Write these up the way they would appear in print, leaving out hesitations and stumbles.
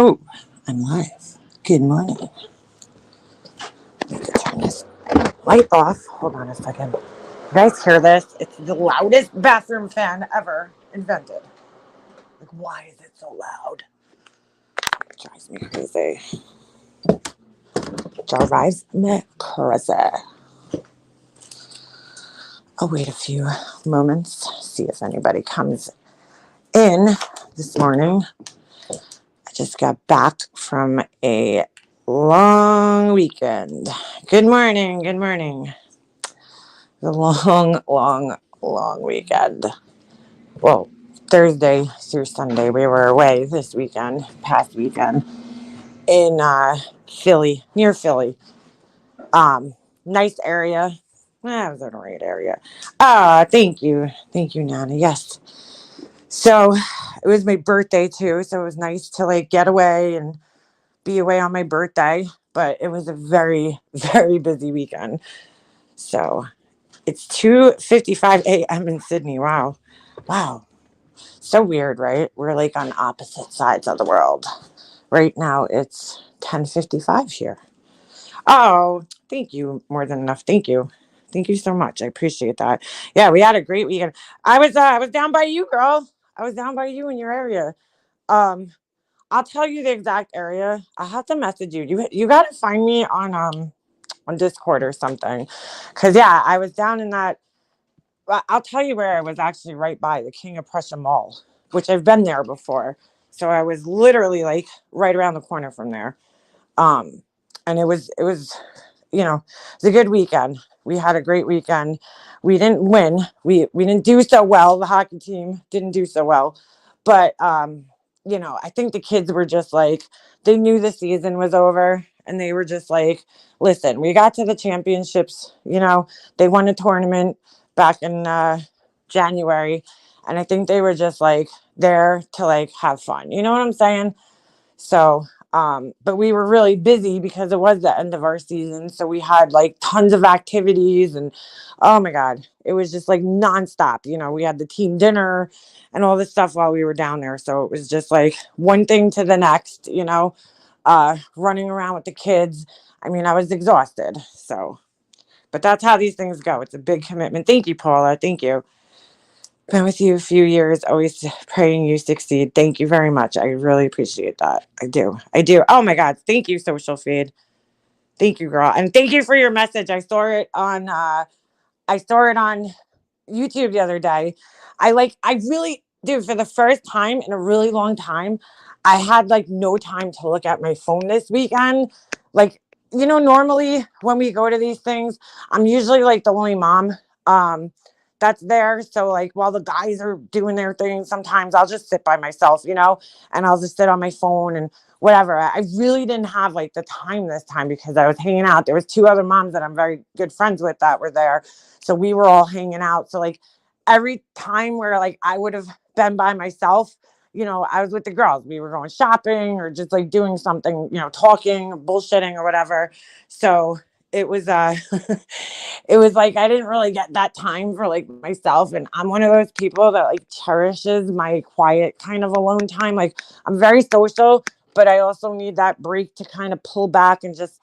Oh, I'm live. Good morning. Need to turn this light off. Hold on a second. You guys hear this? It's the loudest bathroom fan ever invented. Like, why is it so loud? It drives me crazy. Drives me crazy. I'll wait a few moments, see if anybody comes in this morning. I just got back from a long weekend. Good morning. Good morning. The long weekend. Well, Thursday through Sunday, we were away this weekend, past weekend, in Philly, near Philly. Nice area. It was in a right area. Thank you. Thank you, Nana. Yes. So it was my birthday too, so it was nice to like get away and be away on my birthday. But it was a very, very busy weekend. So it's 2:55 a.m. in Sydney. Wow. Wow. So weird, right? We're like on opposite sides of the world. Right now it's 10:55 here. Oh, thank you more than enough. Thank you. Thank you so much. I appreciate that. Yeah, we had a great weekend. I was down by you, girl. I was down by you in your area. Um I'll tell you the exact area. I'll have to message you. You got to find me on Discord or something. Cuz yeah, I was down in that. I'll tell you where I was, actually right by the King of Prussia Mall, which I've been there before. So I was literally like right around the corner from there. Um, and it was, it's a good weekend. We had a great weekend. We didn't win. We didn't do so well. The hockey team didn't do so well, but I think the kids were just like, they knew the season was over, and they were just like, listen, we got to the championships. They won a tournament back in January, and I think they were just like there to like have fun. You know what I'm saying? So, but we were really busy because it was the end of our season. So we had like tons of activities, and oh my God, it was just like nonstop. We had the team dinner and all this stuff while we were down there. So it was just like one thing to the next, running around with the kids. I mean, I was exhausted. So, but that's how these things go. It's a big commitment. Thank you, Paula. Thank you. Been with you a few years, always praying you succeed. Thank you very much. I really appreciate that. I do. I do. Oh my God. Thank you, social feed. Thank you, girl. And thank you for your message. I saw it on YouTube the other day. I really, dude, for the first time in a really long time, I had like no time to look at my phone this weekend. Like, normally when we go to these things, I'm usually like the only mom um that's there. So like while the guys are doing their thing, sometimes I'll just sit by myself, and I'll just sit on my phone and whatever. I really didn't have like the time this time because I was hanging out. There was two other moms that I'm very good friends with that were there. So we were all hanging out. So like every time where like I would have been by myself, I was with the girls. We were going shopping or just like doing something, talking, bullshitting or whatever. So it was it was like I didn't really get that time for like myself. And I'm one of those people that like cherishes my quiet kind of alone time. Like I'm very social, but I also need that break to kind of pull back and just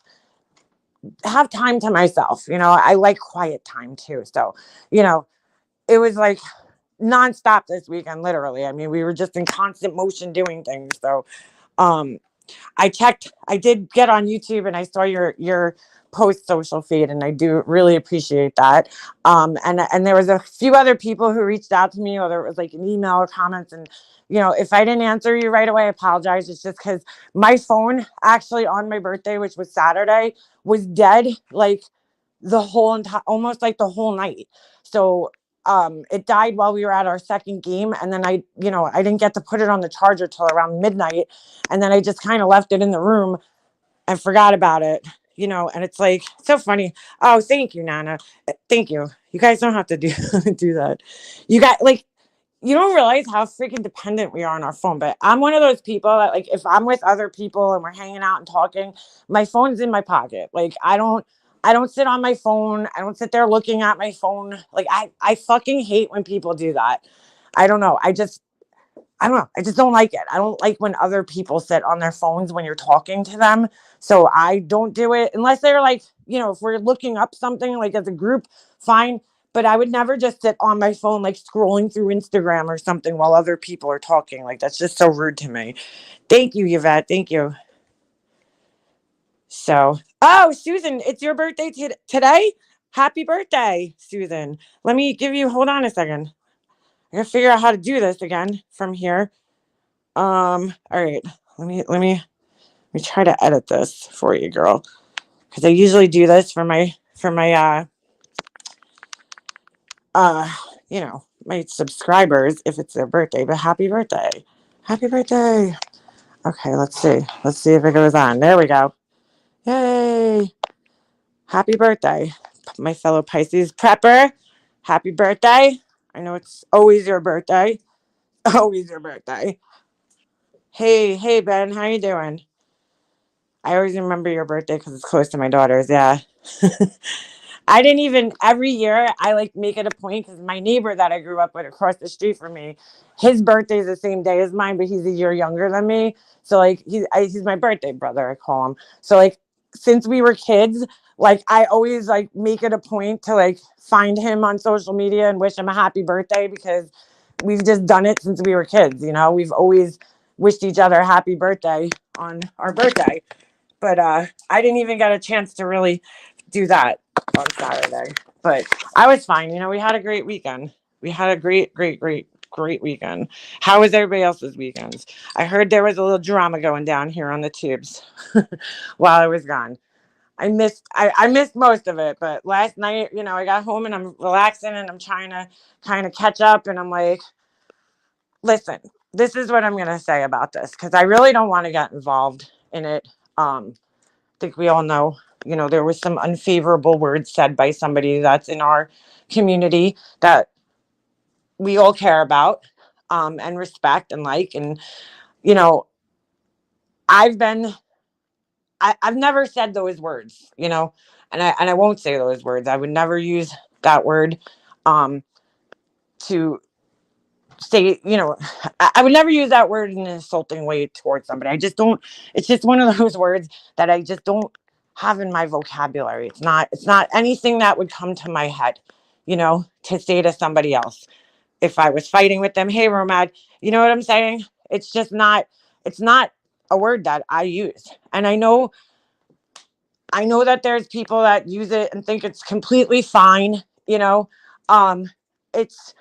have time to myself. I like quiet time too. So, it was like nonstop this weekend, literally. I mean, we were just in constant motion doing things. So, um, I did get on YouTube and I saw your post social feed, and I do really appreciate that. And there was a few other people who reached out to me, whether it was like an email or comments. And, if I didn't answer you right away, I apologize. It's just because my phone actually on my birthday, which was Saturday, was dead like the whole entire, almost like the whole night. So it died while we were at our second game, and then I didn't get to put it on the charger till around midnight, and then I just kind of left it in the room and forgot about it. And it's like so funny. Oh, thank you, Nana. Thank you. You guys don't have to do do that. You got like, you don't realize how freaking dependent we are on our phone. But I'm one of those people that like, if I'm with other people and we're hanging out and talking, my phone's in my pocket. Like I don't sit on my phone. I don't sit there looking at my phone. Like I fucking hate when people do that. I don't know. I don't know. I just don't like it. I don't like when other people sit on their phones when you're talking to them. So I don't do it unless they're like, if we're looking up something like as a group, fine. But I would never just sit on my phone like scrolling through Instagram or something while other people are talking. Like that's just so rude to me. Thank you, Yvette. Thank you. So, oh, Susan, it's your birthday today. Happy birthday, Susan. Let me give you. Hold on a second. I gotta figure out how to do this again from here. All right. Let me try to edit this for you, girl. Because I usually do this for my uh my subscribers if it's their birthday. But happy birthday. Happy birthday. Okay, let's see. Let's see if it goes on. There we go. Yay. Happy birthday, my fellow Pisces prepper. Happy birthday. I know it's always your birthday. Always your birthday. Hey, Ben, how you doing? I always remember your birthday because it's close to my daughter's. Yeah. I didn't even every year I like make it a point because my neighbor that I grew up with across the street from me, his birthday is the same day as mine, but he's a year younger than me. So like he's my birthday brother, I call him. So like since we were kids, like I always like make it a point to like find him on social media and wish him a happy birthday because we've just done it since we were kids. We've always wished each other a happy birthday on our birthday. But I didn't even get a chance to really do that on Saturday. But I was fine. We had a great weekend. We had a great weekend. How was everybody else's weekends? I heard there was a little drama going down here on the tubes while I was gone. I missed most of it, but last night, I got home and I'm relaxing and I'm trying to kind of catch up and I'm like, listen, this is what I'm gonna say about this because I really don't want to get involved in it. I think we all know, there was some unfavorable words said by somebody that's in our community that we all care about and respect and like. And, you know, I've been, I've never said those words, and I won't say those words. I would never use that word um, to say, I would never use that word in an insulting way towards somebody. I just don't, it's just one of those words that I just don't have in my vocabulary. It's not anything that would come to my head, to say to somebody else. If I was fighting with them, hey, Romad, you know what I'm saying? It's not a word that I use. And I know that there's people that use it and think it's completely fine, it's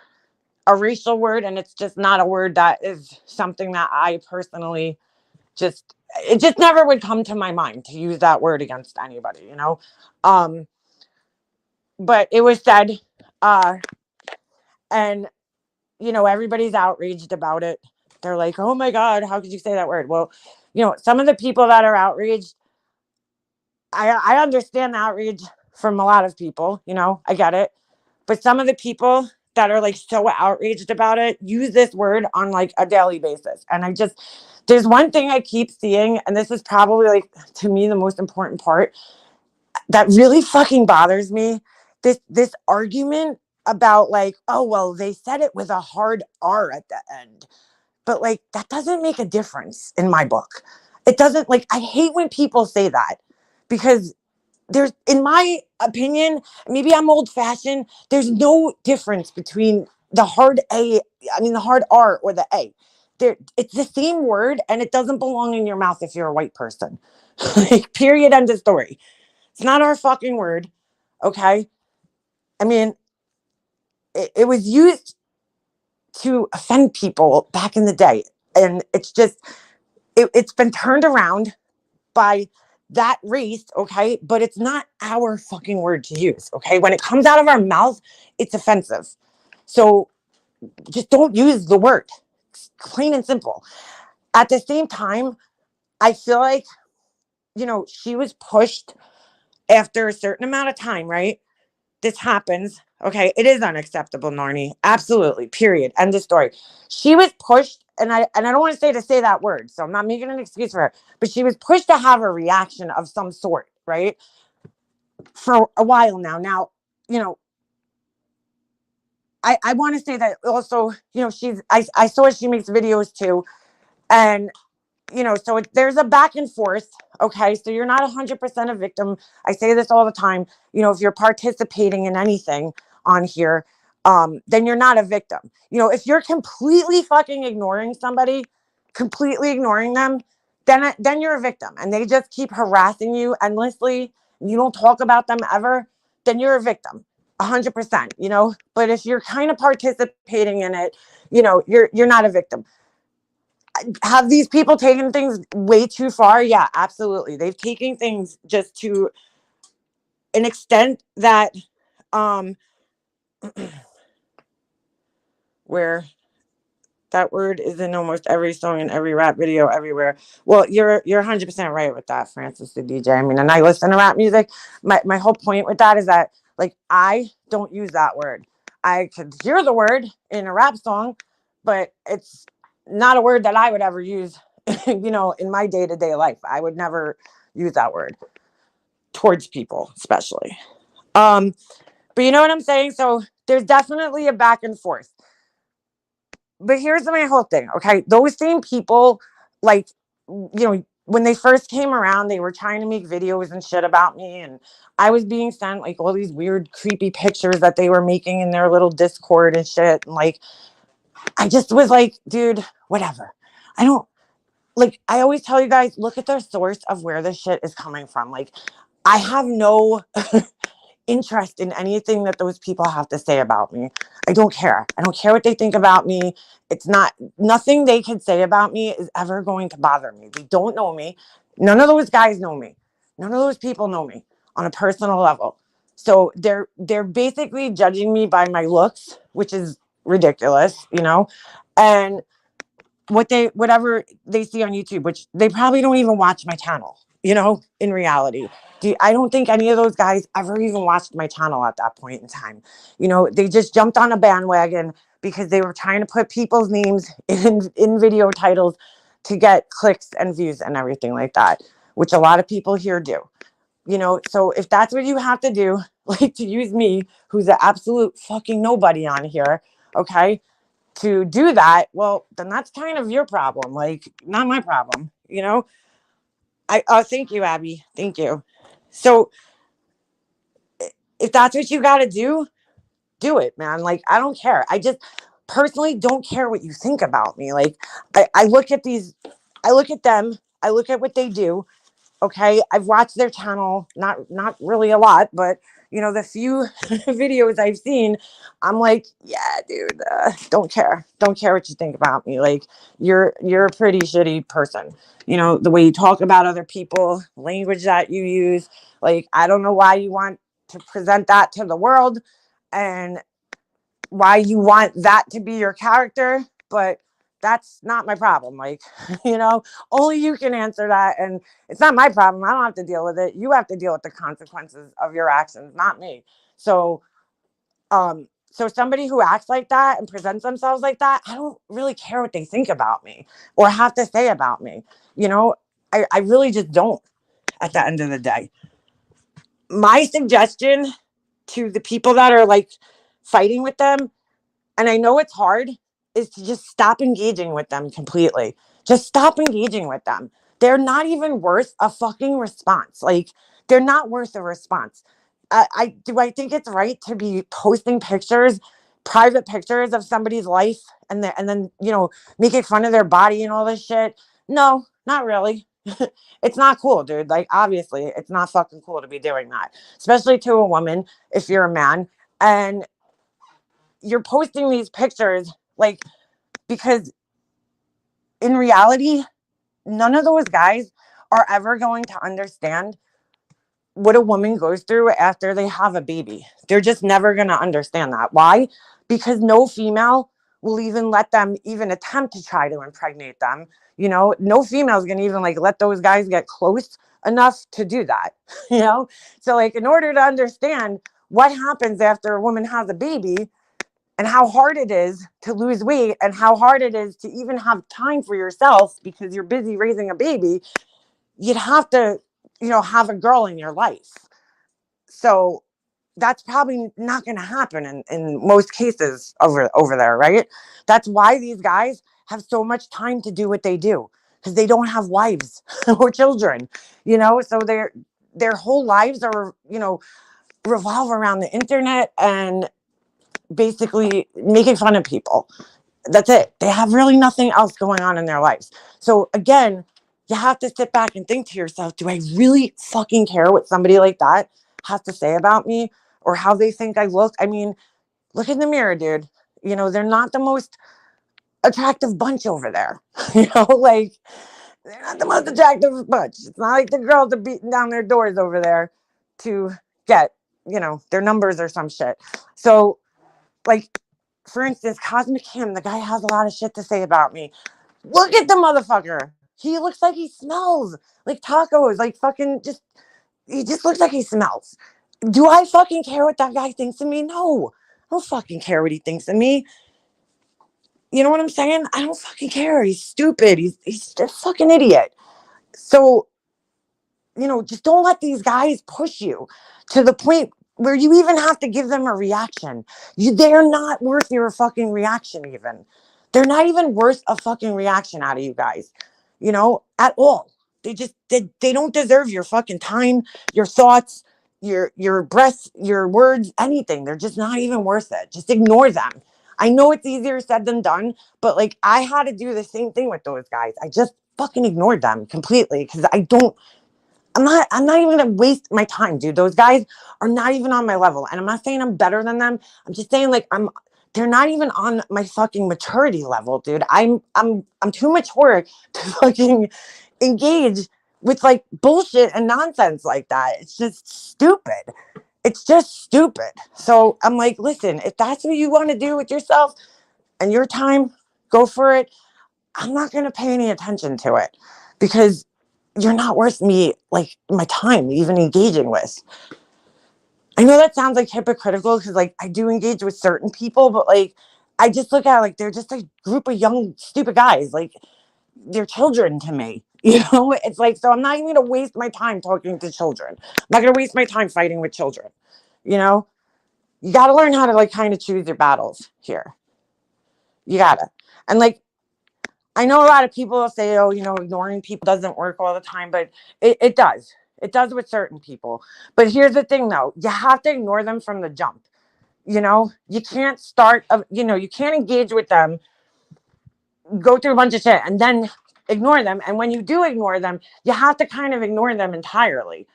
a racial word and it's just not a word that is something that I personally just it just never would come to my mind to use that word against anybody. um but it was said, uh and everybody's outraged about it. They're like, oh my god, how could you say that word? Well, some of the people that are outraged, I understand the outrage from a lot of people. I get it. But some of the people that are like so outraged about it use this word on like a daily basis. And there's one thing I keep seeing, and this is probably like to me the most important part that really fucking bothers me. This argument about like, oh well, they said it with a hard R at the end. But like that doesn't make a difference in my book. It doesn't. Like, I hate when people say that because there's, in my opinion, maybe I'm old fashioned, there's no difference between the hard the hard R or the A. It's the same word and it doesn't belong in your mouth if you're a white person. Like, period, end of story. It's not our fucking word. Okay. I mean, it was used to offend people back in the day. And it's been turned around by that race, okay? But it's not our fucking word to use, okay? When it comes out of our mouth, it's offensive. So just don't use the word. It's plain and simple. At the same time, I feel like, she was pushed after a certain amount of time, right? This happens. Okay, it is unacceptable, Narnie. Absolutely. Period. End of story. She was pushed, and I don't want to say that word, so I'm not making an excuse for her, but she was pushed to have a reaction of some sort, right? For a while now. Now, you know, I want to say that also, I saw she makes videos too. And so there's a back and forth. Okay, so you're not 100% a victim. I say this all the time. If you're participating in anything on here, then you're not a victim. If you're completely fucking ignoring somebody, completely ignoring them, then you're a victim, and they just keep harassing you endlessly. You don't talk about them ever, then you're a victim, 100%. But if you're kind of participating in it, you're not a victim. Have these people taken things way too far? Yeah, absolutely. They've taken things just to an extent that where that word is in almost every song and every rap video everywhere. Well, you're 100% right with that, Francis the DJ. I mean, and I listen to rap music. My whole point with that is that, like, I don't use that word. I could hear the word in a rap song, but it's not a word that I would ever use, in my day-to-day life. I would never use that word towards people, especially. But you know what I'm saying? So there's definitely a back and forth. But here's my whole thing, okay? Those same people, like, when they first came around, they were trying to make videos and shit about me, and I was being sent like all these weird, creepy pictures that they were making in their little Discord and shit. And like, I just was like, dude, whatever. I don't like. I always tell you guys, look at the source of where this shit is coming from. Like, I have no interest in anything that those people have to say about me. I don't care. I don't care what they think about me. It's nothing they can say about me is ever going to bother me. They don't know me. None of those guys know me. None of those people know me on a personal level. So they're basically judging me by my looks, which is ridiculous, and whatever they see on YouTube, which they probably don't even watch my channel, in reality. I don't think any of those guys ever even watched my channel at that point in time. They just jumped on a bandwagon because they were trying to put people's names in video titles to get clicks and views and everything like that, which a lot of people here do. So if that's what you have to do, like to use me, who's an absolute fucking nobody on here, okay, to do that, well, then that's kind of your problem, like not my problem. Thank you, Abby, thank you. So if that's what you got to do it, man. Like, I don't care. I just personally don't care what you think about me. Like, I look at them, I look at what they do. Okay, I've watched their channel, not really a lot, but the few videos I've seen, I'm like, yeah, dude, don't care what you think about me. Like, you're a pretty shitty person. The way you talk about other people, language that you use. Like, I don't know why you want to present that to the world, and why you want that to be your character, but that's not my problem. Like, only you can answer that, and it's not my problem. I don't have to deal with it. You have to deal with the consequences of your actions, not me. So somebody who acts like that and presents themselves like that, I don't really care what they think about me or have to say about me. I really just don't, at the end of the day. My suggestion to the people that are like fighting with them, and I know it's hard, is to just stop engaging with them completely. Just stop engaging with them. They're not even worth a fucking response. Like, they're not worth a response. I think it's right to be posting pictures, private pictures of somebody's life, and then making fun of their body and all this shit? No, not really. It's not cool, dude. Like, obviously, it's not fucking cool to be doing that, especially to a woman if you're a man. And you're posting these pictures, like, because in reality, none of those guys are ever going to understand what a woman goes through after they have a baby. They're just never going to understand that. Why? Because no female will even let them even attempt to try to impregnate them. No female is going to even like let those guys get close enough to do that. So like, in order to understand what happens after a woman has a baby, and how hard it is to lose weight, and how hard it is to even have time for yourself because you're busy raising a baby, you'd have to, have a girl in your life. So that's probably not going to happen in most cases over there, right? That's why these guys have so much time to do what they do, because they don't have wives or children, so their whole lives are, revolve around the internet and basically making fun of people. That's it. They have really nothing else going on in their lives. So again, you have to sit back and think to yourself, do I really fucking care what somebody like that has to say about me or how they think I look? I mean, look in the mirror, dude. They're not the most attractive bunch over there. Like, they're not the most attractive bunch. It's not like the girls are beating down their doors over there to get, their numbers or some shit. So, like, for instance, Cosmic Kim, the guy has a lot of shit to say about me. Look at the motherfucker. He looks like he smells like tacos, like fucking he just looks like he smells. Do I fucking care what that guy thinks of me? No. I don't fucking care what he thinks of me. You know what I'm saying? I don't fucking care. He's stupid. He's a fucking idiot. So, just don't let these guys push you to the point where you even have to give them a reaction. They're not worth your fucking reaction even. They're not even worth a fucking reaction out of you guys, at all. They don't deserve your fucking time, your thoughts, your breaths, your words, anything. They're just not even worth it. Just ignore them. I know it's easier said than done, but like I had to do the same thing with those guys. I just fucking ignored them completely because I'm not even gonna waste my time, dude. Those guys are not even on my level. And I'm not saying I'm better than them. I'm just saying like they're not even on my fucking maturity level, dude. I'm too mature to fucking engage with like bullshit and nonsense like that. It's just stupid. It's just stupid. So I'm like, listen, if that's what you want to do with yourself and your time, go for it. I'm not gonna pay any attention to it because you're not worth me, like, my time even engaging with. I know that sounds like hypocritical because like I do engage with certain people, but like I just look at it like they're just a group of young stupid guys. Like they're children to me. It's like, so I'm not even gonna waste my time talking to children. I'm not gonna waste my time fighting with children. You know, you gotta learn how to like kind of choose your battles here. You gotta. And like I know a lot of people say, oh, ignoring people doesn't work all the time, but it does. It does with certain people. But here's the thing, though. You have to ignore them from the jump. You can't you can't engage with them, go through a bunch of shit, and then ignore them. And when you do ignore them, you have to kind of ignore them entirely.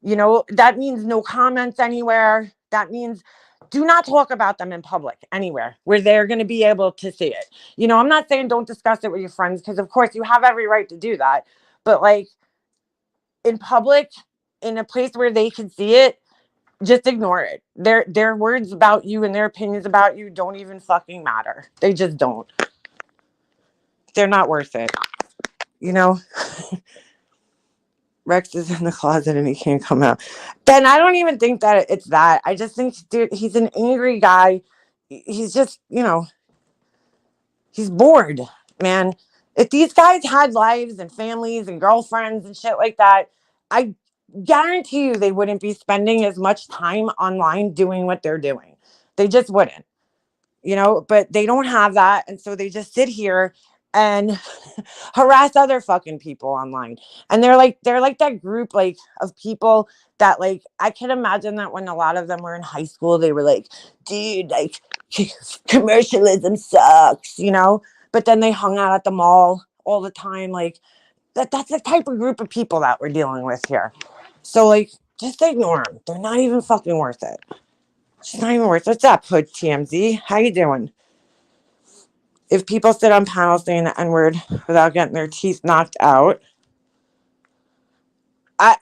That means no comments anywhere. That means do not talk about them in public anywhere where they're going to be able to see it. I'm not saying don't discuss it with your friends because, of course, you have every right to do that. But like in public, in a place where they can see it, just ignore it. Their words about you and their opinions about you don't even fucking matter. They just don't. They're not worth it. You know? Rex is in the closet and he can't come out. Then I don't even think that it's that. I just think, dude, he's an angry guy. He's just, he's bored, man. If these guys had lives and families and girlfriends and shit like that, I guarantee you they wouldn't be spending as much time online doing what they're doing. They just wouldn't. But they don't have that. And so they just sit here and harass other fucking people online. And they're like that group like of people that like I can imagine that when a lot of them were in high school, they were like, dude, like commercialism sucks. But then they hung out at the mall all the time. Like that's the type of group of people that we're dealing with here. So like just ignore them. They're not even fucking worth it. It's not even worth it. What's up, Hood TMZ? How you doing? If people sit on panels saying the N-word without getting their teeth knocked out,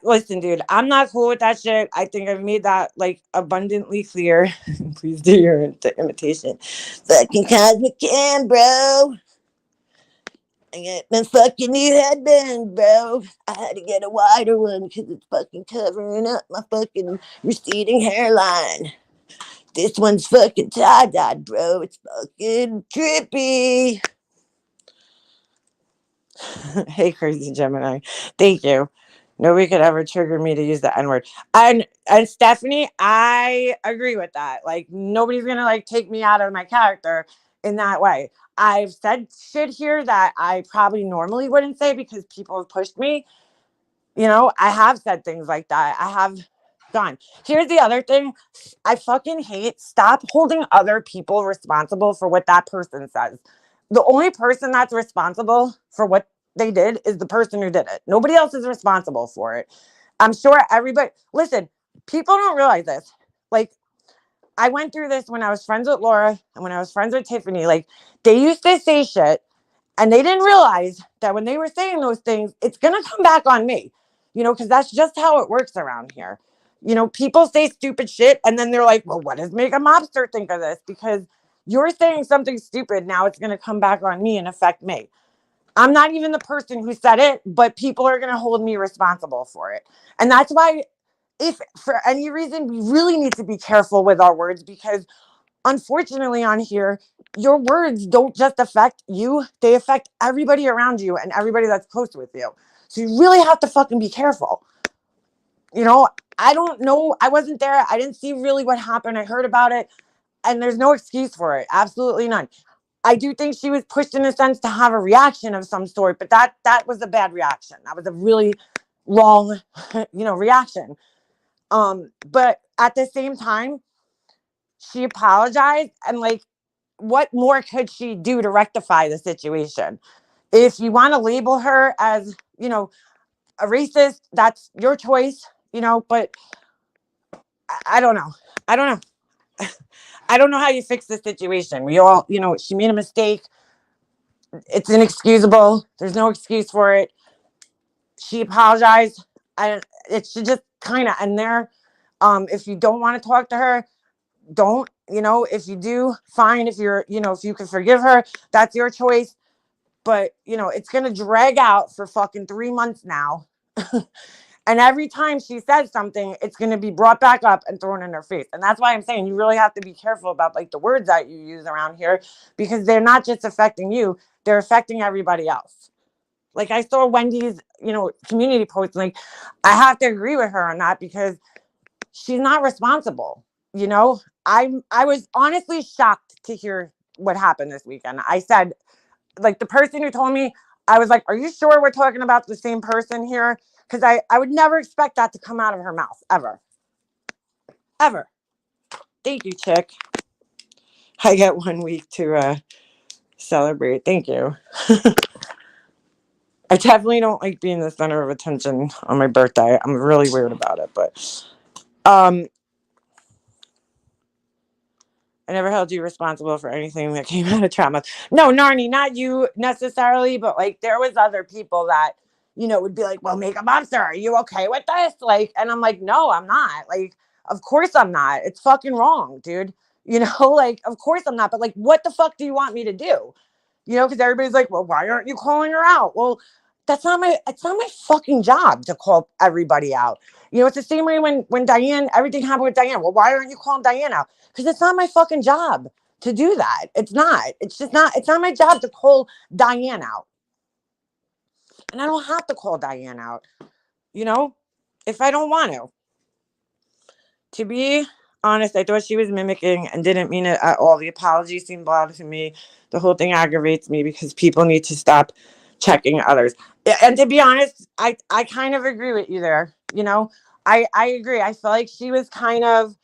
listen, dude, I'm not cool with that shit. I think I've made that like abundantly clear. Please do your imitation. Fucking Cosmic Cam, bro. I got my fucking new headband, bro. I had to get a wider one because it's fucking covering up my fucking receding hairline. This one's fucking tie-dyed, bro. It's fucking trippy. Hey, crazy Gemini. Thank you. Nobody could ever trigger me to use the N word. And Stephanie, I agree with that. Like nobody's gonna like take me out of my character in that way. I've said shit here that I probably normally wouldn't say because people have pushed me. You know, I have said things like that. I have done. Here's the other thing. I fucking hate stop holding other people responsible for what that person says. The only person that's responsible for what they did is the person who did it. Nobody else is responsible for it. I'm sure everybody, listen, people don't realize this. Like, I went through this when I was friends with Laura and when I was friends with Tiffany. Like, they used to say shit and they didn't realize that when they were saying those things, it's going to come back on me, you know, because that's just how it works around here. You know, people say stupid shit and then they're like, well, what does Make a Mobster think of this? Because you're saying something stupid. Now it's going to come back on me and affect me. I'm not even the person who said it, but people are going to hold me responsible for it. And that's why, if for any reason, we really need to be careful with our words because unfortunately on here, your words don't just affect you, they affect everybody around you and everybody that's close with you. So you really have to fucking be careful. You know, I don't know. I wasn't there. I didn't see really what happened. I heard about it and there's no excuse for it. Absolutely none. I do think she was pushed in a sense to have a reaction of some sort, but that was a bad reaction. That was a really wrong, reaction. But at the same time, she apologized and like what more could she do to rectify the situation? If you want to label her as, a racist, that's your choice, but I don't know. I don't know. I don't know how you fix the situation. We all, she made a mistake. It's inexcusable. There's no excuse for it. She apologized. It should just kind of end there. If you don't want to talk to her, don't, if you do, fine. If you're, if you can forgive her, that's your choice. But, it's going to drag out for fucking 3 months now. And every time she says something, it's going to be brought back up and thrown in her face. And that's why I'm saying you really have to be careful about like the words that you use around here because they're not just affecting you, they're affecting everybody else. Like I saw Wendy's, community post, like I have to agree with her on that because she's not responsible. I was honestly shocked to hear what happened this weekend. I said, like the person who told me, I was like, are you sure we're talking about the same person here? Because I would never expect that to come out of her mouth, ever. Ever. Thank you, chick. I get 1 week to celebrate. Thank you. I definitely don't like being the center of attention on my birthday. I'm really weird about it, but I never held you responsible for anything that came out of trauma. No, Narnie, not you necessarily, but like there was other people that, would be like, well, Make a Monster, are you okay with this? Like, and I'm like, no, I'm not. Like, of course I'm not. It's fucking wrong, dude. Like, of course I'm not. But like, what the fuck do you want me to do? Because everybody's like, well, why aren't you calling her out? Well, it's not my fucking job to call everybody out. It's the same way when Diane, everything happened with Diane. Well, why aren't you calling Diane out? Because it's not my fucking job to do that. It's not. It's just not. It's not my job to call Diane out. And I don't have to call Diane out, if I don't want to. To be honest, I thought she was mimicking and didn't mean it at all. The apology seemed loud to me. The whole thing aggravates me because people need to stop checking others. And to be honest, I kind of agree with you there. I agree. I feel like she was kind of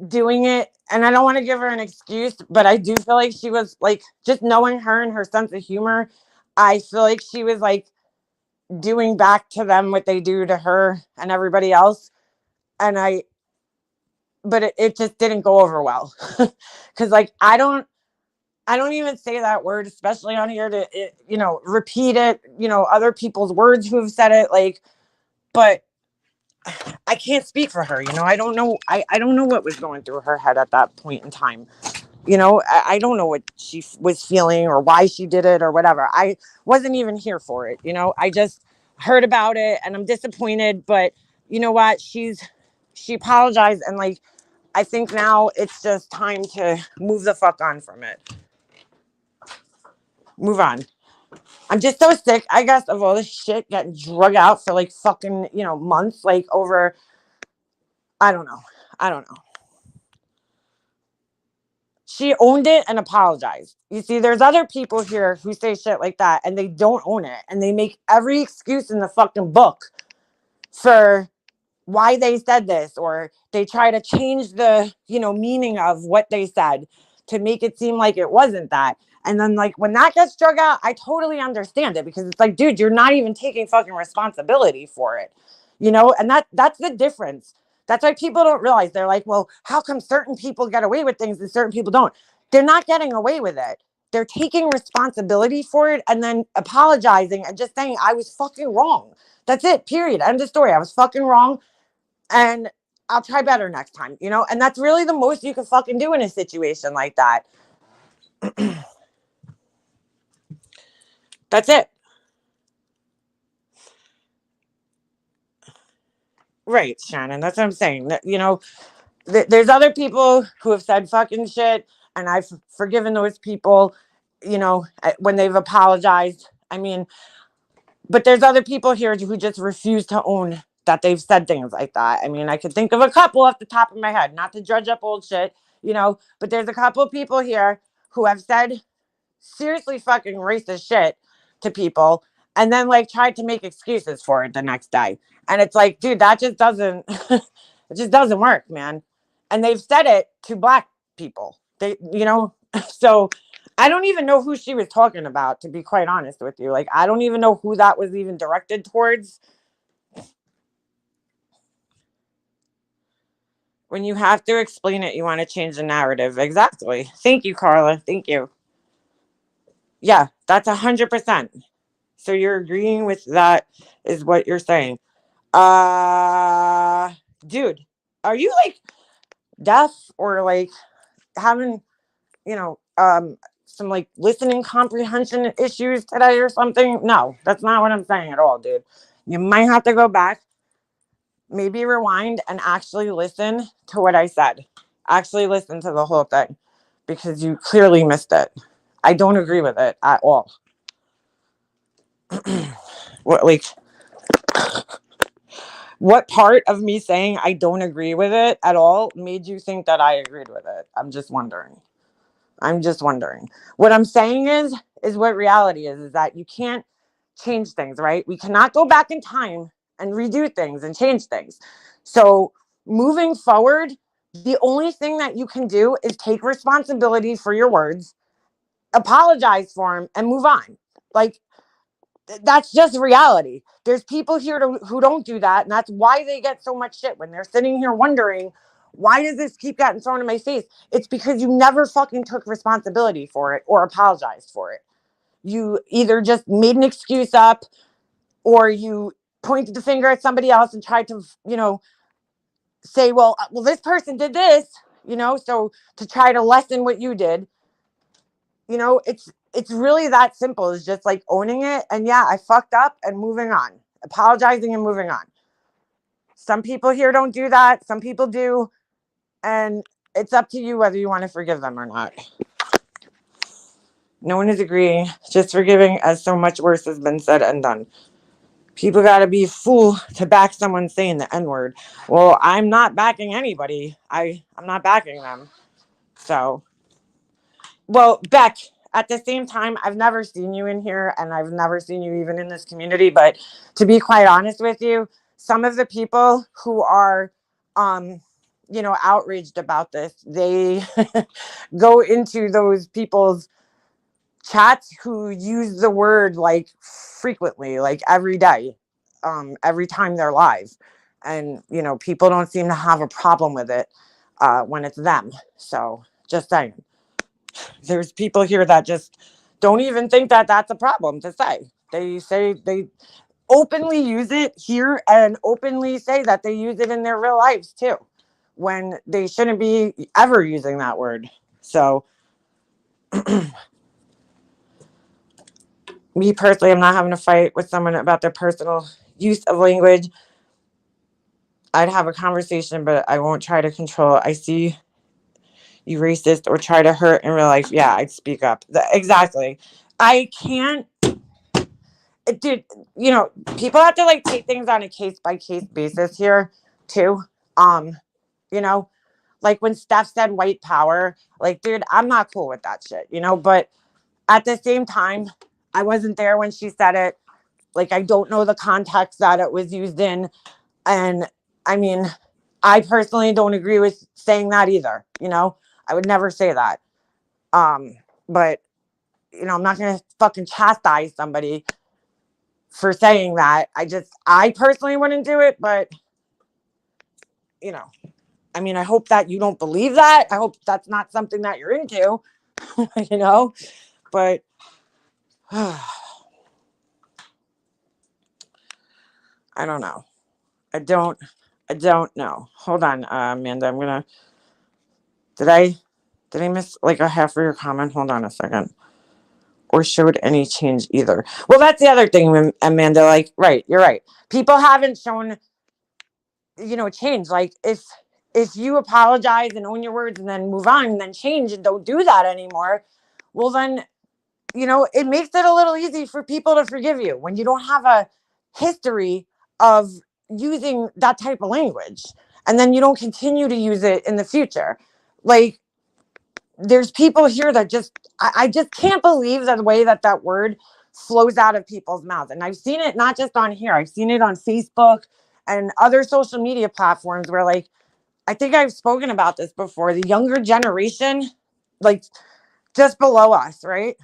doing it, and I don't want to give her an excuse, but I do feel like she was like, just knowing her and her sense of humor, I feel like she was like doing back to them what they do to her and everybody else. And but it just didn't go over well. Because like I don't even say that word, especially on here to repeat it, other people's words who have said it, like, but I can't speak for her. I don't know. I don't know what was going through her head at that point in time. I don't know what she was feeling or why she did it or whatever. I wasn't even here for it. I just heard about it and I'm disappointed, but you know what? She apologized. And like, I think now it's just time to move the fuck on from it. Move on. I'm just so sick, I guess, of all this shit getting drug out for like fucking, months, like over, I don't know. I don't know. She owned it and apologized. You see, there's other people here who say shit like that and they don't own it. And they make every excuse in the fucking book for why they said this, or they try to change the meaning of what they said to make it seem like it wasn't that. And then like when that gets drug out, I totally understand it, because it's like, dude, you're not even taking fucking responsibility for it, and that's the difference. That's why people don't realize. They're like, well, how come certain people get away with things and certain people don't? They're not getting away with it. They're taking responsibility for it and then apologizing and just saying, I was fucking wrong. That's it, period. End of story. I was fucking wrong. And I'll try better next time, and that's really the most you can fucking do in a situation like that. That's it. Right, Shannon. That's what I'm saying. There's other people who have said fucking shit, and I've forgiven those people, when they've apologized. I mean, but there's other people here who just refuse to own that they've said things like that. I mean, I could think of a couple off the top of my head, not to dredge up old shit, but there's a couple people here who have said seriously fucking racist shit to people and then like tried to make excuses for it the next day. And it's like, dude, that just doesn't it just doesn't work, man. And they've said it to black people. So I don't even know who she was talking about, to be quite honest with you. Like, I don't even know who that was even directed towards. When you have to explain it, you want to change the narrative. Exactly. Thank you, Carla. Thank you. Yeah, that's 100%. So you're agreeing with that, is what you're saying. Uh Dude, are you like deaf or like having, some like listening comprehension issues today or something? No, that's not what I'm saying at all, dude. You might have to go back, maybe rewind and actually listen to what I said. Actually listen to the whole thing, because you clearly missed it. I don't agree with it at all. What, like, what part of me saying I don't agree with it at all made you think that I agreed with it? I'm just wondering. What I'm saying is what reality is that you can't change things, right? We cannot go back in time and redo things and change things. So moving forward, the only thing that you can do is take responsibility for your words, apologize for them, and move on. Like, that's just reality. There's people here who don't do that, and that's why they get so much shit when they're sitting here wondering, why does this keep getting thrown in my face? It's because you never fucking took responsibility for it or apologized for it. You either just made an excuse up, or you pointed the finger at somebody else and tried to, say, well, this person did this, so to try to lessen what you did. It's really that simple. It's just like owning it, and yeah, I fucked up, and moving on, apologizing and moving on. Some people here don't do that, some people do, and it's up to you whether you want to forgive them or not. No one is agreeing, just forgiving, as so much worse has been said and done. People gotta be a fool to back someone saying the N-word. Well, I'm not backing anybody. I'm not backing them. So, well, Beck, at the same time, I've never seen you in here, and I've never seen you even in this community. But to be quite honest with you, some of the people who are, outraged about this, they go into those people's chats who use the word like frequently, like every day, every time they're live. And, people don't seem to have a problem with it when it's them. So just saying. There's people here that just don't even think that that's a problem to say. They say they openly use it here and openly say that they use it in their real lives too, when they shouldn't be ever using that word. So me personally, I'm not having a fight with someone about their personal use of language. I'd have a conversation, but I won't try to control. I see you racist or try to hurt in real life. Yeah, I'd speak up. Exactly. I can't dude, people have to like take things on a case by case basis here too. Um, you know, like when Steph said white power, like, dude, I'm not cool with that shit, but at the same time, I wasn't there when she said it. Like, I don't know the context that it was used in. And I mean, I personally don't agree with saying that either. I would never say that. But I'm not going to fucking chastise somebody for saying that. I personally wouldn't do it, but you know, I mean, I hope that you don't believe that. I hope that's not something that you're into, but I don't know. I don't know. Hold on, Amanda. Did I miss like a half of your comment? Hold on a second. Or showed any change either. Well, that's the other thing, Amanda. Like, right, you're right. People haven't shown, change. Like, if you apologize and own your words and then move on and then change and don't do that anymore, well, then, it makes it a little easy for people to forgive you when you don't have a history of using that type of language. And then you don't continue to use it in the future. Like, there's people here that I just can't believe the way that word flows out of people's mouths. And I've seen it not just on here, I've seen it on Facebook and other social media platforms where, like, I think I've spoken about this before. The younger generation, like just below us, right?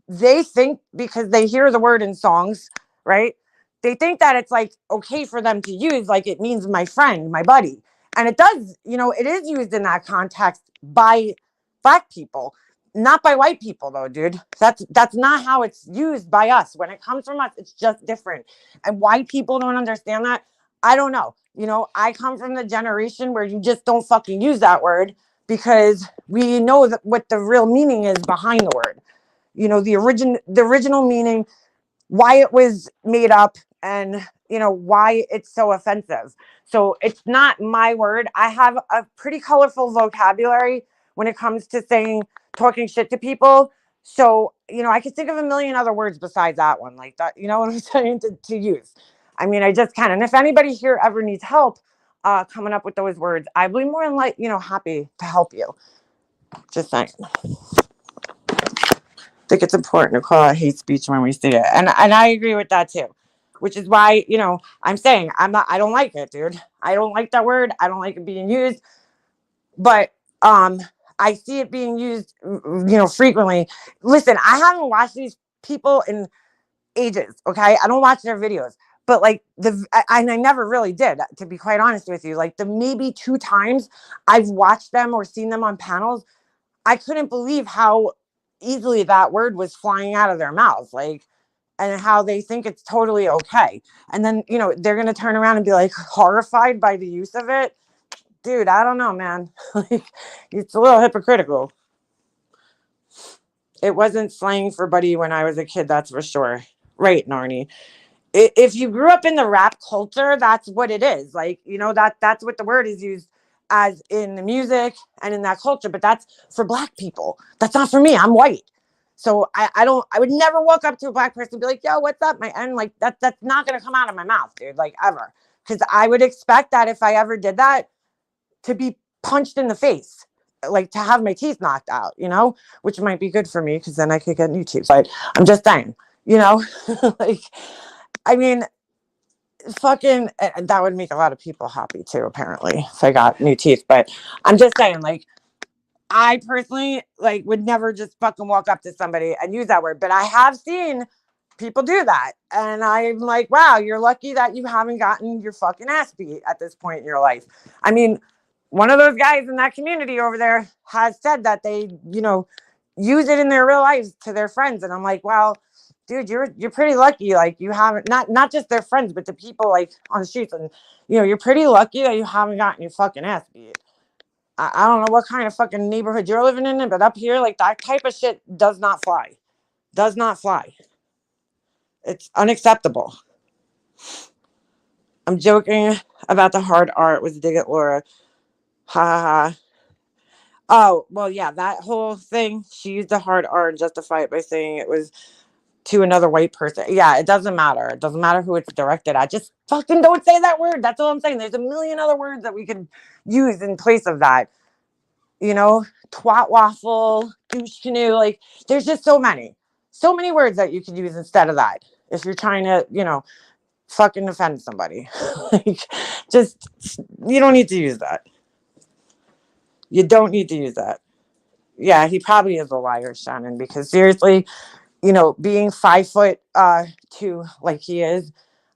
They think because they hear the word in songs, right? They think that it's like okay for them to use, like it means my friend, my buddy. And it does, it is used in that context by Black people, not by white people though, dude. That's not how it's used by us. When it comes from us, it's just different. And white people don't understand that. I don't know. I come from the generation where you just don't fucking use that word because we know that what the real meaning is behind the word. The original meaning, why it was made up, and why it's so offensive. So it's not my word. I have a pretty colorful vocabulary when it comes to talking shit to people. So I could think of a million other words besides that one, like that, what I'm saying, to use. I mean, I just can. And if anybody here ever needs help coming up with those words, I'd be more than happy to help you. Just saying. Think it's important to call out hate speech when we see it. And I agree with that too. Which is why, I'm saying I don't like it, dude. I don't like that word. I don't like it being used. But I see it being used, frequently. Listen, I haven't watched these people in ages, okay? I don't watch their videos. But like and I never really did, to be quite honest with you. Like the maybe 2 times I've watched them or seen them on panels, I couldn't believe how easily that word was flying out of their mouths, like, and how they think it's totally okay. And then, they're going to turn around and be like horrified by the use of it. Dude, I don't know, man. Like, it's a little hypocritical. It wasn't slang for buddy when I was a kid, that's for sure. Right, Narnie. If you grew up in the rap culture, that's what it is. Like, that's what the word is used as in the music and in that culture. But that's for Black people. That's not for me. I'm white. So I would never walk up to a Black person and be like, yo, what's up? And like, that's not going to come out of my mouth, dude, like ever. Because I would expect that if I ever did that to be punched in the face, like to have my teeth knocked out, which might be good for me because then I could get new teeth. But I'm just saying, like, I mean, fucking, that would make a lot of people happy too, apparently, if I got new teeth. But I'm just saying, like, I personally, like, would never just fucking walk up to somebody and use that word. But I have seen people do that. And I'm like, wow, you're lucky that you haven't gotten your fucking ass beat at this point in your life. I mean, one of those guys in that community over there has said that they, use it in their real lives to their friends. And I'm like, well, dude, you're pretty lucky. Like, you haven't, not just their friends, but the people like on the streets. And, you're pretty lucky that you haven't gotten your fucking ass beat. I don't know what kind of fucking neighborhood you're living in, but up here, like, that type of shit does not fly. Does not fly. It's unacceptable. I'm joking about the hard art with Dig It Laura. Ha ha ha. Oh, well, yeah, that whole thing, she used the hard R and justified it by saying it was to another white person. Yeah, it doesn't matter. It doesn't matter who it's directed at. Just fucking don't say that word. That's all I'm saying. There's a million other words that we could use in place of that. You know, twat waffle, douche canoe. Like, there's just so many words that you could use instead of that. If you're trying to, fucking offend somebody, like, just, you don't need to use that. You don't need to use that. Yeah, he probably is a liar, Shannon, because seriously, being 5 foot two like he is,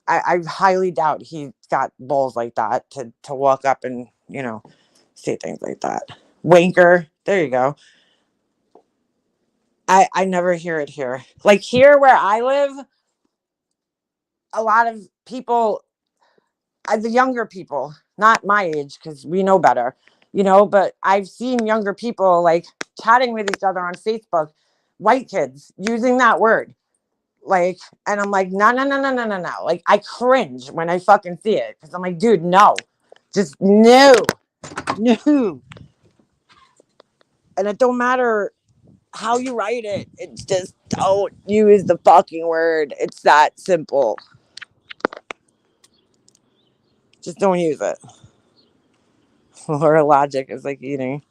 I highly doubt he's got balls like that to walk up and, say things like that. Wanker. There you go. I never hear it here. Like here where I live, a lot of people, the younger people, not my age, because we know better, but I've seen younger people like chatting with each other on Facebook, white kids using that word. Like, and I'm like, no, no, no, no, no, no, no. Like, I cringe when I fucking see it because I'm like, dude, no, just no, no. And it don't matter how you write it. It's just don't use the fucking word. It's that simple. Just don't use it. Or logic is like eating.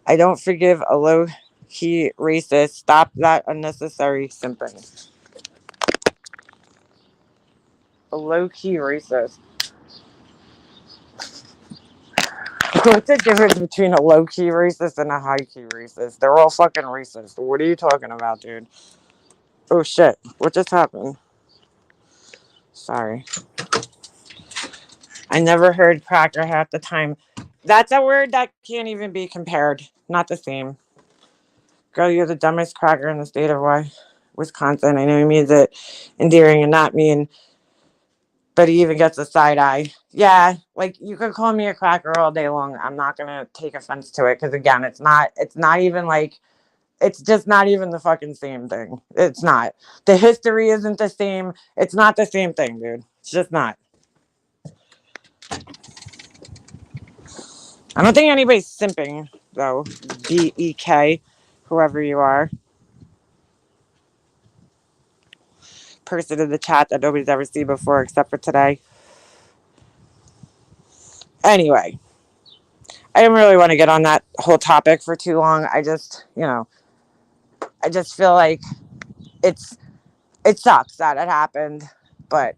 I don't forgive a low key racist. Stop that unnecessary simping. A low key racist. What's the difference between a low key racist and a high key racist? They're all fucking racist. What are you talking about, dude? Oh shit. What just happened? Sorry. I never heard cracker half the time. That's a word that can't even be compared. Not the same. Girl, you're the dumbest cracker in the state of Wisconsin. I know he means it endearing and not mean, but he even gets a side eye. Yeah, like you could call me a cracker all day long. I'm not gonna take offense to it because again, it's not even like it's just not even the fucking same thing. It's not. The history isn't the same. It's not the same thing, dude. It's just not. I don't think anybody's simping though. BEK, whoever you are. Person in the chat that nobody's ever seen before except for today. Anyway, I didn't really want to get on that whole topic for too long. I just feel like it's it sucks that it happened, but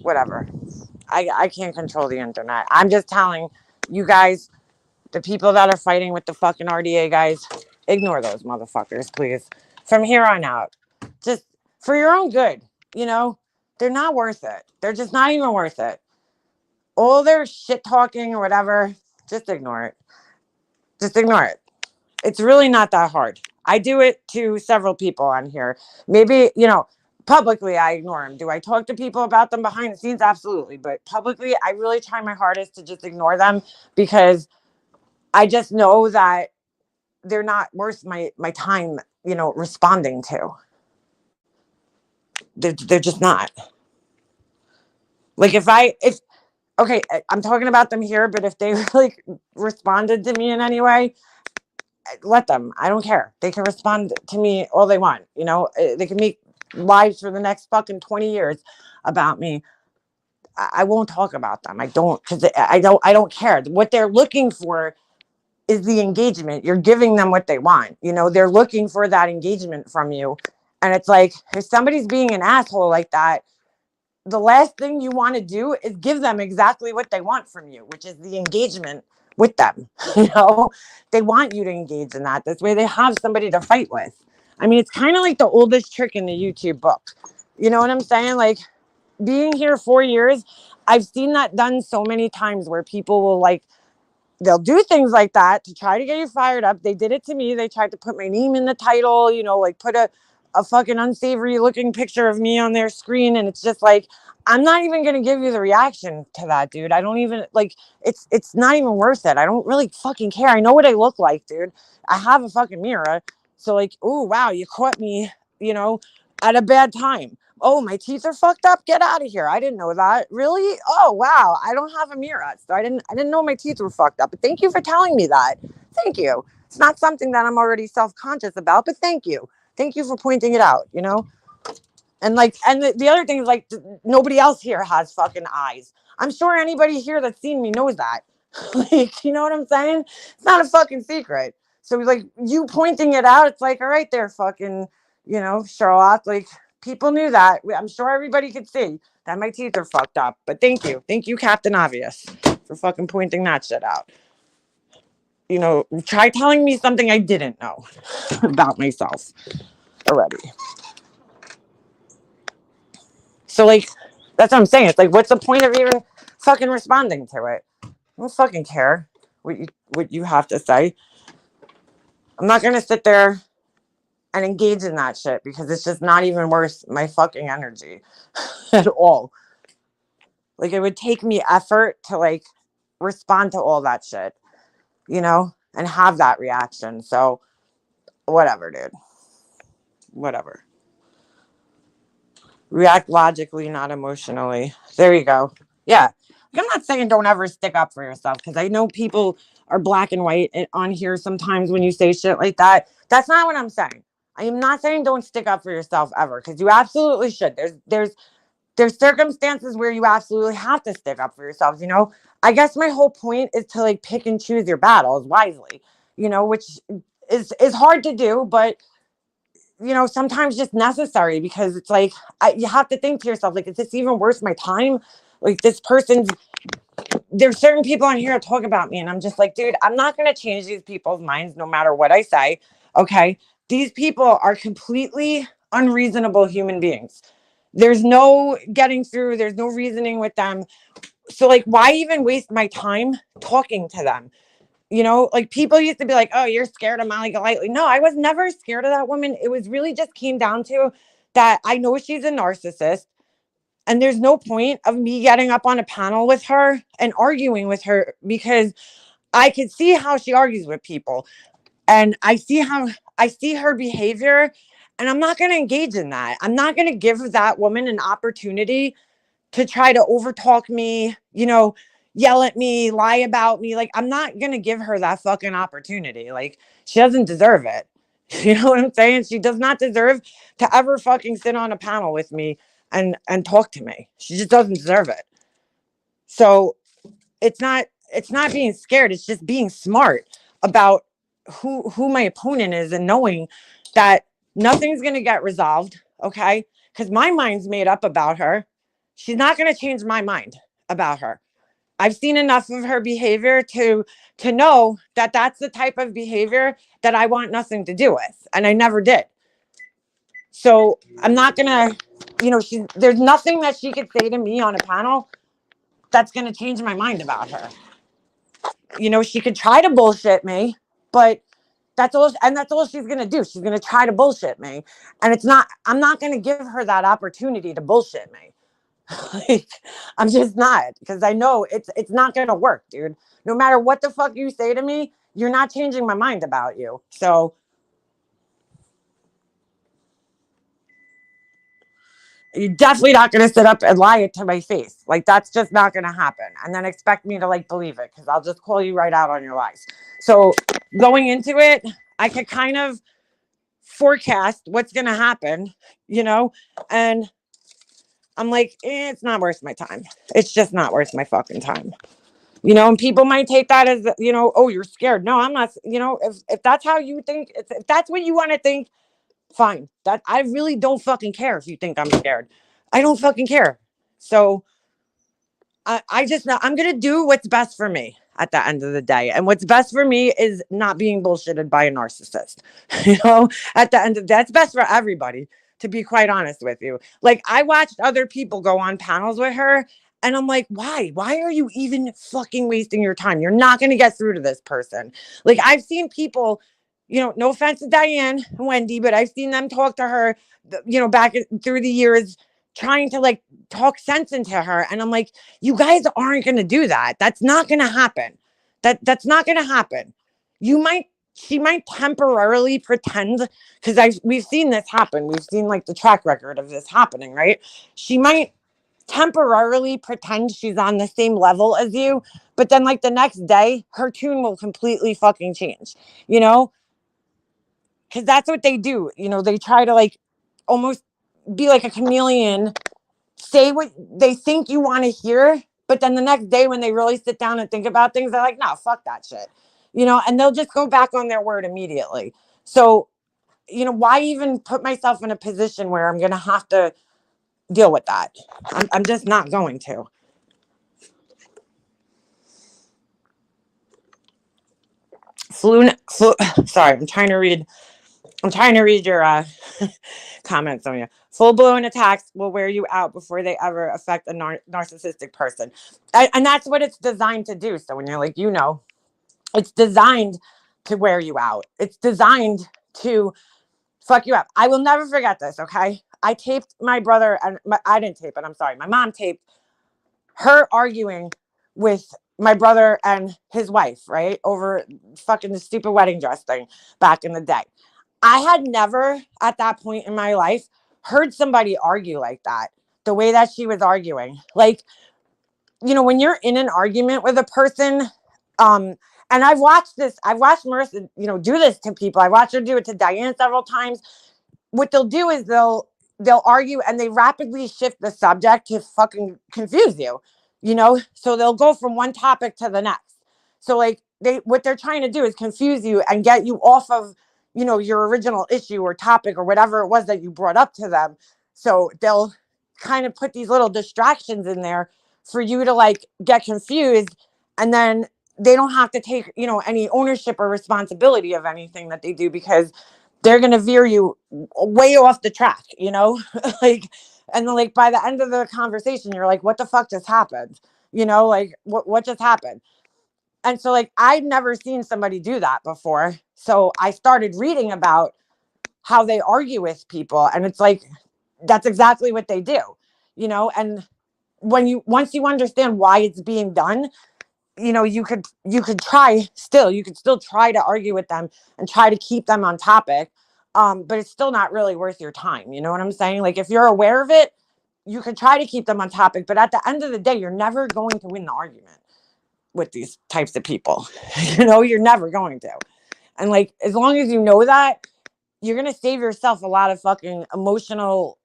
whatever. I can't control the internet. I'm just telling you guys, the people that are fighting with the fucking RDA guys, ignore those motherfuckers, please. From here on out, just for your own good, they're not worth it. They're just not even worth it. All their shit talking or whatever, just ignore it. Just ignore it. It's really not that hard. I do it to several people on here. Maybe, publicly I ignore them. Do I talk to people about them behind the scenes? Absolutely. But publicly, I really try my hardest to just ignore them because I just know that they're not worth my time, responding to. They're just not. Like if okay, I'm talking about them here, but if they like responded to me in any way, let them. I don't care. They can respond to me all they want. They can make lives for the next fucking 20 years about me. I won't talk about them. I don't because I don't care. What they're looking for is the engagement. You're giving them what they want. They're looking for that engagement from you. And it's like, if somebody's being an asshole like that, the last thing you want to do is give them exactly what they want from you, which is the engagement with them. They want you to engage in that. This way they have somebody to fight with. I mean, it's kind of like the oldest trick in the YouTube book. You know what I'm saying? Like being here 4 years, I've seen that done so many times where people will they'll do things like that to try to get you fired up. They did it to me. They tried to put my name in the title, like put a fucking unsavory looking picture of me on their screen. And it's just like, I'm not even going to give you the reaction to that, dude. I don't even it's not even worth it. I don't really fucking care. I know what I look like, dude. I have a fucking mirror. So like, oh, wow, you caught me, at a bad time. Oh, my teeth are fucked up. Get out of here. I didn't know that. Really? Oh, wow. I don't have a mirror. So I didn't know my teeth were fucked up. But thank you for telling me that. Thank you. It's not something that I'm already self-conscious about, but thank you. Thank you for pointing it out, And like, and the other thing is like, nobody else here has fucking eyes. I'm sure anybody here that's seen me knows that. Like, you know what I'm saying? It's not a fucking secret. So like you pointing it out, it's like, all right, there, fucking, Sherlock. Like people knew that. I'm sure everybody could see that my teeth are fucked up. But thank you, Captain Obvious, for fucking pointing that shit out. Try telling me something I didn't know about myself already. So like, that's what I'm saying. It's like, what's the point of even fucking responding to it? I don't fucking care what you have to say. I'm not gonna sit there and engage in that shit because it's just not even worth my fucking energy at all. Like it would take me effort to like respond to all that shit, and have that reaction. So whatever, dude. Whatever. React logically, not emotionally. There you go. Yeah. I'm not saying don't ever stick up for yourself because I know people are black and white on here sometimes when you say shit like that. That's not what I'm saying. I am not saying don't stick up for yourself ever because you absolutely should. There's circumstances where you absolutely have to stick up for yourselves. I guess my whole point is to like pick and choose your battles wisely. Which is hard to do, but sometimes just necessary because it's like you have to think to yourself, like, is this even worth my time? Like there's certain people on here that talk about me and I'm just like, dude, I'm not going to change these people's minds no matter what I say. Okay. These people are completely unreasonable human beings. There's no getting through. There's no reasoning with them. So like, why even waste my time talking to them? Like people used to be like, oh, you're scared of Molly Golightly. No, I was never scared of that woman. It was really just came down to that I know she's a narcissist. And there's no point of me getting up on a panel with her and arguing with her because I could see how she argues with people. And I see her behavior. And I'm not going to engage in that. I'm not going to give that woman an opportunity to try to overtalk me, yell at me, lie about me. Like, I'm not going to give her that fucking opportunity. Like, she doesn't deserve it. You know what I'm saying? She does not deserve to ever fucking sit on a panel with me and talk to me. She just doesn't deserve it. So it's not being scared. It's just being smart about who my opponent is and knowing that nothing's going to get resolved. Okay. Cause my mind's made up about her. She's not going to change my mind about her. I've seen enough of her behavior to know that that's the type of behavior that I want nothing to do with. And I never did. So I'm not going to, there's nothing that she could say to me on a panel that's going to change my mind about her. She could try to bullshit me, but that's all she's going to do. She's going to try to bullshit me. And I'm not going to give her that opportunity to bullshit me. Like, I'm just not, because I know it's not going to work, dude. No matter what the fuck you say to me, you're not changing my mind about you. So you're definitely not going to sit up and lie it to my face. Like, that's just not going to happen. And then expect me to like believe it, because I'll just call you right out on your lies. So going into it, I could kind of forecast what's going to happen, and I'm like, it's not worth my time. It's just not worth my fucking time. And people might take that as, oh, you're scared. No, I'm not. If that's how you think, if that's what you want to think, fine. That I really don't fucking care if you think I'm scared. I don't fucking care. So I just know I'm going to do what's best for me at the end of the day. And what's best for me is not being bullshitted by a narcissist. At the end of that's best for everybody, to be quite honest with you. Like, I watched other people go on panels with her and I'm like, why? Why are you even fucking wasting your time? You're not going to get through to this person. Like, I've seen people, no offense to Diane and Wendy, but I've seen them talk to her, back through the years, trying to like talk sense into her. And I'm like, you guys aren't going to do that. That's not going to happen. That's not going to happen. She might temporarily pretend, because we've seen this happen. We've seen like the track record of this happening, right? She might temporarily pretend she's on the same level as you, but then like the next day, her tune will completely fucking change, because that's what they do. They try to like almost be like a chameleon, say what they think you want to hear, but then the next day when they really sit down and think about things, they're like, no, fuck that shit. And they'll just go back on their word immediately. So, why even put myself in a position where I'm going to have to deal with that? I'm just not going to. Sorry, I'm trying to read your comments on you. Full-blown attacks will wear you out before they ever affect a narcissistic person. And that's what it's designed to do. So when you're like, it's designed to wear you out. It's designed to fuck you up. I will never forget this, okay? I taped my brother, and I didn't tape it, I'm sorry. My mom taped her arguing with my brother and his wife, right? Over fucking the stupid wedding dress thing back in the day. I had never, at that point in my life, heard somebody argue like that, the way that she was arguing. Like, when you're in an argument with a person, and I've watched Marissa, do this to people. I watched her do it to Diane several times. What they'll do is they'll argue and they rapidly shift the subject to fucking confuse you, so they'll go from one topic to the next. So like what they're trying to do is confuse you and get you off of, your original issue or topic or whatever it was that you brought up to them. So they'll kind of put these little distractions in there for you to like get confused, and then they don't have to take, any ownership or responsibility of anything that they do, because they're going to veer you way off the track, like, and then like by the end of the conversation, you're like, what the fuck just happened? Like what just happened? And so like, I'd never seen somebody do that before. So I started reading about how they argue with people. And it's like, that's exactly what they do, and once you understand why it's being done, you could still try to argue with them and try to keep them on topic. But it's still not really worth your time. You know what I'm saying? Like, if you're aware of it, you could try to keep them on topic, but at the end of the day, you're never going to win the argument with these types of people. You're never going to. And like, as long as you know that, you're going to save yourself a lot of fucking emotional,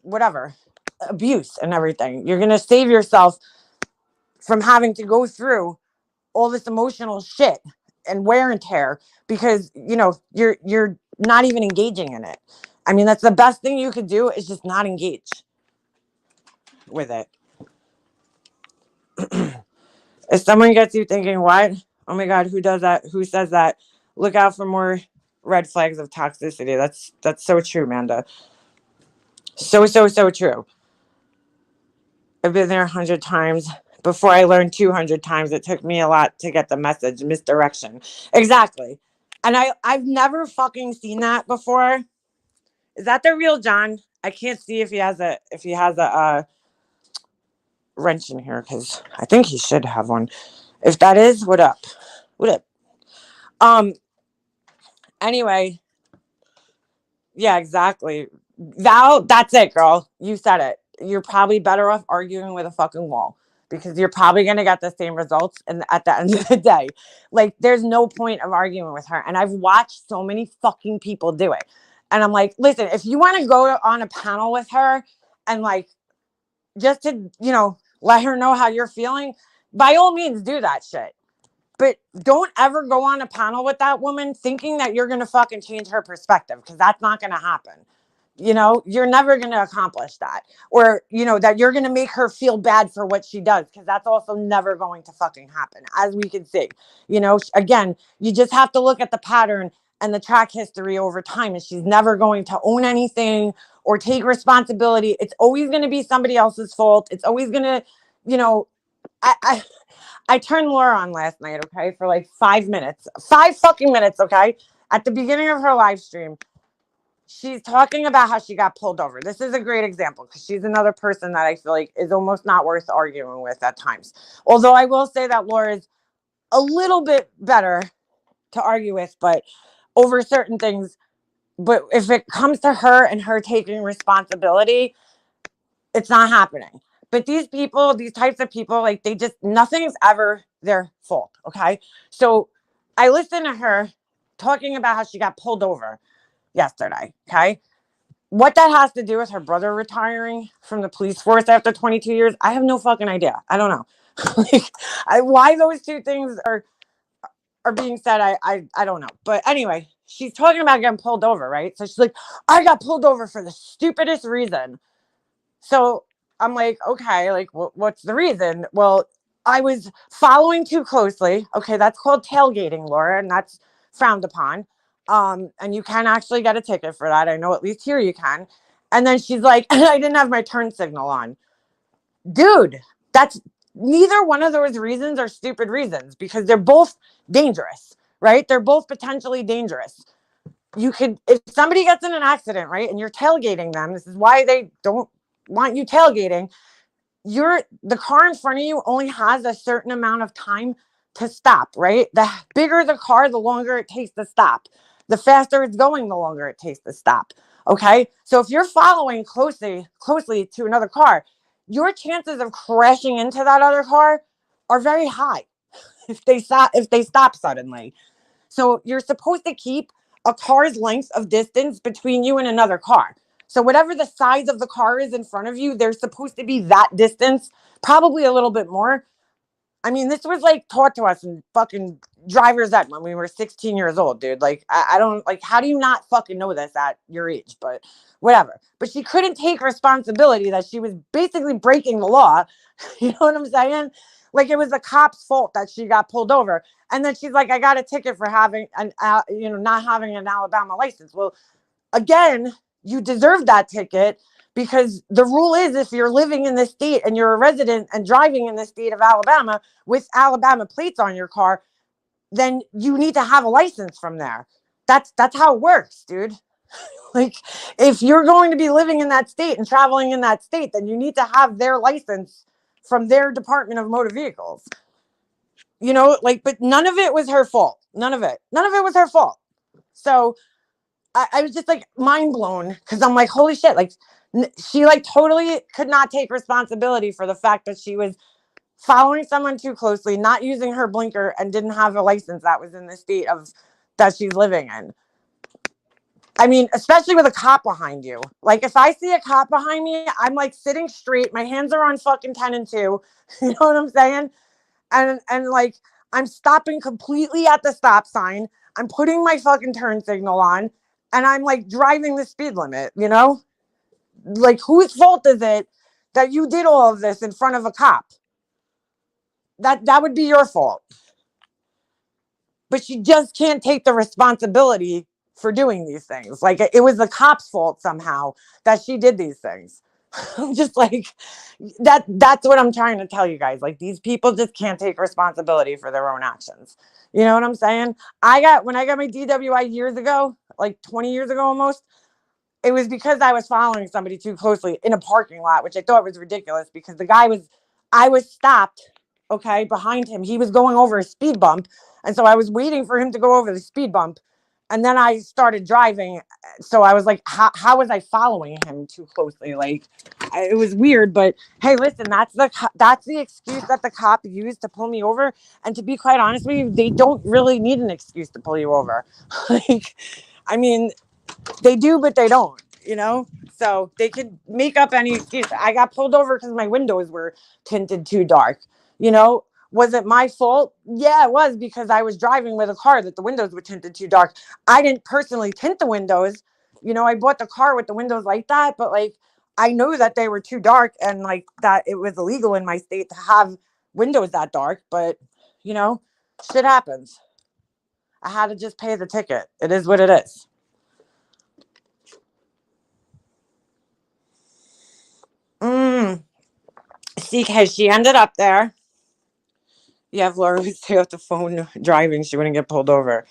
whatever, abuse and everything. You're going to save yourself from having to go through all this emotional shit and wear and tear, because you're not even engaging in it. I mean, that's the best thing you could do, is just not engage with it. If someone gets you thinking, what? Oh my God, who does that? Who says that? Look out for more red flags of toxicity. That's so true, Amanda. So true. I've been there 100 times. Before I learned 200 times, it took me a lot to get the message. Misdirection. Exactly. And I've never fucking seen that before. Is that the real John? I can't see if he has a wrench in here, because I think he should have one. If that is, what up? What up? Anyway, yeah, exactly. Val, that's it, girl. You said it. You're probably better off arguing with a fucking wall, because you're probably going to get the same results. And at the end of the day, like, there's no point of arguing with her. And I've watched so many fucking people do it. And I'm like, listen, if you want to go on a panel with her and like, just to, let her know how you're feeling, by all means do that shit. But don't ever go on a panel with that woman thinking that you're going to fucking change her perspective, because that's not going to happen. You're never going to accomplish that. Or, that you're going to make her feel bad for what she does, because that's also never going to fucking happen, as we can see. Again, you just have to look at the pattern and the track history over time, and she's never going to own anything or take responsibility. It's always going to be somebody else's fault. It's always going to, I turned Laura on last night, okay, for like 5 minutes. 5 fucking minutes, okay? At the beginning of her live stream, she's talking about how she got pulled over. This is a great example, because she's another person that I feel like is almost not worth arguing with at times. Although I will say that Laura is a little bit better to argue with, but over certain things. But if it comes to her and her taking responsibility, it's not happening. But these people, these types of people, like, nothing's ever their fault. Okay. So I listened to her talking about how she got pulled over. yesterday. Okay. What that has to do with her brother retiring from the police force after 22 years, I have no fucking idea. I don't know. Like, why those two things are being said, I don't know. But anyway, she's talking about getting pulled over, right? So she's like, I got pulled over for the stupidest reason. So I'm like, okay, like, what's the reason? Well, I was following too closely. Okay, that's called tailgating, Laura, and that's frowned upon. And you can actually get a ticket for that. I know at least here you can. And then she's like, I didn't have my turn signal on. Dude, that's neither one of those reasons are stupid reasons because they're both dangerous, right? They're both potentially dangerous. You could, if somebody gets in an accident, right, and you're tailgating them, this is why they don't want you tailgating. The car in front of you only has a certain amount of time to stop, right? The bigger the car, the longer it takes to stop. The faster it's going, the longer it takes to stop. Okay. So if you're following closely to another car, your chances of crashing into that other car are very high if they stop suddenly. So you're supposed to keep a car's length of distance between you and another car. So whatever the size of the car is in front of you, there's supposed to be that distance, probably a little bit more. I mean, this was like taught to us in fucking driver's ed when we were 16 years old, dude. Like, I don't like, how do you not fucking know this at your age? But whatever. But she couldn't take responsibility that she was basically breaking the law. You know what I'm saying? Like it was the cop's fault that she got pulled over. And then she's like, I got a ticket for having not having an Alabama license. Well, again, you deserve that ticket because the rule is if you're living in this state and you're a resident and driving in the state of Alabama with Alabama plates on your car, then you need to have a license from there. That's how it works, dude. Like if you're going to be living in that state and traveling in that state, then you need to have their license from their Department of Motor Vehicles. You know, like, but none of it was her fault. None of it was her fault. So I was just like mind blown because I'm like, holy shit, like she like totally could not take responsibility for the fact that she was following someone too closely, not using her blinker, and didn't have a license that was in the state of that she's living in. I mean, especially with a cop behind you. Like if I see a cop behind me, I'm like sitting straight, my hands are on fucking 10 and 2. You know what I'm saying? And like I'm stopping completely at the stop sign. I'm putting my fucking turn signal on and I'm like driving the speed limit, you know? Like whose fault is it that you did all of this in front of a cop? That would be your fault. But she just can't take the responsibility for doing these things. Like it was the cop's fault somehow that she did these things. I'm just like that's what I'm trying to tell you guys. Like these people just can't take responsibility for their own actions. You know what I'm saying? When I got my DWI years ago, like 20 years ago almost, it was because I was following somebody too closely in a parking lot, which I thought was ridiculous because I was stopped, okay, behind him. He was going over a speed bump. And so I was waiting for him to go over the speed bump. And then I started driving. So I was like, how was I following him too closely? Like, it was weird. But hey, listen, that's the excuse that the cop used to pull me over. And to be quite honest with you, they don't really need an excuse to pull you over. Like, I mean, they do, but they don't, you know? So they could make up any excuse. I got pulled over because my windows were tinted too dark, you know? Was it my fault? Yeah, it was because I was driving with a car that the windows were tinted too dark. I didn't personally tint the windows. You know, I bought the car with the windows like that, but like I know that they were too dark and like that it was illegal in my state to have windows that dark, but you know, shit happens. I had to just pay the ticket. It is what it is. See, because she ended up there. Yeah, if Laura would stay off the phone driving, she wouldn't get pulled over.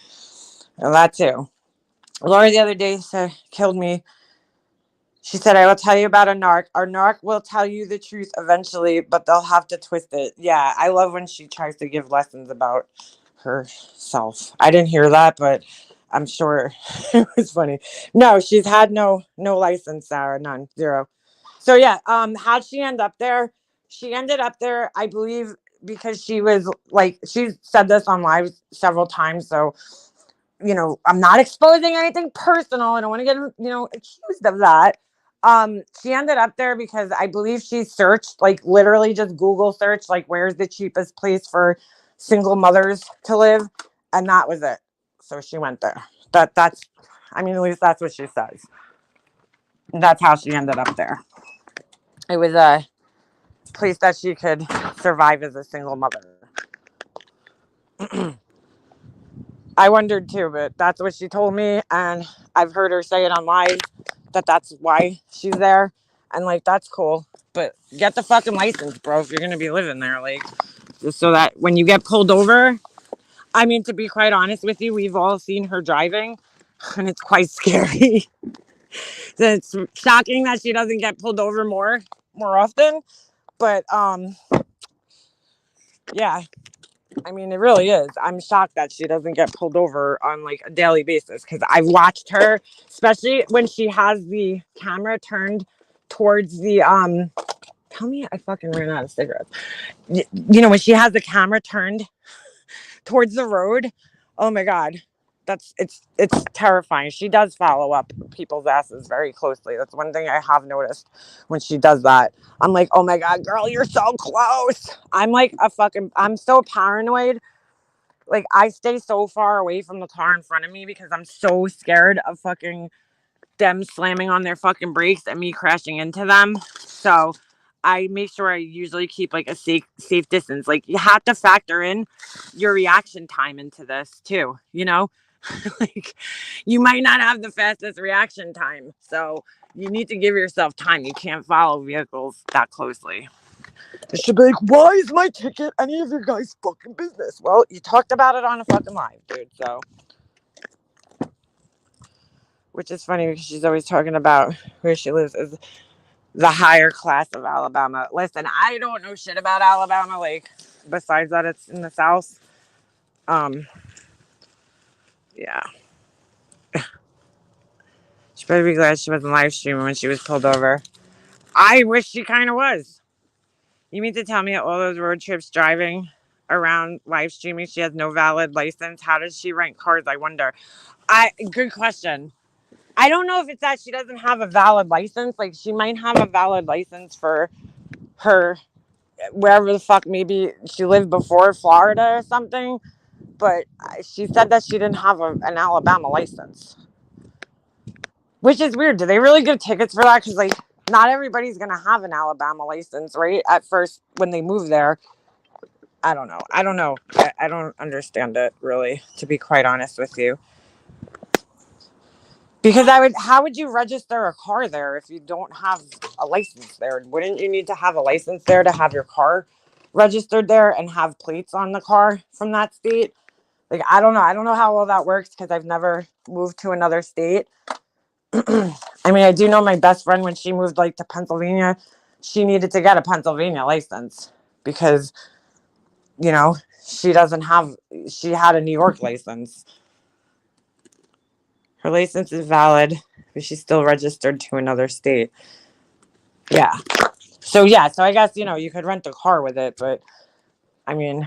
And that too. Laura the other day killed me. She said, I will tell you about a narc. Our narc will tell you the truth eventually, but they'll have to twist it. Yeah, I love when she tries to give lessons about herself. I didn't hear that, but I'm sure it was funny. No, she's had no license, Sarah, none, zero. So yeah, how'd she end up there? She ended up there, I believe, because she was like, she said this on live several times. So I'm not exposing anything personal. I don't want to get, accused of that. She ended up there because I believe she searched, like literally just Google search, like where's the cheapest place for single mothers to live, and that was it. So she went there. That's, I mean, at least that's what she says. That's how she ended up there. It was a place that she could survive as a single mother. I wondered too, but that's what she told me, and I've heard her say it on live that that's why she's there, and like that's cool. But get the fucking license, bro, if you're gonna be living there, like just so that when you get pulled over. I mean, to be quite honest with you, we've all seen her driving, and it's quite scary. It's shocking that she doesn't get pulled over more often, but yeah. I mean, it really is. I'm shocked that she doesn't get pulled over on like a daily basis because I've watched her, especially when she has the camera turned towards the Tell me I fucking ran out of cigarettes. When she has the camera turned towards the road. Oh my god. It's terrifying. She does follow up people's asses very closely. That's one thing I have noticed when she does that. I'm like, oh my god, girl, you're so close. I'm so paranoid. Like I stay so far away from the car in front of me because I'm so scared of fucking them slamming on their fucking brakes and me crashing into them. So I make sure I usually keep like a safe distance. Like you have to factor in your reaction time into this too, like you might not have the fastest reaction time. So you need to give yourself time. You can't follow vehicles that closely. It should be like, why is my ticket any of your guys' fucking business? Well, you talked about it on a fucking live, dude. So, which is funny because she's always talking about where she lives is the higher class of Alabama. Listen, I don't know shit about Alabama, like besides that it's in the South. Yeah. She better be glad she wasn't live streaming when she was pulled over. I wish she kind of was. You mean to tell me all those road trips driving around live streaming, she has no valid license? How does she rent cars? I wonder. Good question. I don't know if it's that she doesn't have a valid license. Like she might have a valid license for her wherever the fuck, maybe she lived before Florida or something. But she said that she didn't have an Alabama license, which is weird. Do they really give tickets for that? Because like not everybody's gonna have an Alabama license, right? At first when they move there. I don't know. I don't understand it really, to be quite honest with you. Because how would you register a car there if you don't have a license there? Wouldn't you need to have a license there to have your car registered there and have plates on the car from that state? Like, I don't know. I don't know how all that works because I've never moved to another state. I mean, I do know my best friend when she moved like to Pennsylvania, she needed to get a Pennsylvania license because, you know, she had a New York license. Her license is valid, but she's still registered to another state. Yeah. So I guess, you could rent a car with it, but I mean,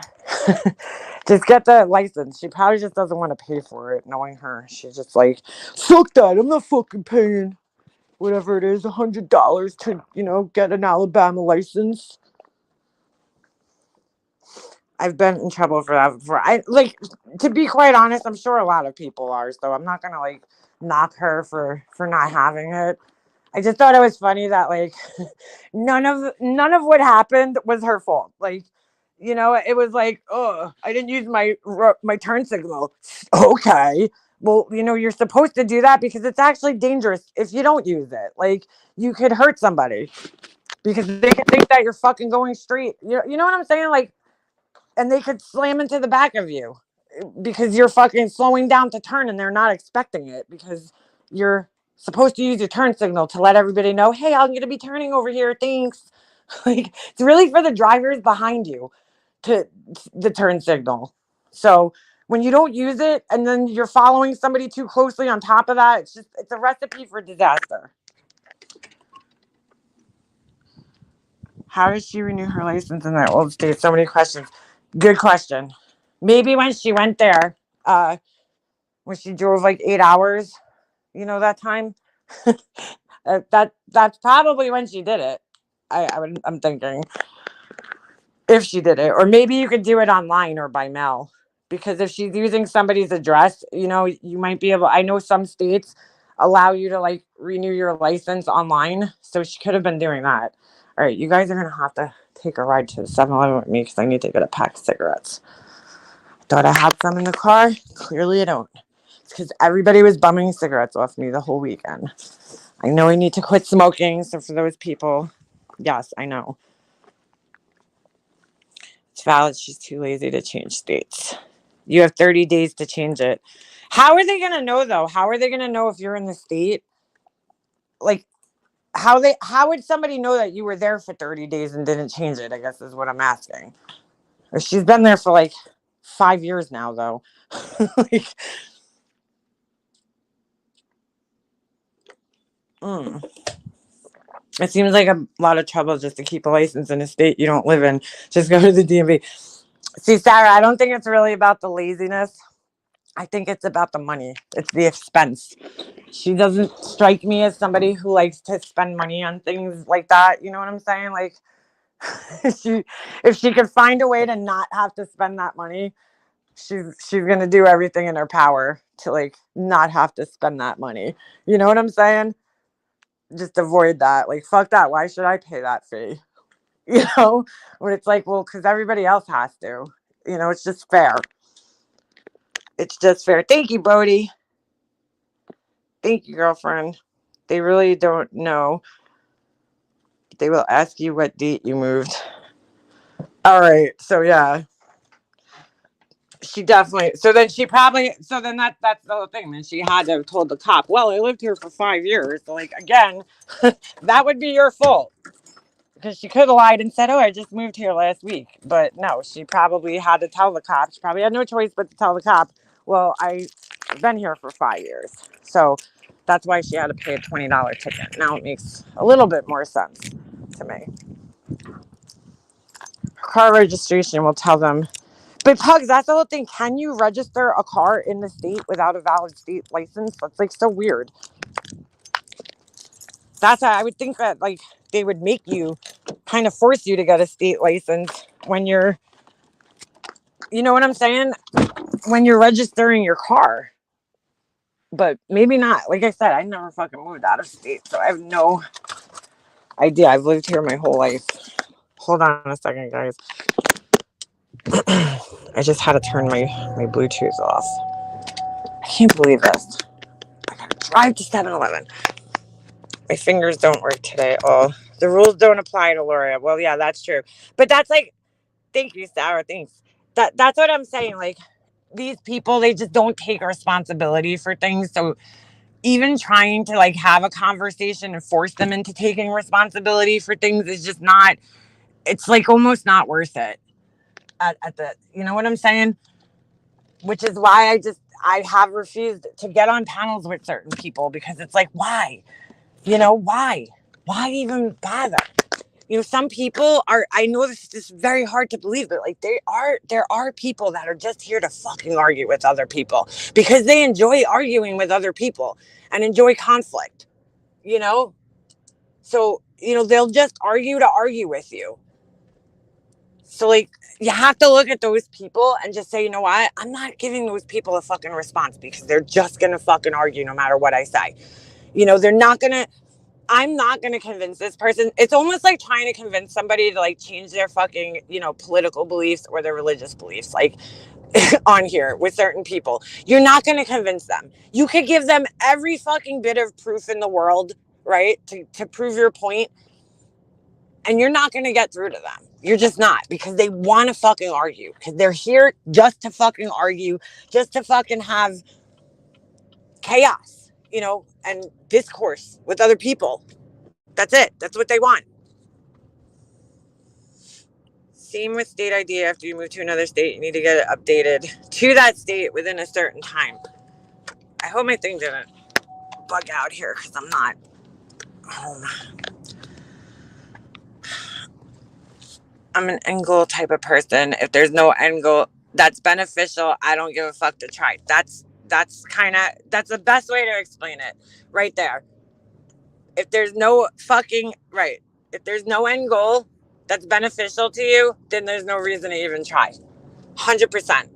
just get the license. She probably just doesn't want to pay for it, knowing her. She's just like, fuck that. I'm not fucking paying whatever it is, $100 to, get an Alabama license. I've been in trouble for that before. To be quite honest, I'm sure a lot of people are, so I'm not gonna like knock her for not having it. I just thought it was funny that like none of what happened was her fault. Like, it was like, oh, I didn't use my turn signal. Okay. Well, you're supposed to do that because it's actually dangerous if you don't use it. Like, you could hurt somebody because they could think that you're fucking going straight. You know what I'm saying? Like, and they could slam into the back of you because you're fucking slowing down to turn and they're not expecting it because you're supposed to use your turn signal to let everybody know, hey, I'm going to be turning over here. Thanks. Like, it's really for the drivers behind you to the turn signal. So when you don't use it and then you're following somebody too closely on top of that, it's a recipe for disaster. How does she renew her license in that old state? So many questions. Good question. Maybe when she went there, when she drove like 8 hours, that time. That's probably when she did it. I'm thinking if she did it, or maybe you could do it online or by mail. Because if she's using somebody's address, you might be able. I know some states allow you to like renew your license online, so she could have been doing that. All right, you guys are gonna have to take a ride to the 7-Eleven with me because I need to get a pack of cigarettes. Thought I had some in the car. Clearly, I don't. It's because everybody was bumming cigarettes off me the whole weekend. I know I need to quit smoking. So for those people, yes, I know. It's valid. She's too lazy to change states. You have 30 days to change it. How are they going to know, though? How are they going to know if you're in the state? Like, how would somebody know that you were there for 30 days and didn't change it, I guess is what I'm asking. Or she's been there for like 5 years now, though. Like, it seems like a lot of trouble just to keep a license in a state you don't live in. Just go to the DMV. See, Sarah, I don't think it's really about the laziness. I think it's about the money. It's the expense. She doesn't strike me as somebody who likes to spend money on things like that. You know what I'm saying? Like, if she could find a way to not have to spend that money, she's gonna do everything in her power to like not have to spend that money. You know what I'm saying? Just avoid that. Like, fuck that. Why should I pay that fee? When it's like, well, because everybody else has to. It's just fair. It's just fair. Thank you, Bodie. Thank you, girlfriend. They really don't know. They will ask you what date you moved. All right. So yeah, she definitely. So then she probably. So then that's the whole thing. Then she had to have told the cop. Well, I lived here for 5 years. So like again, that would be your fault. Because she could have lied and said, "Oh, I just moved here last week." But no, she probably had to tell the cop. She probably had no choice but to tell the cop, "Well, I've been here for 5 years." So that's why she had to pay a $20 ticket. Now it makes a little bit more sense to me. Car registration will tell them. But Pugs, that's the whole thing. Can you register a car in the state without a valid state license? That's like so weird. That's how I would think that like they would make you kind of force you to get a state license when you're, you know what I'm saying? When you're registering your car. But maybe not. Like I said, I never fucking moved out of state, so I have no idea. I've lived here my whole life. Hold on a second, guys. I just had to turn my Bluetooth off. I can't believe this. I gotta drive to 7-Eleven. My fingers don't work today. Oh, the rules don't apply to Laura. Well, yeah, that's true. But that's like, thank you, Sarah. Thanks. That's what I'm saying. Like, these people, they just don't take responsibility for things. So even trying to like have a conversation and force them into taking responsibility for things is just not. It's like almost not worth it. At the, you know what I'm saying? Which is why I have refused to get on panels with certain people because it's like, why? Why? Why even bother? Some people are, I know this is very hard to believe, but like there are people that are just here to fucking argue with other people because they enjoy arguing with other people and enjoy conflict, you know? So, they'll just argue to argue with you. So like, you have to look at those people and just say, you know what? I'm not giving those people a fucking response because they're just going to fucking argue no matter what I say. They're not going to, I'm not going to convince this person. It's almost like trying to convince somebody to like change their fucking, political beliefs or their religious beliefs, like on here with certain people. You're not going to convince them. You could give them every fucking bit of proof in the world, right? To prove your point. And you're not going to get through to them. You're just not, because they want to fucking argue, because they're here just to fucking argue, just to fucking have chaos, and discourse with other people. That's it. That's what they want. Same with state ID. After you move to another state, you need to get it updated to that state within a certain time. I hope my thing didn't bug out here because I'm not home. I'm an end type of person. If there's no end goal that's beneficial, I don't give a fuck to try. That's That's the best way to explain it right there. If there's no fucking, right, if there's no end goal that's beneficial to you, then there's no reason to even try. 100%.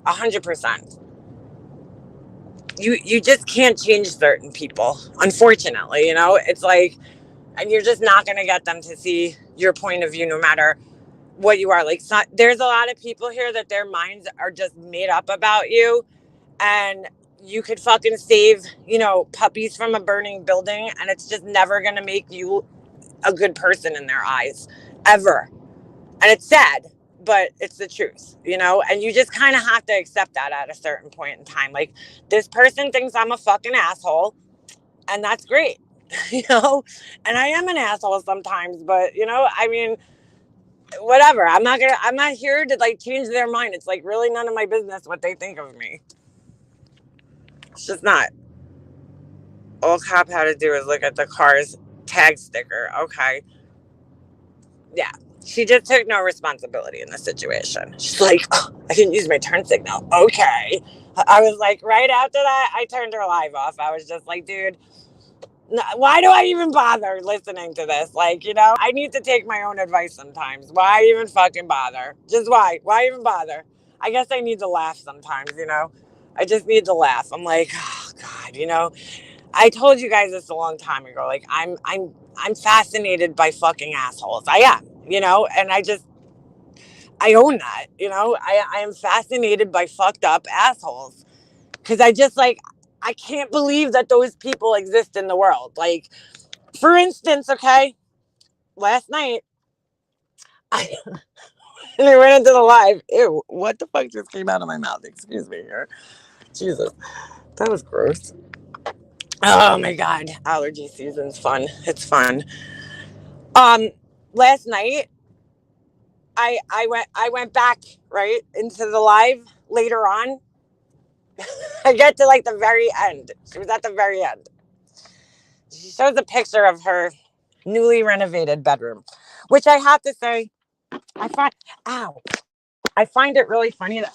100%. You just can't change certain people, unfortunately. It's like, and you're just not going to get them to see your point of view, no matter what you are. Like, there's a lot of people here that their minds are just made up about you, and you could fucking save, puppies from a burning building, and it's just never going to make you a good person in their eyes, ever. And it's sad, but it's the truth, and you just kind of have to accept that at a certain point in time. Like, this person thinks I'm a fucking asshole, and that's great. And I am an asshole sometimes, but I mean, whatever. I'm not here to like change their mind. It's like really none of my business what they think of me. It's just not. All cop had to do is look at the car's tag sticker. Okay. Yeah. She just took no responsibility in the situation. She's like, oh, I didn't use my turn signal. Okay. I was like, right after that, I turned her live off. I was just like, dude, why do I even bother listening to this? Like, I need to take my own advice sometimes. Why even fucking bother? Just why? Why even bother? I guess I need to laugh sometimes, I just need to laugh. I'm like, oh God, I told you guys this a long time ago. Like, I'm fascinated by fucking assholes. I am, and I own that, I am fascinated by fucked up assholes. Cause I just like, I can't believe that those people exist in the world. Like, for instance, okay, last night, I went into the live. Ew, what the fuck just came out of my mouth? Excuse me here. Jesus, that was gross. Oh my God, allergy season's fun. It's fun. Last night, I went back right into the live later on. I get to like the very end. She was at the very end. She shows a picture of her newly renovated bedroom, which I have to say, I find it really funny that,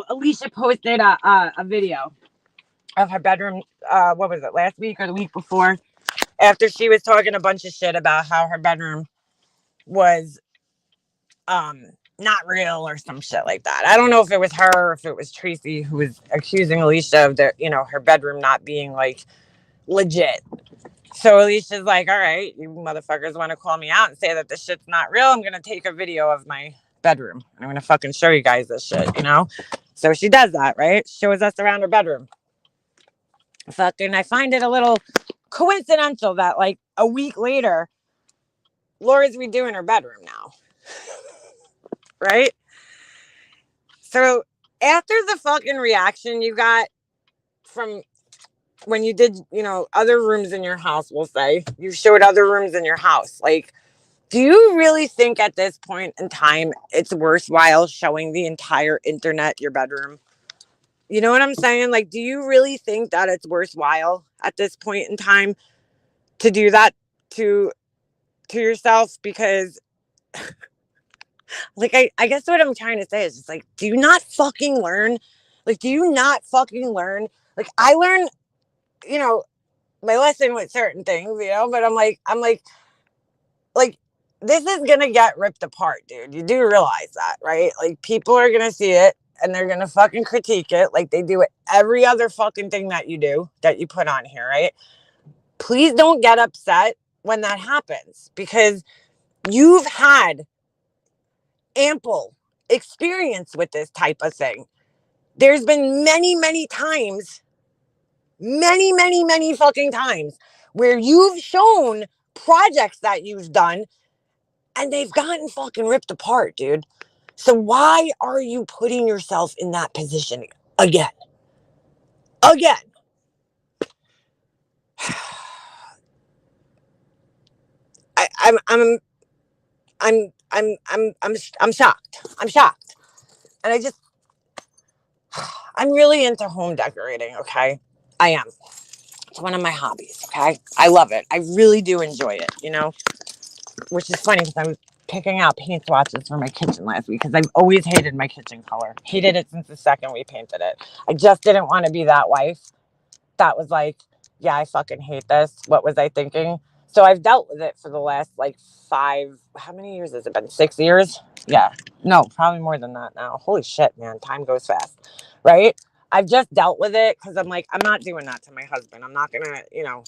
Alicia posted a video of her bedroom, what was it, last week or the week before, after she was talking a bunch of shit about how her bedroom was not real or some shit like that. I don't know if it was her or if it was Tracy who was accusing Alicia of her bedroom not being like legit. So Alicia's like, all right, you motherfuckers want to call me out and say that this shit's not real? I'm going to take a video of my bedroom. I'm going to fucking show you guys this shit, So she does that, right? Shows us around her bedroom. Fucking, I find it a little coincidental that like a week later, Laura's redoing her bedroom now. Right? So after the fucking reaction you got from when you did, other rooms in your house, we'll say, you showed other rooms in your house. Like, do you really think at this point in time it's worthwhile showing the entire internet your bedroom? You know what I'm saying? Like, do you really think that it's worthwhile at this point in time to do that to yourself? Because like, I guess what I'm trying to say is just like, do you not fucking learn? Like, do you not fucking learn? Like, I learned, my lesson with certain things, but I'm like, this is going to get ripped apart, dude. You do realize that, right? Like, people are going to see it and they're going to fucking critique it like they do with every other fucking thing that you do, that you put on here, right? Please don't get upset when that happens, because you've had ample experience with this type of thing. There's been many, many times, many fucking times where you've shown projects that you've done and they've gotten fucking ripped apart, dude. So why are you putting yourself in that position again? Again. I'm shocked. I'm shocked. And I'm really into home decorating, okay? I am. It's one of my hobbies, okay? I love it. I really do enjoy it, which is funny because I was picking out paint swatches for my kitchen last week because I've always hated my kitchen color. Hated it since the second we painted it. I just didn't want to be that wife that was like, yeah, I fucking hate this. What was I thinking? So I've dealt with it for the last like how many years has it been? 6 years? Yeah. No, probably more than that now. Holy shit, man. Time goes fast. Right? I've just dealt with it because I'm like, I'm not doing that to my husband. I'm not going to,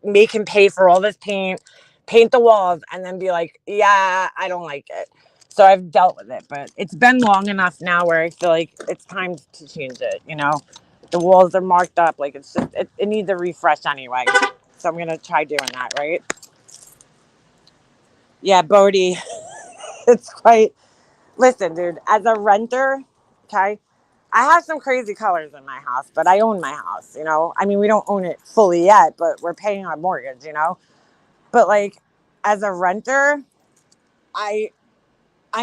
make him pay for all this paint the walls, and then be like, yeah, I don't like it. So I've dealt with it, but it's been long enough now where I feel like it's time to change it. The walls are marked up. Like it's just, it needs a refresh anyway. So I'm going to try doing that. Right. Yeah. Bodie. It's quite, listen, dude, as a renter, okay, I have some crazy colors in my house, but I own my house. I mean, we don't own it fully yet, but we're paying our mortgage. But like, as a renter, I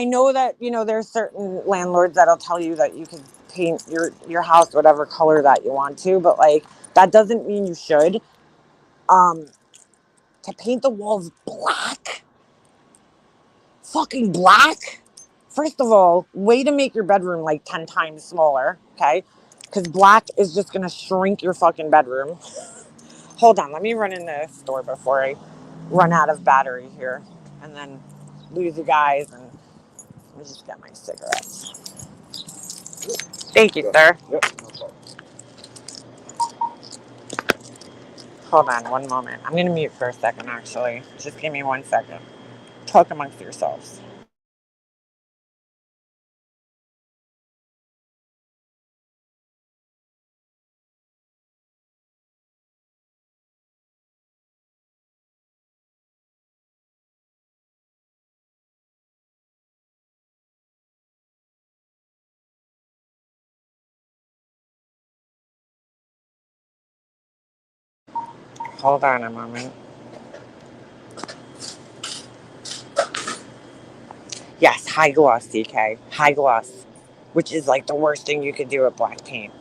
know that there's certain landlords that'll tell you that you can paint your house whatever color that you want to, but like that doesn't mean you should. Um, to paint the walls black, fucking black. First of all, way to make your bedroom like 10 times smaller, okay? Because black is just gonna shrink your fucking bedroom. Hold on, let me run in the store before I run out of battery here, and then lose you guys. And let me just get my cigarettes. Thank you, sir. Yep. Hold on one moment. I'm going to mute for a second, actually. Just give me 1 second. Talk amongst yourselves. Hold on a moment. Yes, high gloss, DK. High gloss, which is like the worst thing you could do with black paint.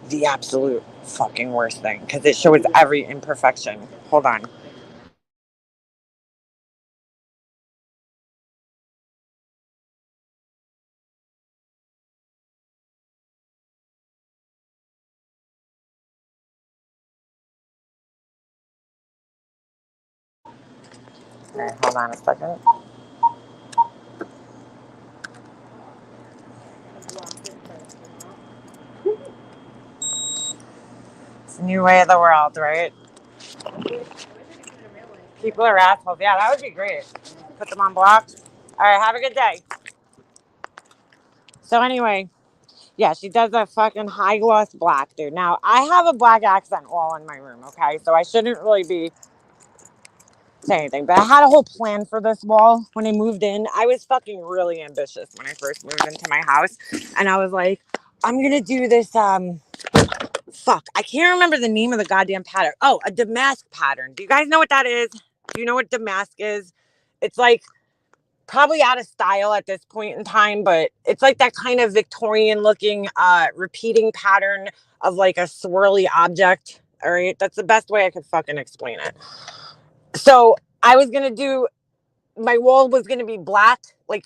The absolute fucking worst thing, because it shows every imperfection. Hold on. All right, hold on a second. It's a new way of the world, right? People are assholes. Yeah, that would be great. Put them on blocks. All right, have a good day. So anyway, yeah, she does a fucking high gloss black, dude. Now, I have a black accent wall in my room, okay? So I shouldn't really be saying anything. But I had a whole plan for this wall when I moved in. I was fucking really ambitious when I first moved into my house. And I was like, I'm going to do this, I can't remember the name of the goddamn pattern. Oh, a damask pattern. Do you guys know what that is? Do you know what damask is? It's like, probably out of style at this point in time, but it's like that kind of Victorian looking repeating pattern of like a swirly object. All right, that's the best way I could fucking explain it. So I was gonna do, my wall was gonna be black like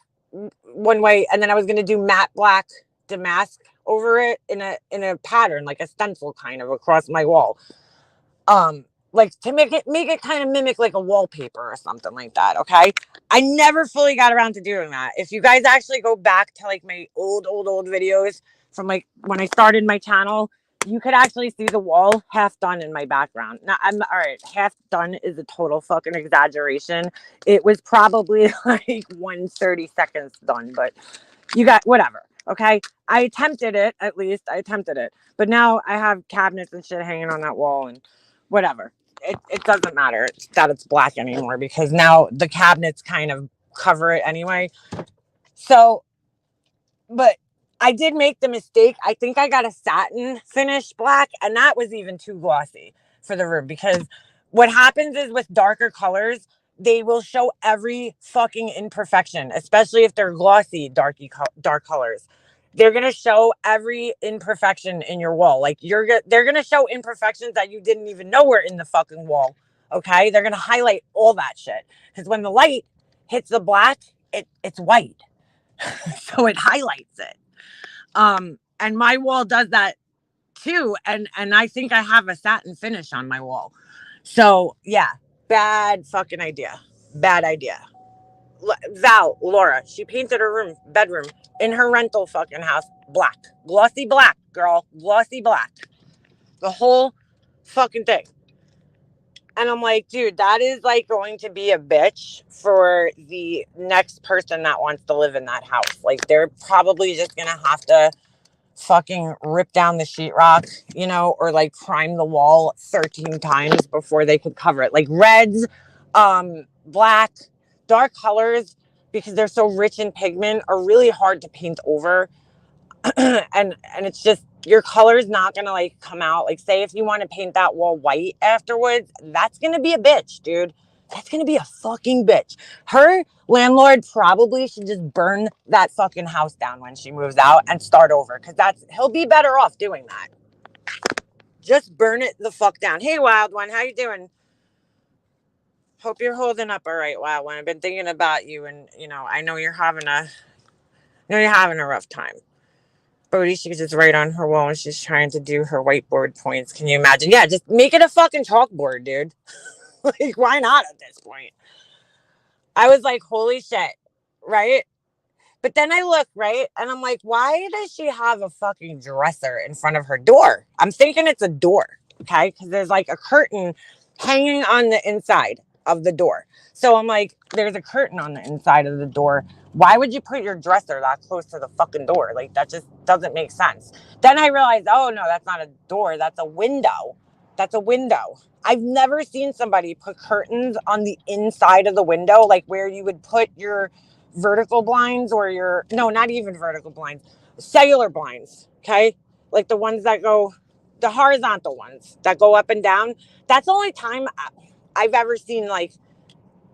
one way, and then I was gonna do matte black damask over it in a pattern, like a stencil kind of across my wall. um like to make it kind of mimic like a wallpaper or something like that. Okay, I never fully got around to doing that. If you guys actually go back to like my old videos from like when I started my channel, you could actually see the wall half done in my background. Now, I'm all right, half done is a total fucking exaggeration. It was probably like 1 30 seconds done, but you got whatever. Okay, I attempted it. At least I attempted it. But now I have cabinets and shit hanging on that wall and whatever. It doesn't matter that it's black anymore because now the cabinets kind of cover it anyway. So, but I did make the mistake. I think I got a satin finish black, and that was even too glossy for the room, because what happens is with darker colors, they will show every fucking imperfection, especially if they're glossy, dark colors. They're gonna show every imperfection in your wall. Like they're gonna show imperfections that you didn't even know were in the fucking wall. Okay, they're gonna highlight all that shit because when the light hits the black, it's white. So it highlights it. And my wall does that too. And I think I have a satin finish on my wall. So yeah, bad fucking idea. Bad idea. Laura, she painted her bedroom in her rental fucking house black. Glossy black, girl. Glossy black. The whole fucking thing. And I'm like, dude, that is like going to be a bitch for the next person that wants to live in that house. Like, they're probably just gonna have to fucking rip down the sheetrock, or like prime the wall 13 times before they could cover it. Like reds, black, dark colors, because they're so rich in pigment, are really hard to paint over. and it's just, your color's not gonna like come out. Like, say if you want to paint that wall white afterwards, that's gonna be a bitch, dude. That's gonna be a fucking bitch. Her landlord probably should just burn that fucking house down when she moves out and start over, because he'll be better off doing that. Just burn it the fuck down. Hey, wild one, how you doing? Hope you're holding up all right, wild one. I've been thinking about you, and I know you're having a rough time. Bodhi, she could just write on her wall when she's trying to do her whiteboard points. Can you imagine? Yeah, just make it a fucking chalkboard, dude. Like, why not at this point? I was like, holy shit, right? But then I look, right? And I'm like, why does she have a fucking dresser in front of her door? I'm thinking it's a door, okay? Because there's like a curtain hanging on the inside of the door. So I'm like, there's a curtain on the inside of the door. Why would you put your dresser that close to the fucking door? Like, that just doesn't make sense. Then I realized, oh no, that's not a door. That's a window. That's a window. I've never seen somebody put curtains on the inside of the window, like where you would put your vertical blinds, or no, not even vertical blinds, cellular blinds. Okay. Like the ones that go, the horizontal ones that go up and down. That's the only time I've ever seen like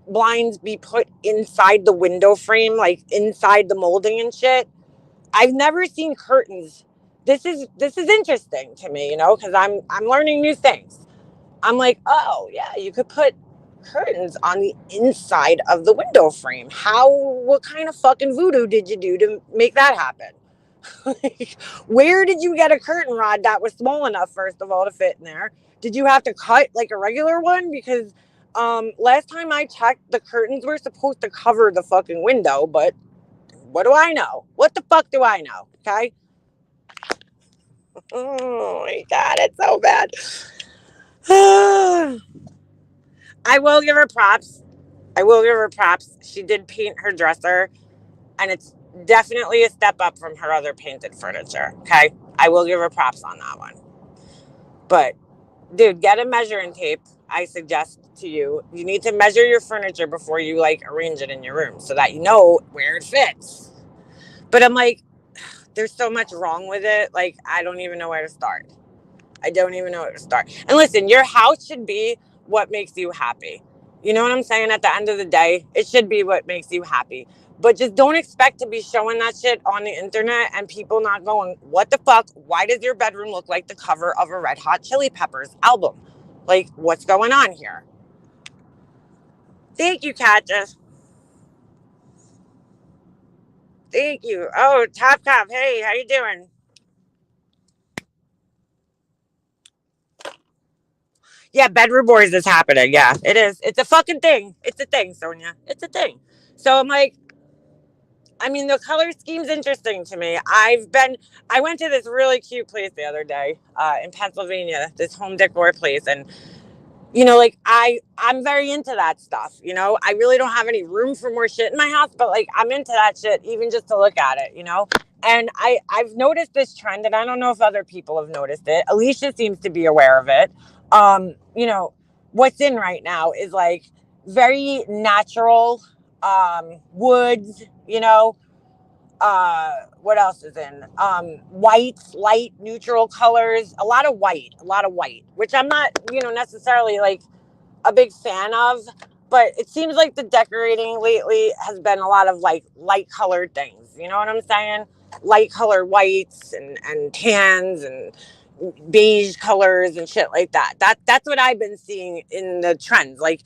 blinds be put inside the window frame, like inside the molding and shit. I've never seen curtains. This is interesting to me, because I'm learning new things. I'm like, oh yeah, you could put curtains on the inside of the window frame. What kind of fucking voodoo did you do to make that happen? Like, where did you get a curtain rod that was small enough, first of all, to fit in there? Did you have to cut like a regular one? Because last time I checked, the curtains were supposed to cover the fucking window, but what do I know? What the fuck do I know? Okay. Oh my God, it's so bad. I will give her props. She did paint her dresser, and it's definitely a step up from her other painted furniture. Okay. I will give her props on that one. But, dude, get a measuring tape. I suggest to you. You need to measure your furniture before you like arrange it in your room so that you know where it fits. But I'm like, there's so much wrong with it. Like, I don't even know where to start. And listen, your house should be what makes you happy. You know what I'm saying? At the end of the day, it should be what makes you happy. But just don't expect to be showing that shit on the internet and people not going, what the fuck? Why does your bedroom look like the cover of a Red Hot Chili Peppers album? Like, what's going on here? Thank you, Katja. Thank you. Oh, Top Cop. Hey, how you doing? Yeah, bedroom wars is happening. Yeah, it is. It's a fucking thing. It's a thing, Sonia. It's a thing. So I'm like, I mean, the color scheme's interesting to me. I went to this really cute place the other day in Pennsylvania, this home decor place. And, like I'm very into that stuff. I really don't have any room for more shit in my house, but like I'm into that shit even just to look at it. And I've noticed this trend, and I don't know if other people have noticed it. Alicia seems to be aware of it. What's in right now is like very natural woods, what else is in? Whites, light, neutral colors, a lot of white, which I'm not, necessarily like a big fan of, but it seems like the decorating lately has been a lot of like light colored things. You know what I'm saying? Light colored whites and tans and beige colors and shit like that. That's what I've been seeing in the trends. Like,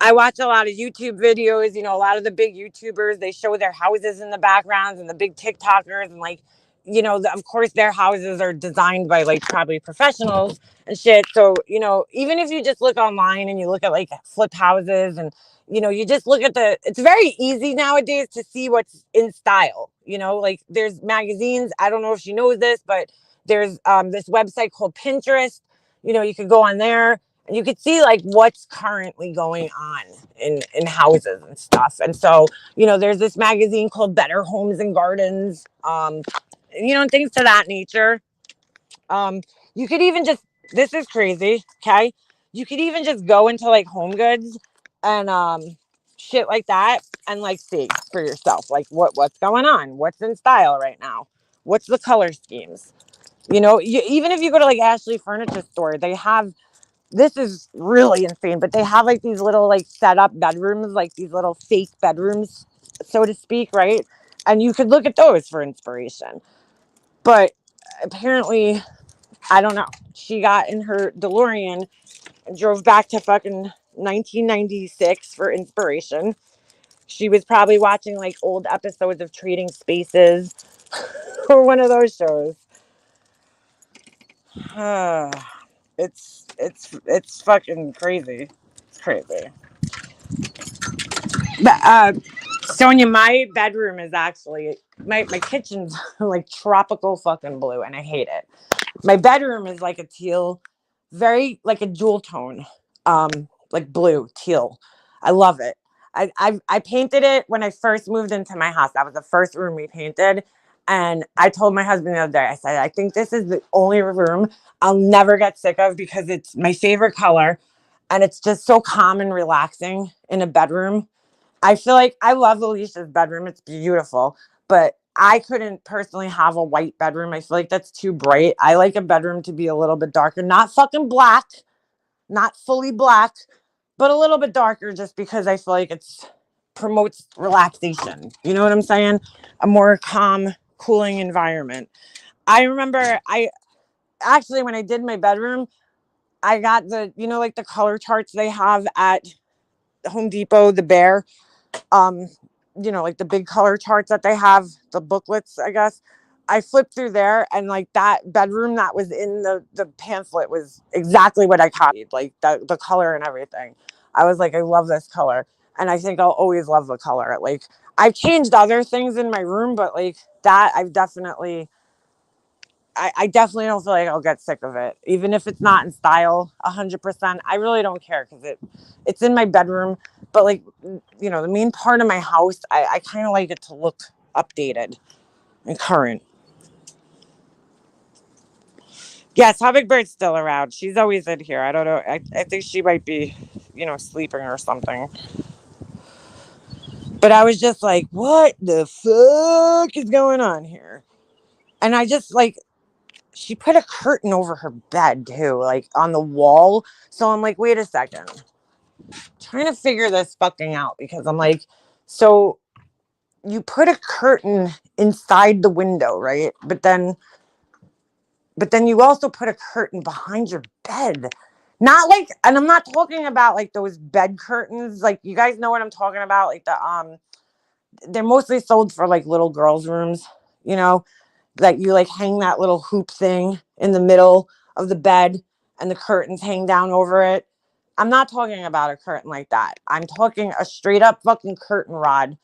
I watch a lot of YouTube videos. You know, a lot of the big YouTubers, they show their houses in the backgrounds, and the big TikTokers, and like, you know, of course, their houses are designed by like probably professionals and shit. So, you know, even if you just look online and you look at like flip houses and, you know, you just look at it's very easy nowadays to see what's in style. You know, like there's magazines. I don't know if she knows this, but there's this website called Pinterest. You know, you could go on there and you could see like what's currently going on in houses and stuff. And so, you know, there's this magazine called Better Homes and Gardens, you know, and things to that nature. You could even just, this is crazy, okay? You could even just go into like Home Goods and shit like that and like see for yourself like what's going on, what's in style right now, what's the color schemes. You know, even if you go to like Ashley Furniture Store, they have, this is really insane, but they have like these little like set up bedrooms, like these little fake bedrooms, so to speak, right? And you could look at those for inspiration. But apparently, I don't know. She got in her DeLorean and drove back to fucking 1996 for inspiration. She was probably watching like old episodes of Trading Spaces or one of those shows. It's fucking crazy. It's crazy. But Sonia, my bedroom is actually my kitchen's like tropical fucking blue, and I hate it. My bedroom is like a teal, very like a jewel tone, like blue teal. I love it. I painted it when I first moved into my house. That was the first room we painted. And I told my husband the other day, I said, I think this is the only room I'll never get sick of because it's my favorite color. And it's just so calm and relaxing in a bedroom. I feel like I love Alicia's bedroom. It's beautiful, but I couldn't personally have a white bedroom. I feel like that's too bright. I like a bedroom to be a little bit darker, not fucking black, not fully black, but a little bit darker just because I feel like it's promotes relaxation. You know what I'm saying? A more calm, cooling environment. I remember I actually when I did my bedroom, I got the, you know, like the color charts they have at Home Depot, the Bear, um you know, like the big color charts that they have, the booklets, I guess. I flipped through there, and like that bedroom that was in the pamphlet was exactly what I copied, like the color and everything. I was like, I love this color, and I think I'll always love the color. Like I've changed other things in my room, but like that I've definitely, I definitely don't feel like I'll get sick of it, even if it's not in style 100%. I really don't care because it's in my bedroom. But like, you know, the main part of my house, I kind of like it to look updated and current. Yes, Hummingbird's still around. She's always in here. I don't know. I think she might be, you know, sleeping or something. But I was just like, what the fuck is going on here? And I just like, she put a curtain over her bed too, like on the wall. So I'm like, wait a second. Trying to figure this fucking out because I'm like, so you put a curtain inside the window, right? But then you also put a curtain behind your bed. Not like, and I'm not talking about like those bed curtains. Like you guys know what I'm talking about. Like they're mostly sold for like little girls' rooms, you know, that you like hang that little hoop thing in the middle of the bed and the curtains hang down over it. I'm not talking about a curtain like that. I'm talking a straight up fucking curtain rod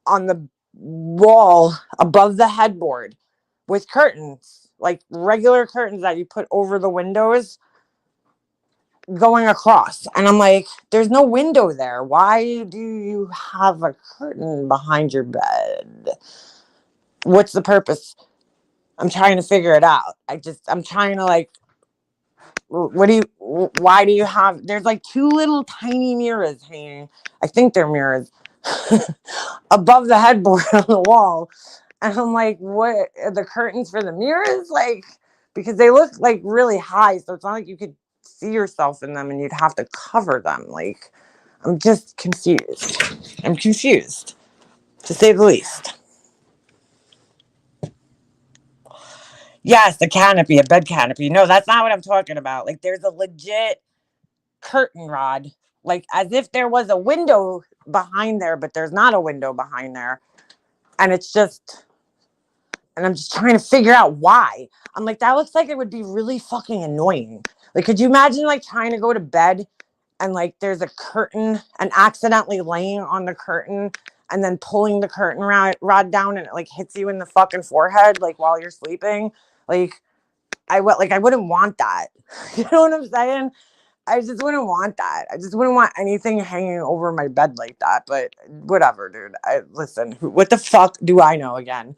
on the wall above the headboard with curtains, like regular curtains that you put over the windows going across. And I'm like, there's no window there. Why do you have a curtain behind your bed? What's the purpose? I'm trying to figure it out. I'm trying to like, why do you have, there's like two little tiny mirrors hanging. I think they're mirrors above the headboard on the wall. And I'm like, what are the curtains for the mirrors? Like, because they look like really high. So it's not like you could see yourself in them and you'd have to cover them. Like, I'm just confused. I'm confused, to say the least. Yes, a canopy, a bed canopy. No, that's not what I'm talking about. Like, there's a legit curtain rod like as if there was a window behind there, but there's not a window behind there. And it's just, and I'm just trying to figure out why. I'm like, that looks like it would be really fucking annoying. Like, could you imagine like trying to go to bed and like there's a curtain and accidentally laying on the curtain and then pulling the curtain rod down and it like hits you in the fucking forehead like while you're sleeping? Like, I wouldn't want that. You know what I'm saying? I just wouldn't want that. I just wouldn't want anything hanging over my bed like that. But whatever, dude. Listen. What the fuck do I know again?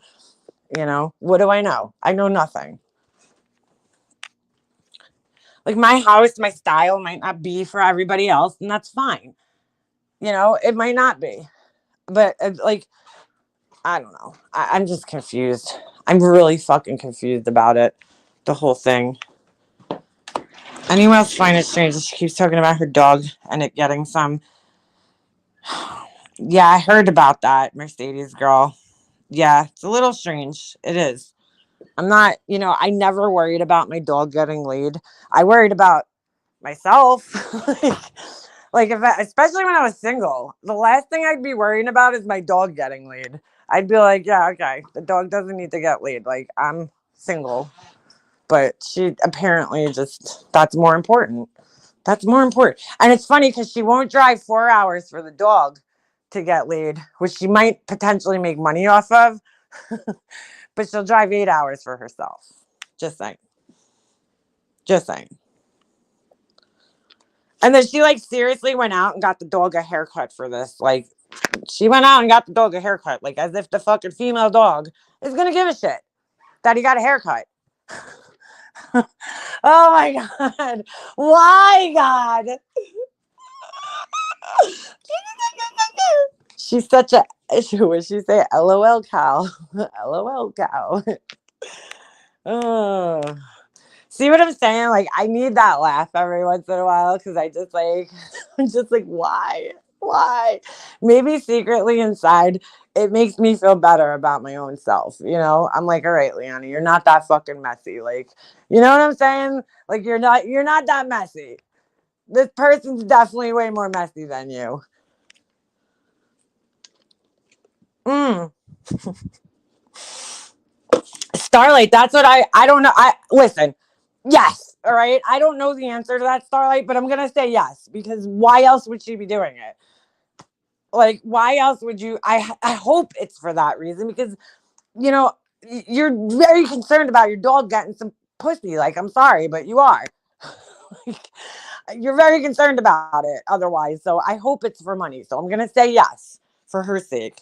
You know, what do I know? I know nothing. Like my house, my style might not be for everybody else, and that's fine. You know, it might not be, but like, I don't know. I'm just confused. I'm really fucking confused about it. The whole thing. Anyone else find it strange that she keeps talking about her dog and it getting some? Yeah, I heard about that, Mercedes girl. Yeah, it's a little strange. It is. I'm not, I never worried about my dog getting laid. I worried about myself. like especially when I was single, the last thing I'd be worrying about is my dog getting laid. I'd be like, yeah, okay, the dog doesn't need to get laid. Like, I'm single. But she apparently that's more important. That's more important. And it's funny because she won't drive 4 hours for the dog to get laid, which she might potentially make money off of. But she'll drive 8 hours for herself. Just saying. Just saying. And then she like seriously went out and got the dog a haircut for this. Like, she went out and got the dog a haircut, like as if the fucking female dog is gonna give a shit that he got a haircut. Oh my god. Why, God? She's such a, what she say? LOL cow. LOL cow. Oh. See what I'm saying? Like, I need that laugh every once in a while because I just like, I'm just like, why? Why? Maybe secretly inside, it makes me feel better about my own self. I'm like, all right, Leonie, you're not that fucking messy. Like, you know what I'm saying? Like, you're not that messy. This person's definitely way more messy than you. Mm. Starlight, that's what I don't know. Listen, yes, all right. I don't know the answer to that, Starlight, but I'm gonna say yes because why else would she be doing it? Like, why else would you? I hope it's for that reason because you know you're very concerned about your dog getting some pussy. Like, I'm sorry, but you are. Like, you're very concerned about it otherwise. So I hope it's for money. So I'm gonna say yes for her sake.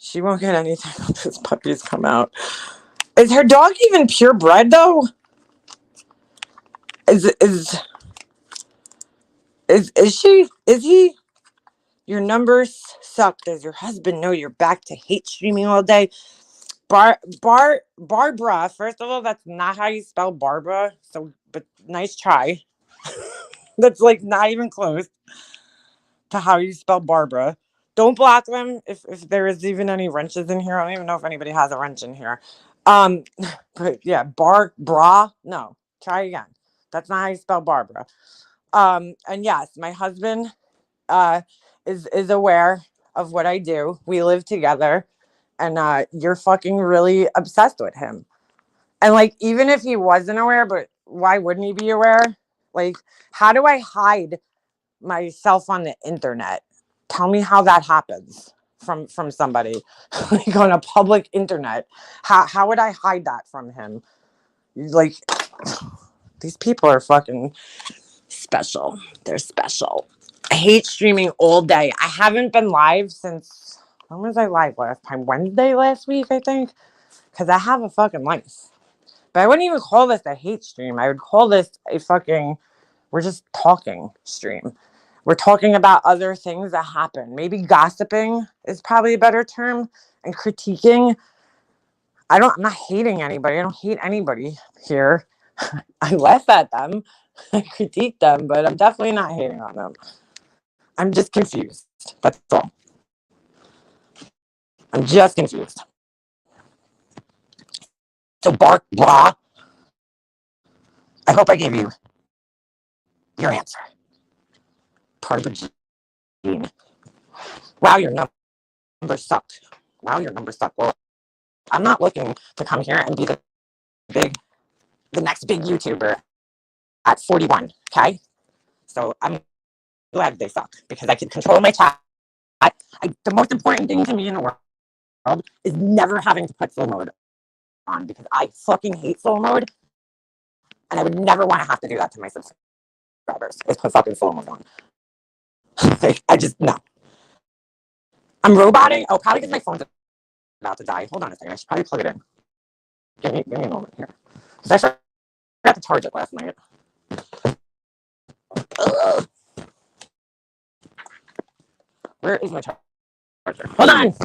She won't get anything when those puppies come out. Is her dog even purebred though? Is she? Is he? Your numbers suck. Does your husband know you're back to hate streaming all day? Barbara. First of all, that's not how you spell Barbara. So, but nice try. That's like not even close to how you spell Barbara. Don't block them if there is even any wrenches in here. I don't even know if anybody has a wrench in here. Um, but yeah, bra. No, try again. That's not how you spell Barbara. And yes, my husband uh is aware of what I do. We live together, and you're fucking really obsessed with him. And like, even if he wasn't aware, but why wouldn't he be aware? Like, how do I hide myself on the internet? Tell me how that happens from somebody like on a public internet. How would I hide that from him? Like, these people are fucking special. They're special. I hate streaming all day. I haven't been live since, when was I live last time? Wednesday last week, I think. Because I have a fucking life. But I wouldn't even call this a hate stream. I would call this a fucking, we're just talking stream. We're talking about other things that happen. Maybe gossiping is probably a better term. And critiquing. I'm not hating anybody. I don't hate anybody here. I laugh at them. I critique them, but I'm definitely not hating on them. I'm just confused. That's all. I'm just confused. So, Barbara, I hope I gave you your answer. Part of the gene. Wow, your numbers suck. Wow, your numbers suck. Well, I'm not looking to come here and be the next big YouTuber at 41, okay? So I'm glad they suck because I can control my chat. The most important thing to me in the world is never having to put slow mode on because I fucking hate slow mode and I would never want to have to do that to my subscribers is put fucking slow mode on. I just, no. I'm roboting. Oh, probably because my phone's about to die. Hold on a second. I should probably plug it in. Give me a moment here. Because I forgot to charge it last night. Ugh. Where is my charger? Hold on.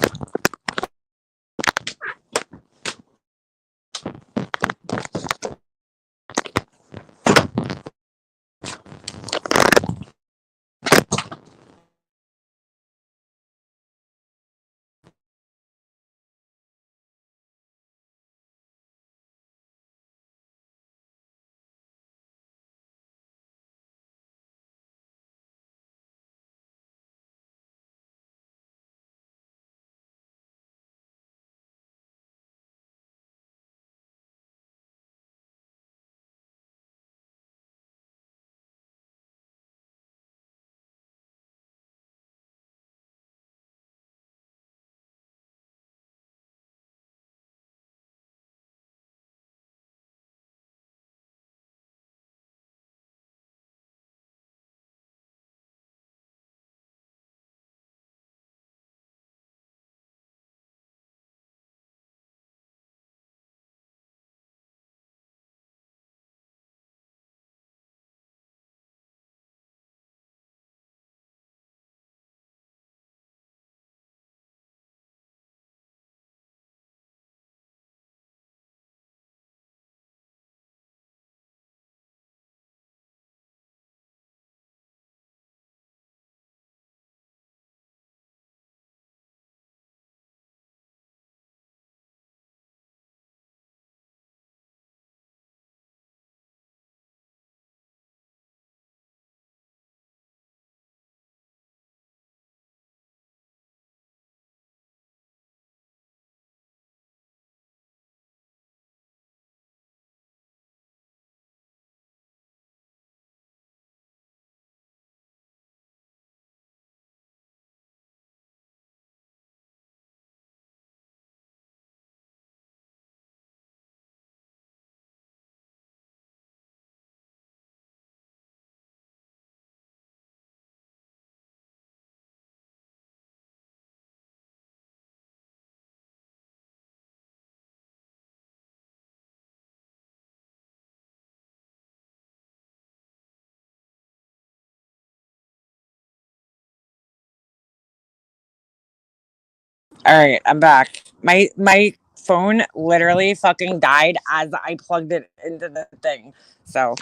All right, I'm back. My phone literally fucking died as I plugged it into the thing. So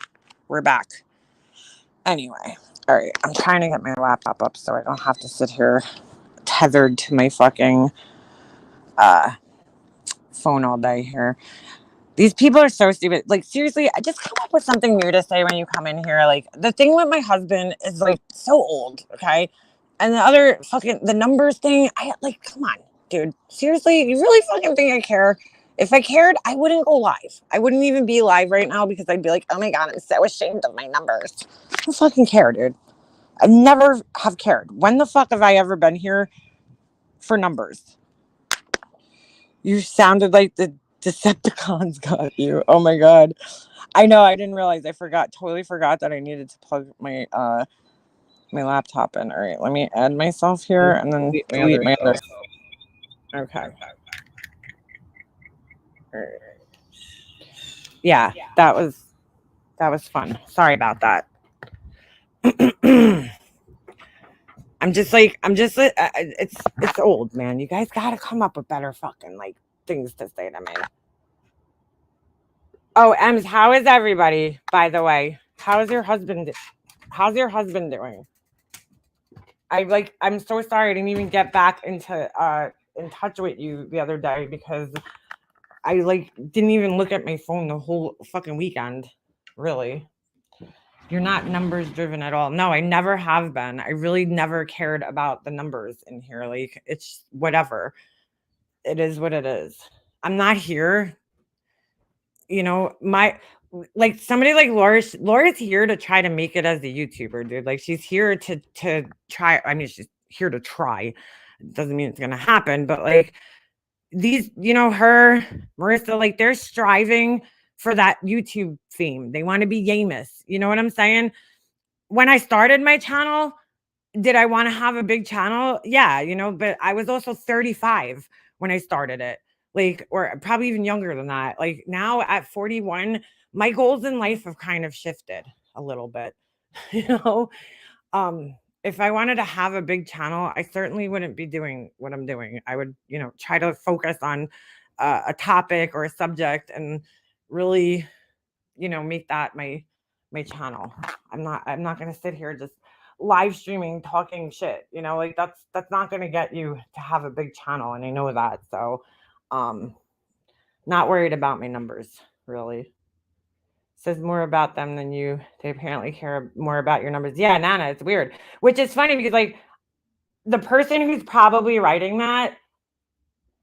we're back. Anyway, all right. I'm trying to get my laptop up so I don't have to sit here tethered to my fucking uh, phone all day here. These people are so stupid. Like, seriously, I just come up with something new to say when you come in here. Like, the thing with my husband is, like, so old, okay? And the other fucking, the numbers thing, come on, dude. Seriously, you really fucking think I care? If I cared, I wouldn't go live. I wouldn't even be live right now because I'd be like, oh my God, I'm so ashamed of my numbers. I don't fucking care, dude. I never have cared. When the fuck have I ever been here for numbers? You sounded like the Decepticons got you. Oh my God. I know. I didn't realize. Totally forgot that I needed to plug my my laptop in. All right. Let me add myself here and then delete my other. Okay. All right. Yeah, that was fun. Sorry about that. It's old, man. You guys got to come up with better fucking like things to say to me. Oh, Ems, how is everybody? By the way, how's your husband doing? I'm so sorry I didn't even get back into in touch with you the other day because I didn't even look at my phone the whole fucking weekend. Really. You're not numbers driven at all. No, I never have been. I really never cared about the numbers in here. Like, it's whatever. It is what it is. I'm not here, my like somebody like Laura's here to try to make it as a YouTuber, dude. Like, she's here to try. I mean, she's here to try. Doesn't mean it's gonna happen, but like these, her, Marissa, like they're striving for that YouTube fame. They want to be famous. You know what I'm saying? When I started my channel, did I want to have a big channel? Yeah, but I was also 35 when I started it. Like, or probably even younger than that. Like now at 41, my goals in life have kind of shifted a little bit. You know, if I wanted to have a big channel, I certainly wouldn't be doing what I'm doing. I would, try to focus on a topic or a subject and really, make that my channel. I'm not going to sit here just live streaming talking shit, like that's not going to get you to have a big channel, and I know that. So um not worried about my numbers, really. Says more about them than you. They apparently care more about your numbers. Yeah, Nana, it's weird. Which is funny because like the person who's probably writing that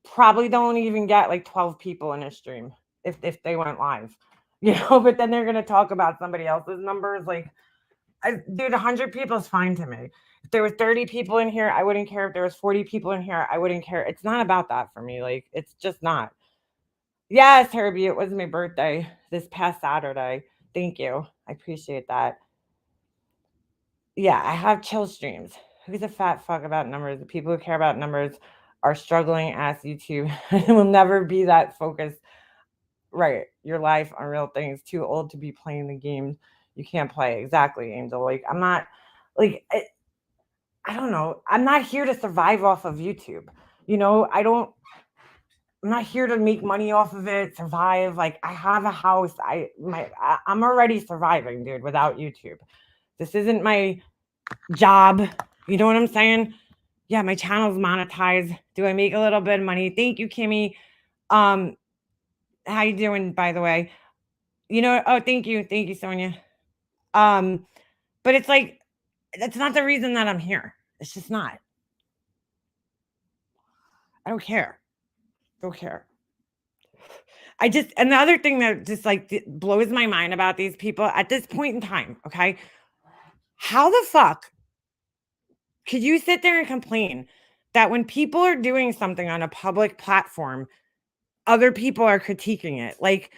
probably don't even get like 12 people in a stream if they went live. But then they're gonna talk about somebody else's numbers. Like, dude, 100 people is fine to me. If there were 30 people in here, I wouldn't care. If there was 40 people in here, I wouldn't care. It's not about that for me. Like, it's just not. Yes, Herbie, it was my birthday this past Saturday. Thank you. I appreciate that. Yeah, I have chill streams. Who's a fat fuck about numbers? The people who care about numbers are struggling as YouTube. It will never be that focused. Right. Your life on real things. Too old to be playing the game you can't play. Exactly, Angel. Like, I'm not, like, I don't know. I'm not here to survive off of YouTube. I'm not here to make money off of it, survive. Like, I have a house. I'm already surviving, dude, without YouTube. This isn't my job. You know what I'm saying? Yeah, my channel's monetized. Do I make a little bit of money? Thank you, Kimmy. How you doing, by the way? Oh, thank you. Thank you, Sonia. But it's like, that's not the reason that I'm here. It's just not. I don't care. Don't care. And the other thing that just like blows my mind about these people at this point in time, okay? How the fuck could you sit there and complain that when people are doing something on a public platform, other people are critiquing it? Like,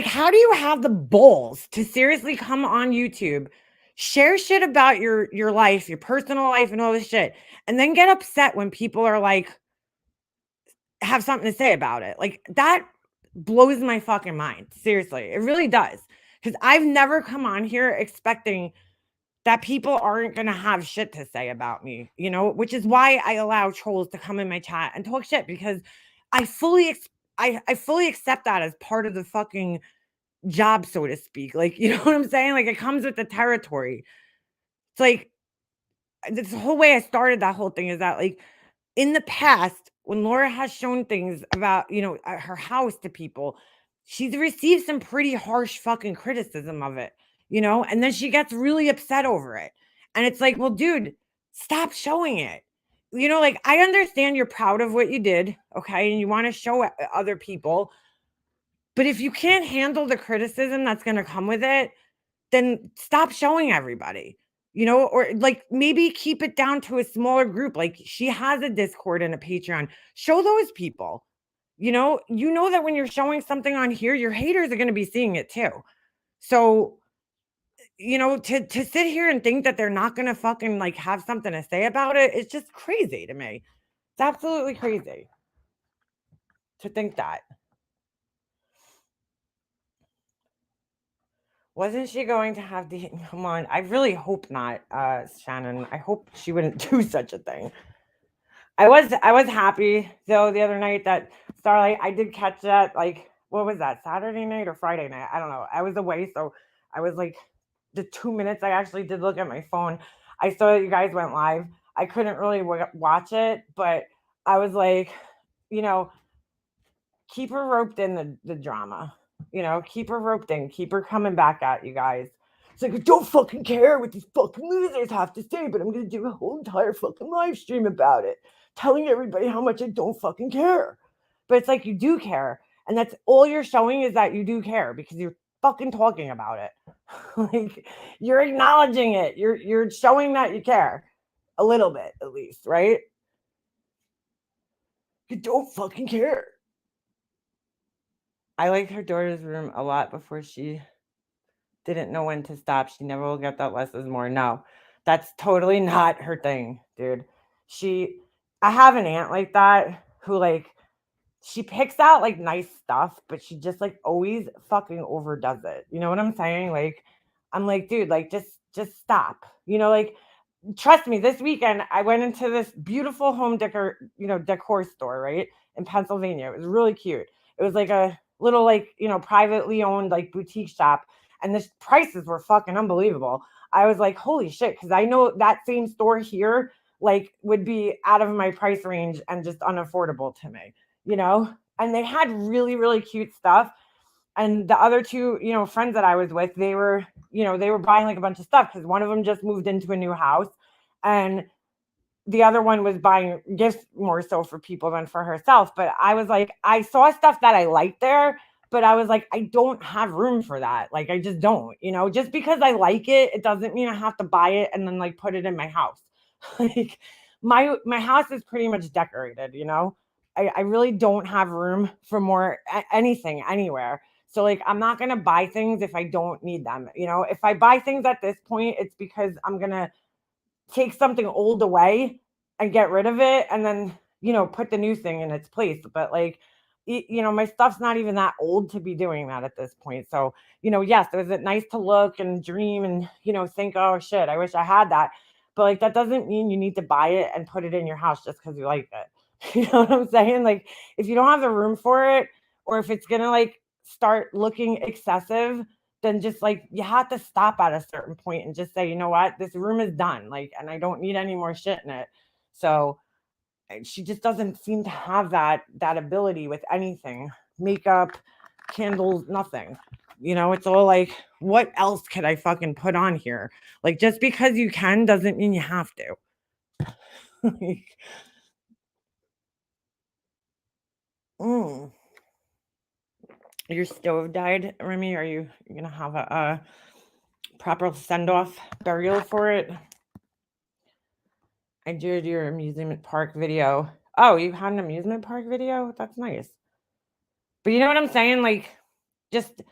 how do you have the balls to seriously come on YouTube, share shit about your life, your personal life, and all this shit, and then get upset when people are like, have something to say about it? Like, that blows my fucking mind. Seriously, it really does. Because I've never come on here expecting that people aren't going to have shit to say about me, which is why I allow trolls to come in my chat and talk shit, because I fully I fully accept that as part of the fucking job, so to speak. Like, you know what I'm saying? Like, it comes with the territory. It's like, this whole way I started that whole thing is that, like, in the past, when Laura has shown things about, her house to people, she's received some pretty harsh fucking criticism of it, and then she gets really upset over it. And it's like, well, dude, stop showing it. Like, I understand you're proud of what you did, okay, and you want to show other people, but if you can't handle the criticism that's going to come with it, then stop showing everybody, or like maybe keep it down to a smaller group. Like, she has a Discord and a Patreon. Show those people. That when you're showing something on here, your haters are going to be seeing it too. So, to sit here and think that they're not going to fucking like have something to say about it, it's just crazy to me. It's absolutely crazy to think that. Wasn't she going to have the come on? I really hope not, Shannon. I hope she wouldn't do such a thing. I was happy though the other night that Starlight, I did catch that, like, what was that, Saturday night or Friday night? I don't know. I was away, so I was like, the 2 minutes I actually did look at my phone, I saw that you guys went live. I couldn't really watch it, but I was like, keep her roped in the drama. keep her roped in, keep her coming back at you guys. It's like, I don't fucking care what these fucking losers have to say, but I'm gonna do a whole entire fucking live stream about it, telling everybody how much I don't fucking care. But it's like, you do care. And that's all you're showing, is that you do care, because you're fucking talking about it. Like, you're acknowledging it. You're showing that you care. A little bit, at least, right? You don't fucking care. I liked her daughter's room a lot before she didn't know when to stop. She never will get that less is more. No, that's totally not her thing, dude. She, I have an aunt like that who, like, she picks out like nice stuff, but she just like always fucking overdoes it. You know what I'm saying? Like, I'm like, dude, like, just stop. Like, trust me, this weekend I went into this beautiful home decor store, right, in Pennsylvania. It was really cute. It was like a little, like, privately owned, like, boutique shop, and the prices were fucking unbelievable. I was like, holy shit, because I know that same store here, like, would be out of my price range and just unaffordable to me, and they had really, really cute stuff. And the other two, friends that I was with, they were buying like a bunch of stuff, because one of them just moved into a new house, and the other one was buying gifts more so for people than for herself. But I was like, I saw stuff that I liked there, but I was like, I don't have room for that. Like, I just don't, just because I like it, it doesn't mean I have to buy it and then like put it in my house. Like, my house is pretty much decorated, I really don't have room for more anything anywhere. So, like, I'm not gonna buy things if I don't need them. If I buy things at this point, it's because I'm gonna take something old away and get rid of it, and then, put the new thing in its place. But, like, my stuff's not even that old to be doing that at this point. So, yes, is it nice to look and dream and, think, oh shit, I wish I had that. But, like, that doesn't mean you need to buy it and put it in your house just because you like it. You know what I'm saying? Like, if you don't have the room for it, or if it's gonna, like, start looking excessive, then just, like, you have to stop at a certain point and just say, you know what, this room is done, like, and I don't need any more shit in it. So she just doesn't seem to have that ability with anything. Makeup, candles, nothing. It's all like, what else could I fucking put on here? Like, just because you can doesn't mean you have to. Like, mm. Your stove died, Remy. Are you gonna have a proper send off burial for it? I did your amusement park video. Oh, you had an amusement park video? That's nice. But you know what I'm saying? Just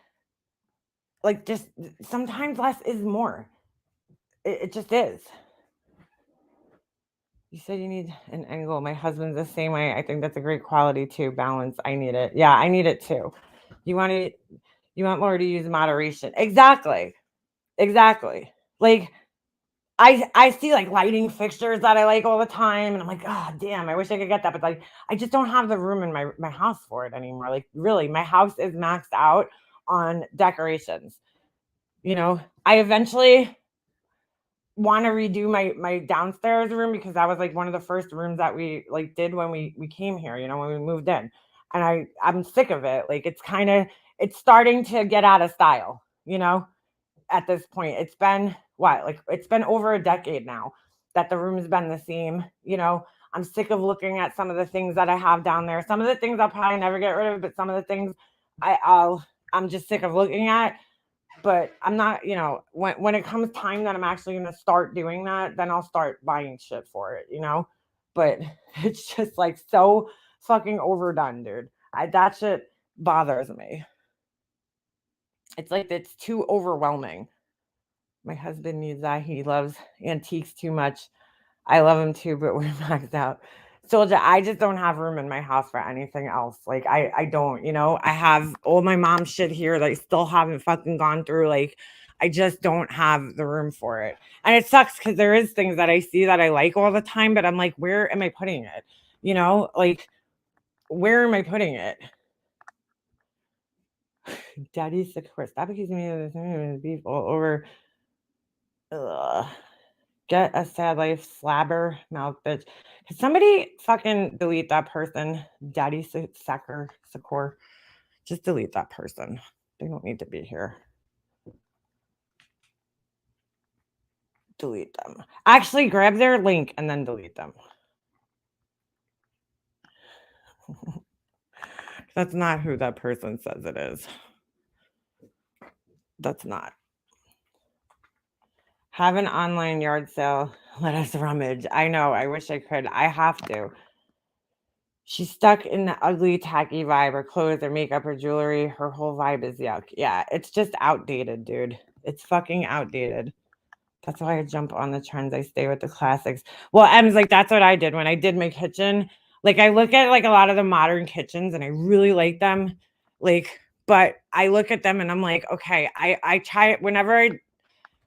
just sometimes less is more. It just is. You said you need an angle. My husband's the same way. I think that's a great quality too. Balance. I need it. Yeah, I need it too. You want to you want Laura to use moderation. Exactly. Exactly. Like, I see, like, lighting fixtures that I like all the time, and I'm like, "Oh, damn, I wish I could get that," but, like, I just don't have the room in my house for it anymore. Like, really, my house is maxed out on decorations, I eventually wanna redo my downstairs room, because that was, like, one of the first rooms that we, like, did when we came here, when we moved in, and I'm sick of it. Like, it's starting to get out of style, at this point. It's been what? Like, it's been over a decade now that the room's been the same. I'm sick of looking at some of the things that I have down there. Some of the things I'll probably never get rid of, but some of the things I'm just sick of looking at. But I'm not, when it comes time that I'm actually gonna start doing that, then I'll start buying shit for it. But it's just like so fucking overdone, dude. That shit bothers me. It's like it's too overwhelming. My husband needs that. He loves antiques too much. I love him too, but we're maxed out. Soldier, I just don't have room in my house for anything else. Like, I don't, I have all my mom's shit here that I still haven't fucking gone through. Like, I just don't have the room for it. And it sucks because there is things that I see that I like all the time, but I'm like, where am I putting it? Like, where am I putting it? Daddy's Decor. Stop accusing me of this beef all over. Ugh. Get a sad life slabber mouth bitch. Can somebody fucking delete that person? Daddy Secor. Just delete that person. They don't need to be here. Delete them. Actually, grab their link and then delete them. That's not who that person says it is. That's not. Have an online yard sale. Let us rummage. I know. I wish I could. I have to. She's stuck in the ugly, tacky vibe. Her clothes, her makeup, her jewelry. Her whole vibe is yuck. Yeah, it's just outdated, dude. It's fucking outdated. That's why I jump on the trends. I stay with the classics. Well, Em's like, that's what I did when I did my kitchen. Like, I look at like a lot of the modern kitchens and I really like them. Like, but I look at them and I'm like, okay, I try it whenever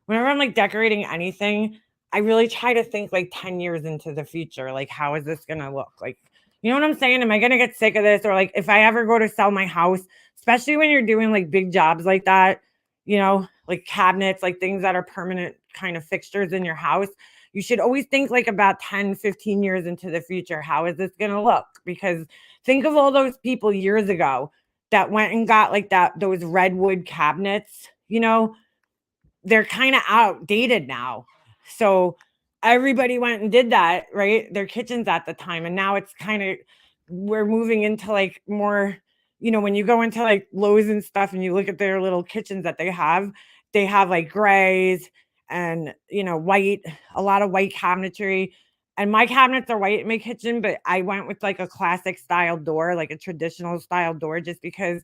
I'm like decorating anything, I really try to think like 10 years into the future. Like, how is this going to look? Like, you know what I'm saying? Am I going to get sick of this? Or like, if I ever go to sell my house, especially when you're doing like big jobs like that, you know, like cabinets, like things that are permanent kind of fixtures in your house, you should always think like about 10, 15 years into the future. How is this going to look? Because think of all those people years ago that went and got like those redwood cabinets, you know, they're kind of outdated now. So everybody went and did that, right? Their kitchens at the time. And now it's kind of, we're moving into like more, you know, when you go into like Lowe's and stuff and you look at their little kitchens that they have like grays and, you know, white, a lot of white cabinetry. And my cabinets are white in my kitchen, but I went with like a classic style door, like a traditional style door, just because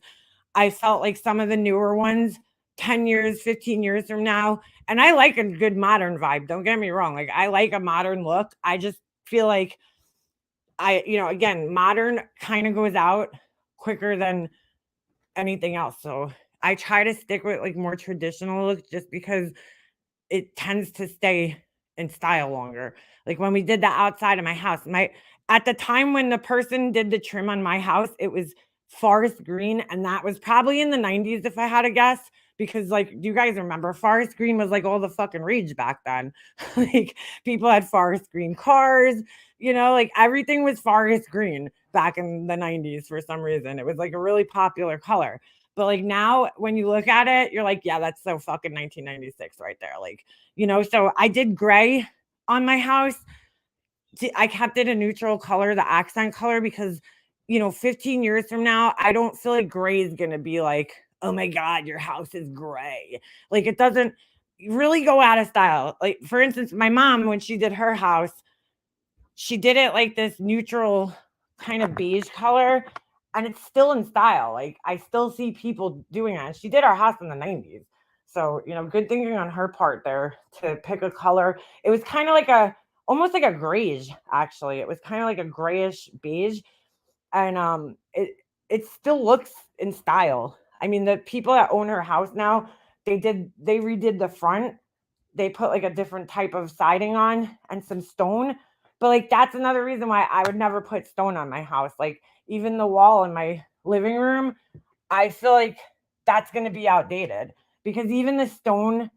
I felt like some of the newer ones 10 years, 15 years from now, and I like a good modern vibe. Don't get me wrong. Like, I like a modern look. I just feel like you know, again, modern kind of goes out quicker than anything else. So I try to stick with like more traditional looks just because it tends to stay in style longer. Like when we did the outside of my house, at the time when the person did the trim on my house, it was forest green, and that was probably in the 90s if I had to guess. Because like, do you guys remember forest green was like all the fucking rage back then? Like people had forest green cars, you know, like everything was forest green back in the 90s for some reason. It was like a really popular color. But like now when you look at it, you're like, yeah, that's so fucking 1996 right there. Like, you know, so I did gray on my house. I kept it a neutral color, the accent color, because, you know, 15 years from now, I don't feel like gray is going to be like, oh my God, your house is gray. Like it doesn't really go out of style. Like, for instance, my mom, when she did her house, she did it like this neutral kind of beige color, and it's still in style. Like I still see people doing it. She did our house in the 90s. So, you know, good thinking on her part there to pick a color. It was kind of like almost like a grayish, actually. It was kind of like a grayish beige. And it still looks in style. I mean, the people that own her house now, they redid the front. They put like a different type of siding on and some stone. But like that's another reason why I would never put stone on my house. Like even the wall in my living room, I feel like that's going to be outdated because even the stone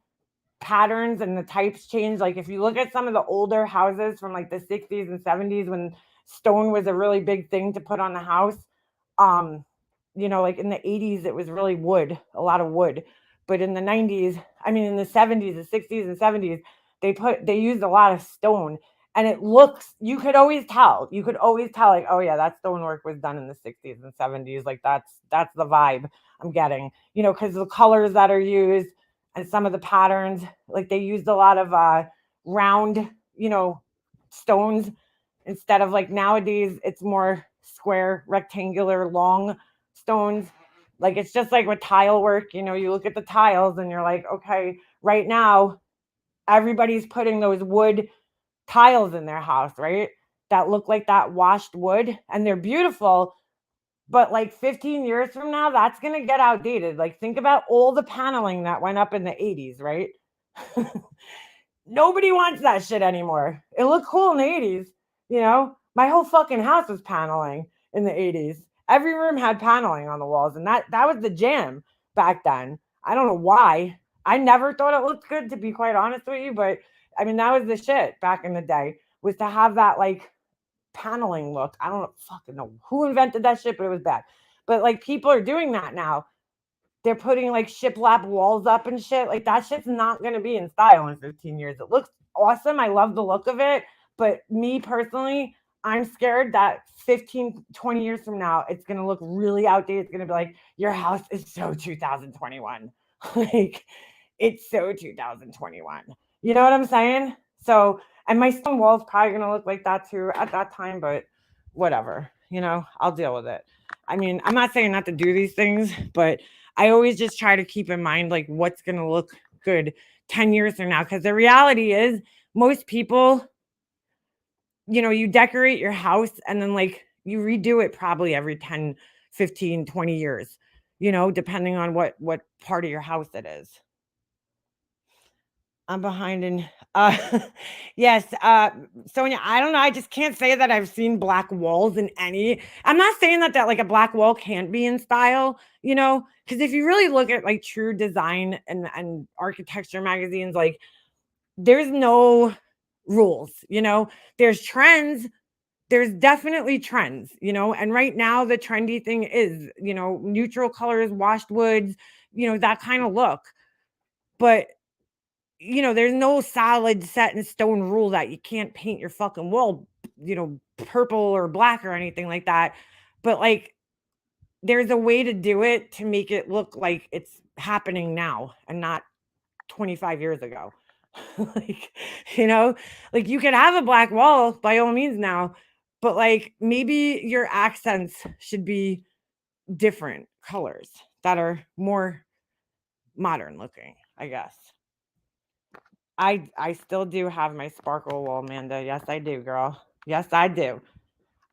patterns and the types change. Like if you look at some of the older houses from like the 60s and 70s when stone was a really big thing to put on the house, um you know, like in the 80s it was really wood, a lot of wood. But in the 90s, I mean in the 70s, the 60s and 70s, they used a lot of stone, and it looks, you could always tell like, oh yeah, that stonework was done in the 60s and 70s. Like that's the vibe I'm getting, you know, because the colors that are used and some of the patterns, like they used a lot of round, you know, stones instead of like nowadays it's more square, rectangular, long stones. Like it's just like with tile work, you know, you look at the tiles and you're like, okay, right now everybody's putting those wood tiles in their house, right? That look like that washed wood, and they're beautiful. But like 15 years from now, that's going to get outdated. Like think about all the paneling that went up in the 80s, right? Nobody wants that shit anymore. It looked cool in the 80s, you know? My whole fucking house was paneling in the 80s. Every room had paneling on the walls, and that was the jam back then. I don't know why. I never thought it looked good, to be quite honest with you, but I mean that was the shit back in the day, was to have that like paneling look. I don't fucking know who invented that shit, but it was bad. But like people are doing that now. they're putting like shiplap walls up and shit. Like that shit's not gonna be in style in 15 years. It looks awesome. I love the look of it. But me personally, I'm scared that 15, 20 years from now, it's gonna look really outdated. It's gonna be like, your house is so 2021. Like it's so 2021. You know what I'm saying? So, and my stone wall's probably gonna look like that too at that time, but whatever. I'll deal with it. I mean, I'm not saying not to do these things, but I always just try to keep in mind like what's gonna look good 10 years from now. Because the reality is, most people, you decorate your house and then like you redo it probably every 10, 15, 20 years, depending on what part of your house it is. I'm behind in yes, Sonia, I don't know, I just can't say that I've seen black walls in any. I'm not saying that like a black wall can't be in style, because if you really look at like true design and architecture magazines, like there's no rules, there's trends. There's definitely trends, and right now the trendy thing is, neutral colors, washed woods, that kind of look. But there's no solid set in stone rule that you can't paint your fucking wall, purple or black or anything like that. But like, there's a way to do it to make it look like it's happening now and not 25 years ago. Like, like you can have a black wall by all means now, but like maybe your accents should be different colors that are more modern looking, I guess. I still do have my sparkle wall, Amanda. Yes, I do, girl. Yes, I do.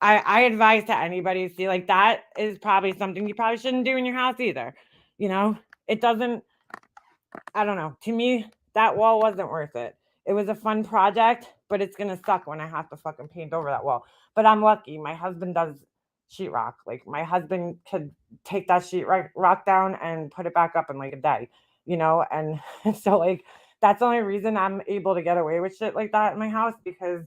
I advise to anybody, see, like that is probably something you probably shouldn't do in your house either. It doesn't, I don't know. To me, that wall wasn't worth it. It was a fun project, but it's gonna suck when I have to fucking paint over that wall. But I'm lucky. My husband does sheetrock. Like my husband could take that sheetrock down and put it back up in like a day, And so like that's the only reason I'm able to get away with shit like that in my house, because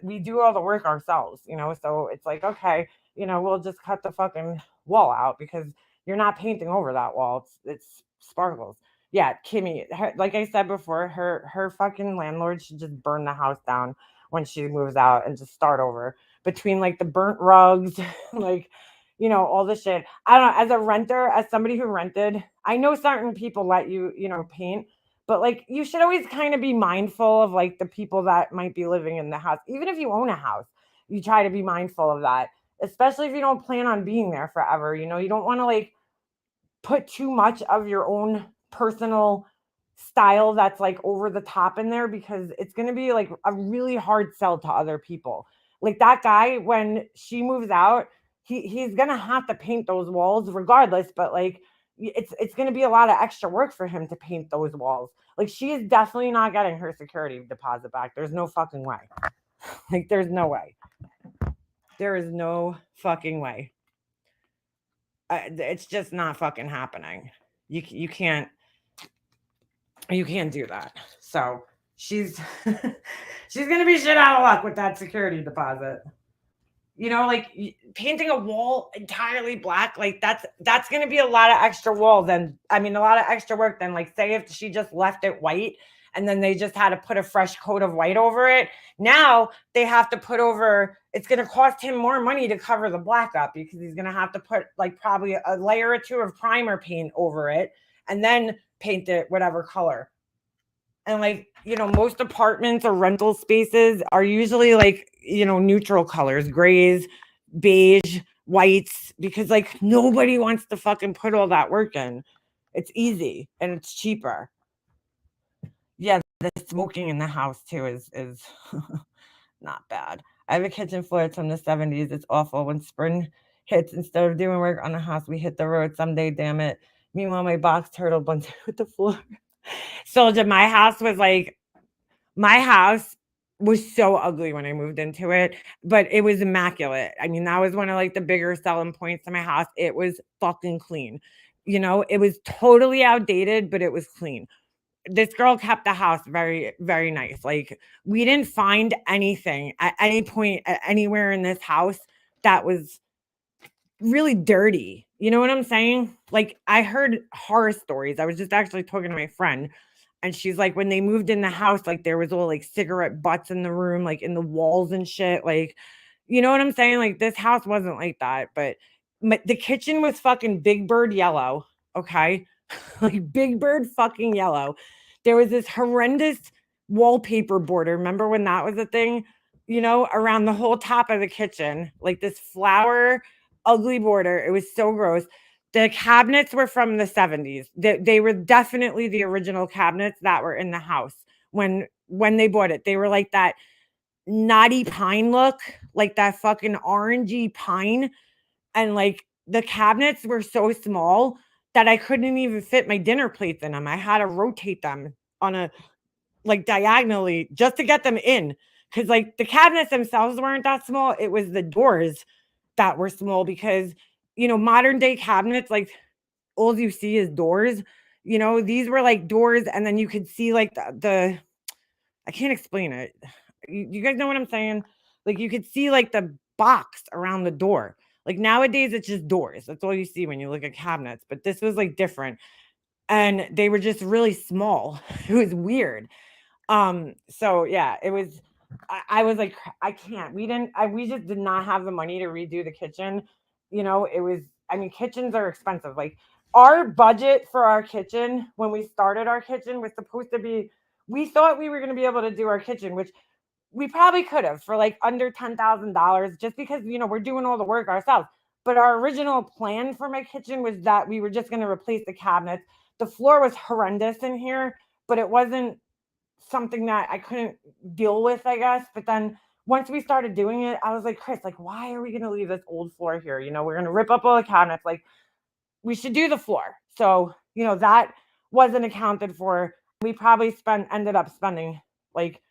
we do all the work ourselves, So it's like, okay, we'll just cut the fucking wall out because you're not painting over that wall. It's sparkles. Yeah, Kimmy, like I said before, her fucking landlord should just burn the house down when she moves out and just start over. Between like the burnt rugs, like, all the shit. I don't know. As a renter, as somebody who rented, I know certain people let you, paint, but like you should always kind of be mindful of like the people that might be living in the house. Even if you own a house, you try to be mindful of that, especially if you don't plan on being there forever. You don't want to like put too much of your own personal style that's like over the top in there, because it's going to be like a really hard sell to other people. Like that guy, when she moves out, he's going to have to paint those walls regardless, but like it's going to be a lot of extra work for him to paint those walls. Like she is definitely not getting her security deposit back. There's no fucking way. Like there's no way. There is no fucking way. It's just not fucking happening. You can't do that. So she's she's gonna be shit out of luck with that security deposit. Like painting a wall entirely black, like that's gonna be a lot of extra wall. Then I mean, a lot of extra work. Then like, say if she just left it white and then they just had to put a fresh coat of white over it. Now they have to put over. It's gonna cost him more money to cover the black up, because he's gonna have to put like probably a layer or two of primer paint over it and then paint it whatever color. And like, most apartments or rental spaces are usually like, neutral colors, grays, beige, whites, because like nobody wants to fucking put all that work in. It's easy and it's cheaper. Yeah, the smoking in the house too is not bad. I have a kitchen floor. It's from the 70s. It's awful. When spring hits, instead of doing work on the house, we hit the road someday, damn it. Meanwhile, my box turtle blends with the floor. So my house was so ugly when I moved into it, but it was immaculate. I mean, that was one of like the bigger selling points of my house. It was fucking clean. It was totally outdated, but it was clean. This girl kept the house very, very nice. Like we didn't find anything at any point anywhere in this house that was really dirty. You know what I'm saying? Like I heard horror stories. I was just actually talking to my friend and she's like when they moved in the house like there was all like cigarette butts in the room like in the walls and shit like you know what I'm saying? Like this house wasn't like that, but the kitchen was fucking Big Bird yellow, okay? Like Big Bird fucking yellow. There was this horrendous wallpaper border. Remember when that was a thing? You know, around the whole top of the kitchen, like this flower ugly border. It was so gross. The cabinets were from the 70s. They were definitely the original cabinets that were in the house when they bought it. They were like that knotty pine look, like that fucking orangey pine. And like the cabinets were so small that I couldn't even fit my dinner plates in them. I had to rotate them on a like diagonally just to get them in. Cause like the cabinets themselves weren't that small. It was the doors that were small because you know, modern day cabinets, like all you see is doors. You know, these were like doors, and then you could see like the I can't explain it. You guys know what I'm saying? Like you could see like the box around the door. Like nowadays it's just doors. That's all you see when you look at cabinets, but this was like different and they were just really small. It was weird. So yeah, it was I was like, I can't. We just did not have the money to redo the kitchen. You know, it was I mean, kitchens are expensive. Like our budget for our kitchen when we started our kitchen was supposed to be we thought we were going to be able to do our kitchen, which we probably could have for like under $10,000 just because, you know, we're doing all the work ourselves. But our original plan for my kitchen was that we were just going to replace the cabinets. The floor was horrendous in here, but it wasn't something that I couldn't deal with, I guess. But then once we started doing it, I was like, Chris, like, why are we going to leave this old floor here? You know, we're going to rip up all the cabinets. Like, we should do the floor. So, you know, that wasn't accounted for. We probably ended up spending like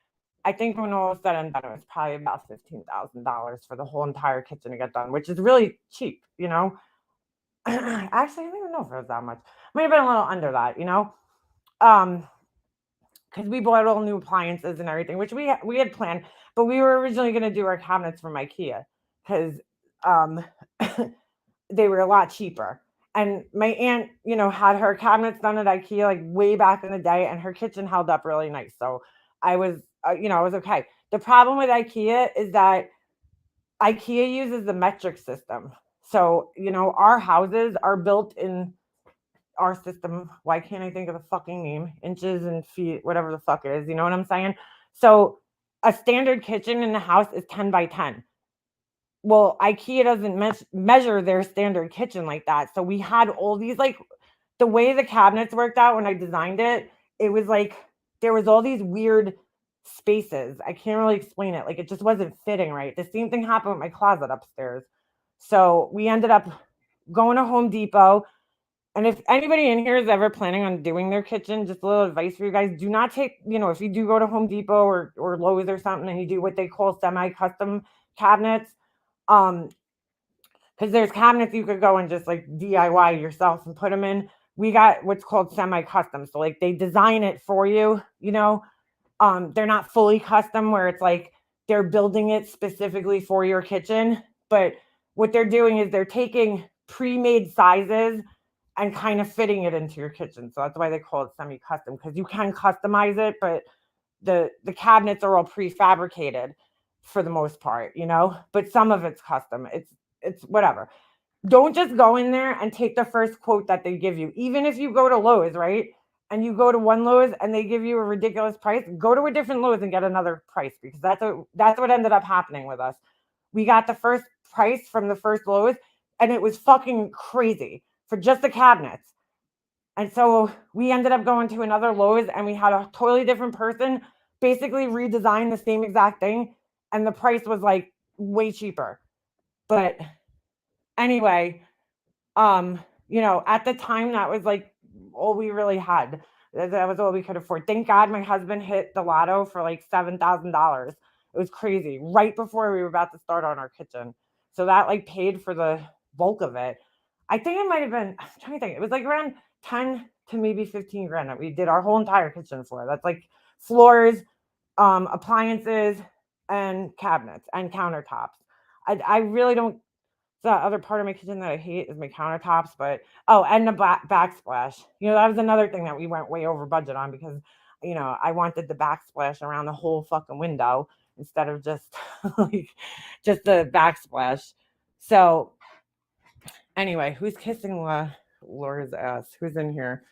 I think when all was said and done, it was probably about $15,000 for the whole entire kitchen to get done, which is really cheap, you know. Actually, I don't even know if it was that much. Might have been a little under that, you know. Um, because we bought all new appliances and everything, which we had planned, but we were originally going to do our cabinets from IKEA because um they were a lot cheaper. And my aunt, you know, had her cabinets done at IKEA like way back in the day, and her kitchen held up really nice. So I was, you know, I was okay. The problem with IKEA is that IKEA uses the metric system. So, you know, our houses are built in our system. Why can't I think of the fucking name? Inches and feet, whatever the fuck it is. You know what I'm saying? So a standard kitchen in the house is 10 by 10. Well, IKEA doesn't measure their standard kitchen like that. So we had all these like the way the cabinets worked out when I designed it, it was like there was all these weird spaces. I can't really explain it. Like it just wasn't fitting right. The same thing happened with my closet upstairs. So we ended up going to Home Depot. And if anybody in here is ever planning on doing their kitchen, just a little advice for you guys: do not take, you know, if you do go to Home Depot or Lowe's or something, and you do what they call semi-custom cabinets, um, because there's cabinets you could go and just like DIY yourself and put them in. We got what's called semi-custom. So like they design it for you, you know. They're not fully custom where it's like they're building it specifically for your kitchen, but what they're doing is they're taking pre-made sizes and kind of fitting it into your kitchen. So that's why they call it semi-custom because you can customize it, but the cabinets are all prefabricated for the most part, you know, but some of it's custom. It's whatever. Don't just go in there and take the first quote that they give you. Even if you go to Lowe's, right? And you go to one Lowe's and they give you a ridiculous price, go to a different Lowe's and get another price because that's what ended up happening with us. We got the first price from the first Lowe's and it was fucking crazy for just the cabinets. And so we ended up going to another Lowe's and we had a totally different person basically redesign the same exact thing. And the price was like way cheaper. But anyway, you know, at the time that was like all we really had. That was all we could afford. Thank God my husband hit the lotto for like $7,000. It was crazy. Right before we were about to start on our kitchen. So that like paid for the bulk of it. I think it might have been, I'm trying to think. It was like around 10 to maybe 15 grand that we did our whole entire kitchen for. That's like floors, appliances, and cabinets and countertops. I really don't the other part of my kitchen that I hate is my countertops, but oh, and the backsplash. You know, that was another thing that we went way over budget on because, you know, I wanted the backsplash around the whole fucking window instead of just like just the backsplash. So anyway, who's kissing Laura's ass? Who's in here?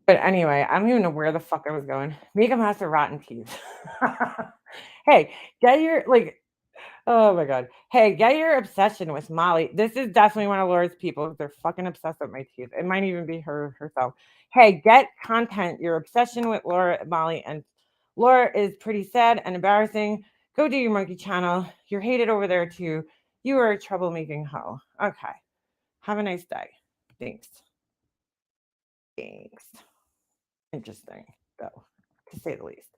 But anyway, I don't even know where the fuck I was going. Make a mess of rotten teeth. Hey, get your like oh my god. Hey, get your obsession with Molly. This is definitely one of Laura's people. They're fucking obsessed with my teeth. It might even be her herself. Hey, get content. Your obsession with Laura, Molly, and Laura is pretty sad and embarrassing. Go do your monkey channel. You're hated over there too. You are a troublemaking hoe. Okay. Have a nice day. Thanks. Thanks. Interesting, though, to say the least.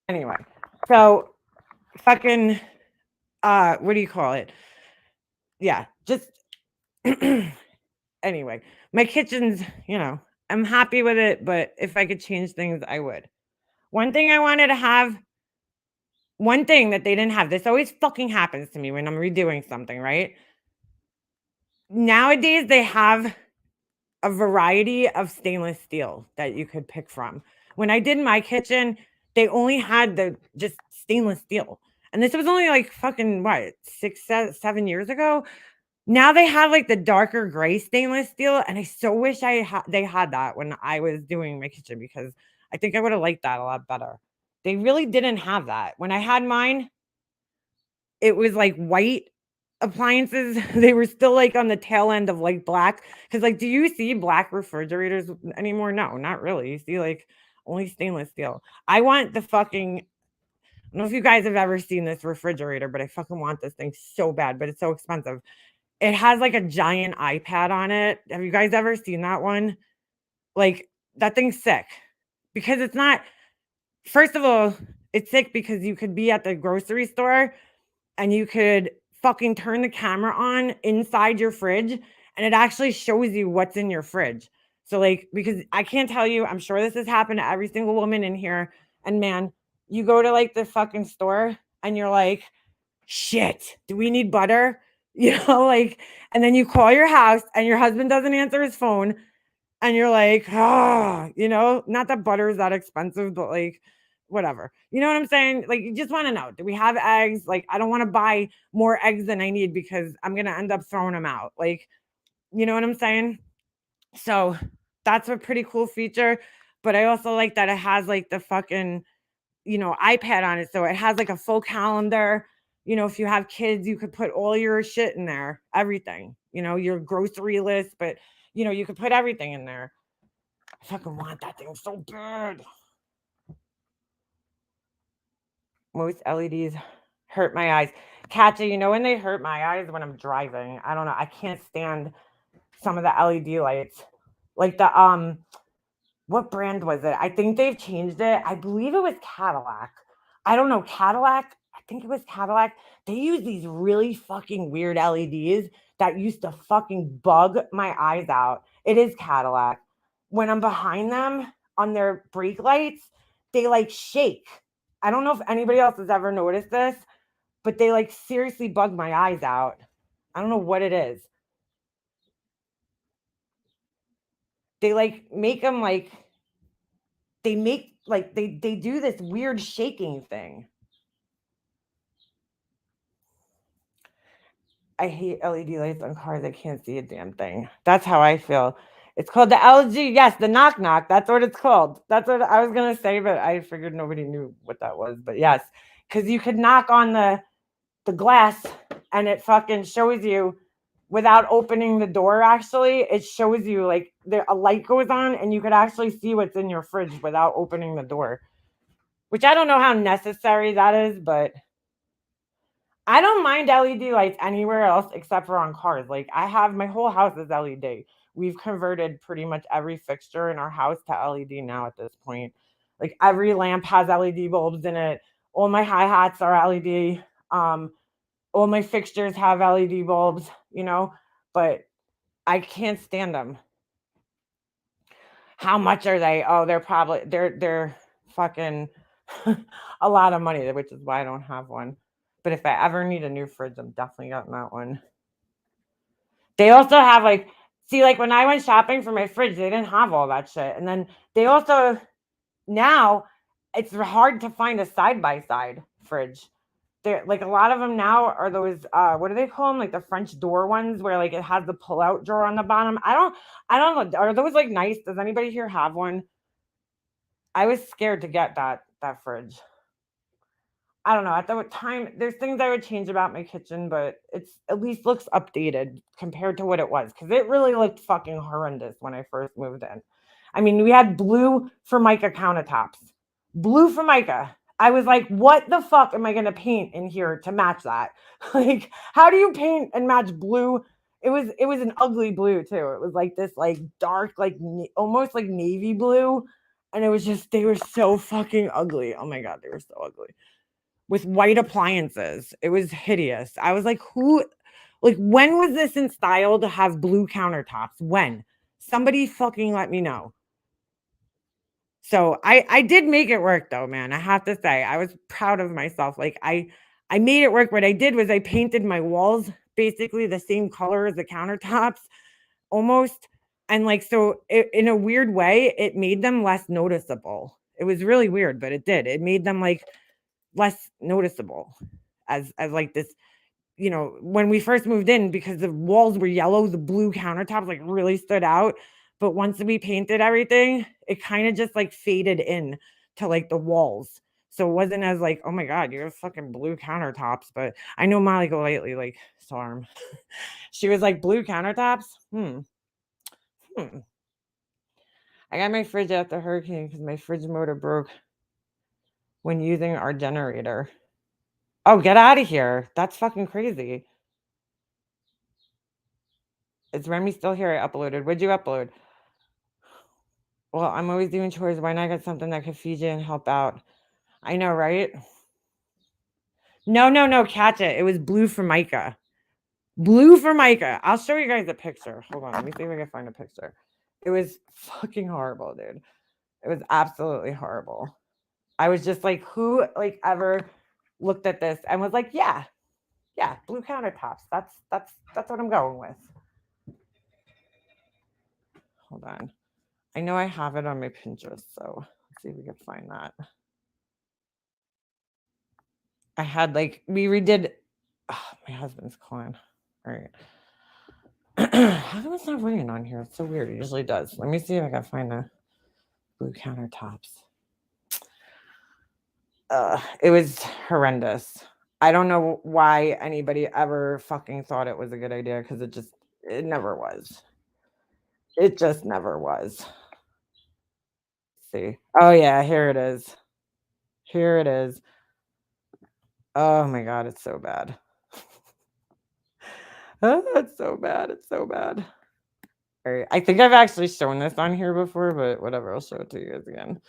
Anyway, so fucking what do you call it? Yeah, just anyway, my kitchen's, you know, I'm happy with it, but if I could change things, I would. One thing I wanted to have, one thing that they didn't have, this always fucking happens to me when I'm redoing something, right? Nowadays, they have a variety of stainless steel that you could pick from. When I did my kitchen, they only had the just stainless steel. And this was only like fucking what, 7 years ago? Now they have like the darker gray stainless steel, and I so wish they had that when I was doing my kitchen because I think I would have liked that a lot better. They really didn't have that. When I had mine, it was like white appliances. They were still like on the tail end of like black. Cause like, do you see black refrigerators anymore? No, not really. You see like only stainless steel. I want the fucking, I don't know if you guys have ever seen this refrigerator, but I fucking want this thing so bad, but it's so expensive. It has like a giant iPad on it. Have you guys ever seen that one? Like that thing's sick because it's not, first of all, it's sick because you could be at the grocery store and you could fucking turn the camera on inside your fridge and it actually shows you what's in your fridge. So like because I can't tell you, I'm sure this has happened to every single woman in here and man, you go to like the fucking store and you're like, "Shit, do we need butter?" You know, like and then you call your house and your husband doesn't answer his phone and you're like, "Ah," you know, not that butter is that expensive, but like whatever. You know what I'm saying? Like you just want to know, do we have eggs? Like I don't want to buy more eggs than I need because I'm going to end up throwing them out. Like, you know what I'm saying? So, that's a pretty cool feature, but I also like that it has like the fucking, you know, iPad on it so it has like a full calendar. You know, if you have kids, you could put all your shit in there, everything. You know, your grocery list, but you know, you could put everything in there. I fucking want that thing so bad. Most LEDs hurt my eyes. Katja, you know when they hurt my eyes when I'm driving. I don't know. I can't stand some of the LED lights. Like the what brand was it? I think they've changed it. I believe it was Cadillac. I don't know. Cadillac. I think it was Cadillac. They use these really fucking weird LEDs that used to fucking bug my eyes out. It is Cadillac. When I'm behind them on their brake lights, they like shake. I don't know if anybody else has ever noticed this, but they like seriously bug my eyes out. I don't know what it is. They like make them like they make like they do this weird shaking thing. I hate LED lights on cars. I can't see a damn thing. That's how I feel. It's called the LG. Yes, the knock knock. That's what it's called. That's what I was gonna say, but I figured nobody knew what that was. But yes, because you could knock on the glass and it fucking shows you without opening the door. Actually, it shows you like there a light goes on and you could actually see what's in your fridge without opening the door. Which I don't know how necessary that is, but I don't mind LED lights anywhere else except for on cars. Like I have my whole house is LED. We've converted pretty much every fixture in our house to LED now at this point. Like every lamp has LED bulbs in it. All my hi-hats are LED. All my fixtures have LED bulbs, you know, but I can't stand them. How much are they? Oh, they're fucking a lot of money, which is why I don't have one. But if I ever need a new fridge, I'm definitely getting that one. They also have like, see, like when I went shopping for my fridge, they didn't have all that shit. And then they also, now it's hard to find a side by side fridge. They're like, a lot of them now are those what do they call them, like the French door ones where like it has the pull out drawer on the bottom. I don't know, are those like nice? Does anybody here have one? I was scared to get that fridge. I don't know. At the time, there's things I would change about my kitchen, but it's at least looks updated compared to what it was, because it really looked fucking horrendous when I first moved in. I mean, we had blue Formica countertops, blue Formica. I was like, what the fuck am I gonna paint in here to match that? Like, how do you paint and match blue? It was an ugly blue too. It was like this like dark like almost like navy blue, and it was just they were so fucking ugly. Oh my god, they were so ugly with white appliances. It was hideous. I was like, who, like, when was this in style to have blue countertops? When? Somebody fucking let me know. So I did make it work though, man. I have to say, I was proud of myself. Like I made it work. What I did was I painted my walls basically the same color as the countertops, almost. And like so in a weird way, it made them less noticeable. It was really weird, but it did. It made them like less noticeable as like this, when we first moved in, because the walls were yellow, the blue countertops like really stood out. But once we painted everything, it kind of just like faded in to like the walls. So it wasn't as like, oh my god, you have fucking blue countertops. But I know Molly Golightly like Storm. She was like, blue countertops? Hmm. I got my fridge after hurricane because my fridge motor broke when using our generator. Oh, get out of here. That's fucking crazy. Is Remy still here? I uploaded. What'd you upload? Well, I'm always doing chores. Why not get something that could feed you and help out? I know, right? No, catch it. It was blue Formica. Blue Formica. I'll show you guys a picture. Hold on. Let me see if I can find a picture. It was fucking horrible, dude. It was absolutely horrible. I was just like, who like ever looked at this and was like, yeah, blue countertops. That's what I'm going with. Hold on. I know I have it on my Pinterest, so let's see if we can find that. I had like we redid. Oh, my husband's calling. All right. How come it's not ringing on here? It's so weird. It usually does. Let me see if I can find the blue countertops. It was horrendous. I don't know why anybody ever fucking thought it was a good idea, because it never was. It just never was. See. Oh yeah, here it is. Here it is. Oh my god, it's so bad. Oh, it's so bad. It's so bad. All right. I think I've actually shown this on here before, but whatever. I'll show it to you guys again.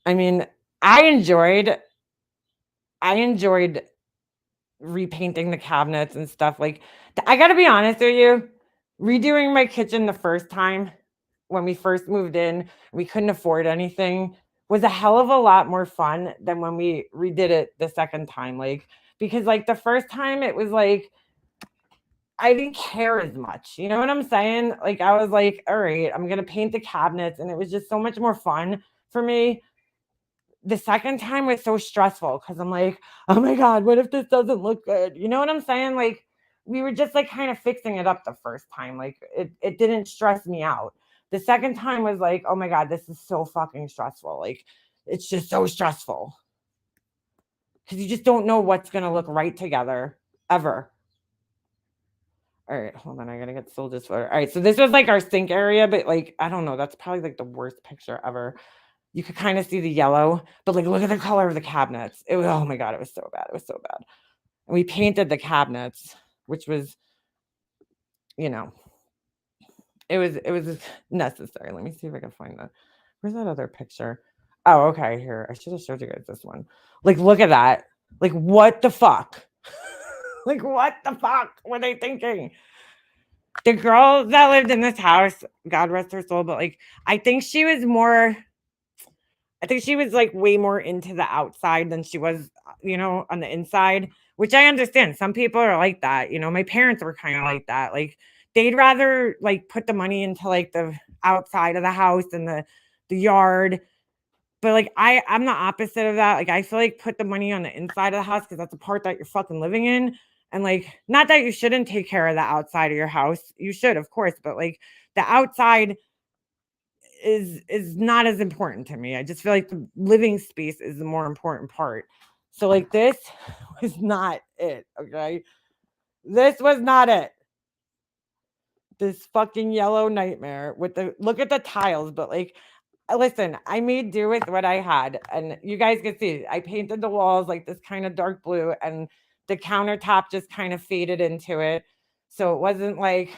I mean, I enjoyed repainting the cabinets and stuff. Like, I got to be honest with you, redoing my kitchen the first time when we first moved in, we couldn't afford anything, was a hell of a lot more fun than when we redid it the second time. Like, because like the first time it was like, I didn't care as much. You know what I'm saying? Like, I was like, all right, I'm going to paint the cabinets. And it was just so much more fun for me. The second time was so stressful because I'm like, oh my God, what if this doesn't look good? You know what I'm saying? Like, we were just like kind of fixing it up the first time. Like, it didn't stress me out. The second time was like, oh my God, this is so fucking stressful. Like, it's just so stressful because you just don't know what's going to look right together ever. All right, hold on. I gotta get Soldier's photo. All right, so this was like our sink area, but like, I don't know. That's probably like the worst picture ever. You could kind of see the yellow, but like, look at the color of the cabinets. It was, oh my God, it was so bad. It was so bad. And we painted the cabinets, which was, it was necessary. Let me see if I can find that. Where's that other picture? Oh, okay. Here, I should have showed you guys this one. Like, look at that. Like, what the fuck? Like, what the fuck were they thinking? The girl that lived in this house, God rest her soul, but like, I think she was more, I think she was like way more into the outside than she was, on the inside, which I understand. Some people are like that. My parents were kind of like that. Like they'd rather like put the money into like the outside of the house and the yard. But like I'm the opposite of that. Like I feel like put the money on the inside of the house because that's the part that you're fucking living in. And like not that you shouldn't take care of the outside of your house. You should, of course, but like the outside is not as important to me. I just feel like the living space is the more important part. So like this was not it, okay? This was not it. This fucking yellow nightmare with the look at the tiles, but like listen, I made do with what I had, and you guys can see I painted the walls like this kind of dark blue, and the countertop just kind of faded into it. So it wasn't like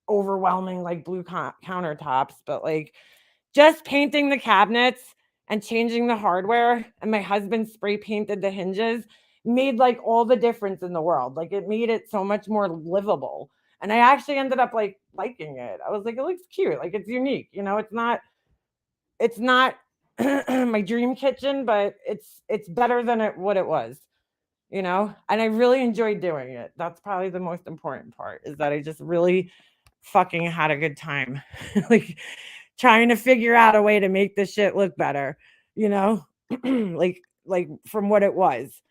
overwhelming like blue countertops, but like just painting the cabinets and changing the hardware, and my husband spray painted the hinges made like all the difference in the world. Like it made it so much more livable. And I actually ended up like liking it. I was like, it looks cute. Like it's unique. It's not my dream kitchen, but it's better than what it was, and I really enjoyed doing it. That's probably the most important part, is that I just really fucking had a good time. Like trying to figure out a way to make this shit look better, you know? like from what it was.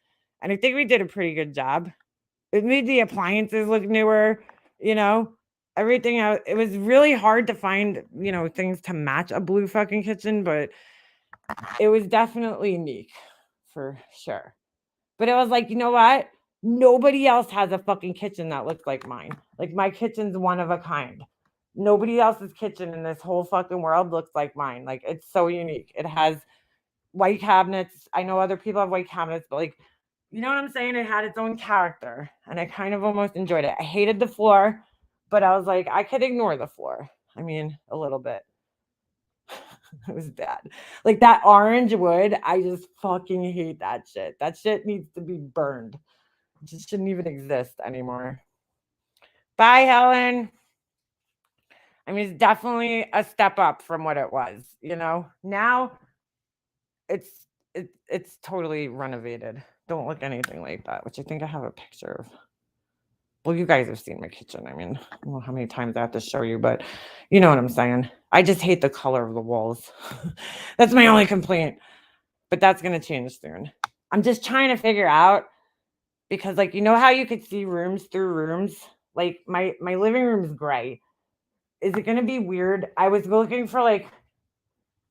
And I think we did a pretty good job. It made the appliances look newer, you know? Everything out. It was really hard to find, things to match a blue fucking kitchen, but it was definitely unique for sure. But it was like, you know what? Nobody else has a fucking kitchen that looks like mine. Like my kitchen's one of a kind. Nobody else's kitchen in this whole fucking world looks like mine. Like it's so unique. It has white cabinets. I know other people have white cabinets, but like, you know what I'm saying? It had its own character, and I kind of almost enjoyed it. I hated the floor, but I was like, I could ignore the floor. I mean, a little bit. It was bad. Like that orange wood, I just fucking hate that shit. That shit needs to be burned. It just shouldn't even exist anymore. Bye, Helen. I mean, it's definitely a step up from what it was, Now it's it's totally renovated. Don't look anything like that, which I think I have a picture of. Well, you guys have seen my kitchen. I mean, I don't know how many times I have to show you, but you know what I'm saying. I just hate the color of the walls. That's my only complaint. But that's going to change soon. I'm just trying to figure out, because like, how you could see rooms through rooms? Like my living room is gray. Is it going to be weird? I was looking for like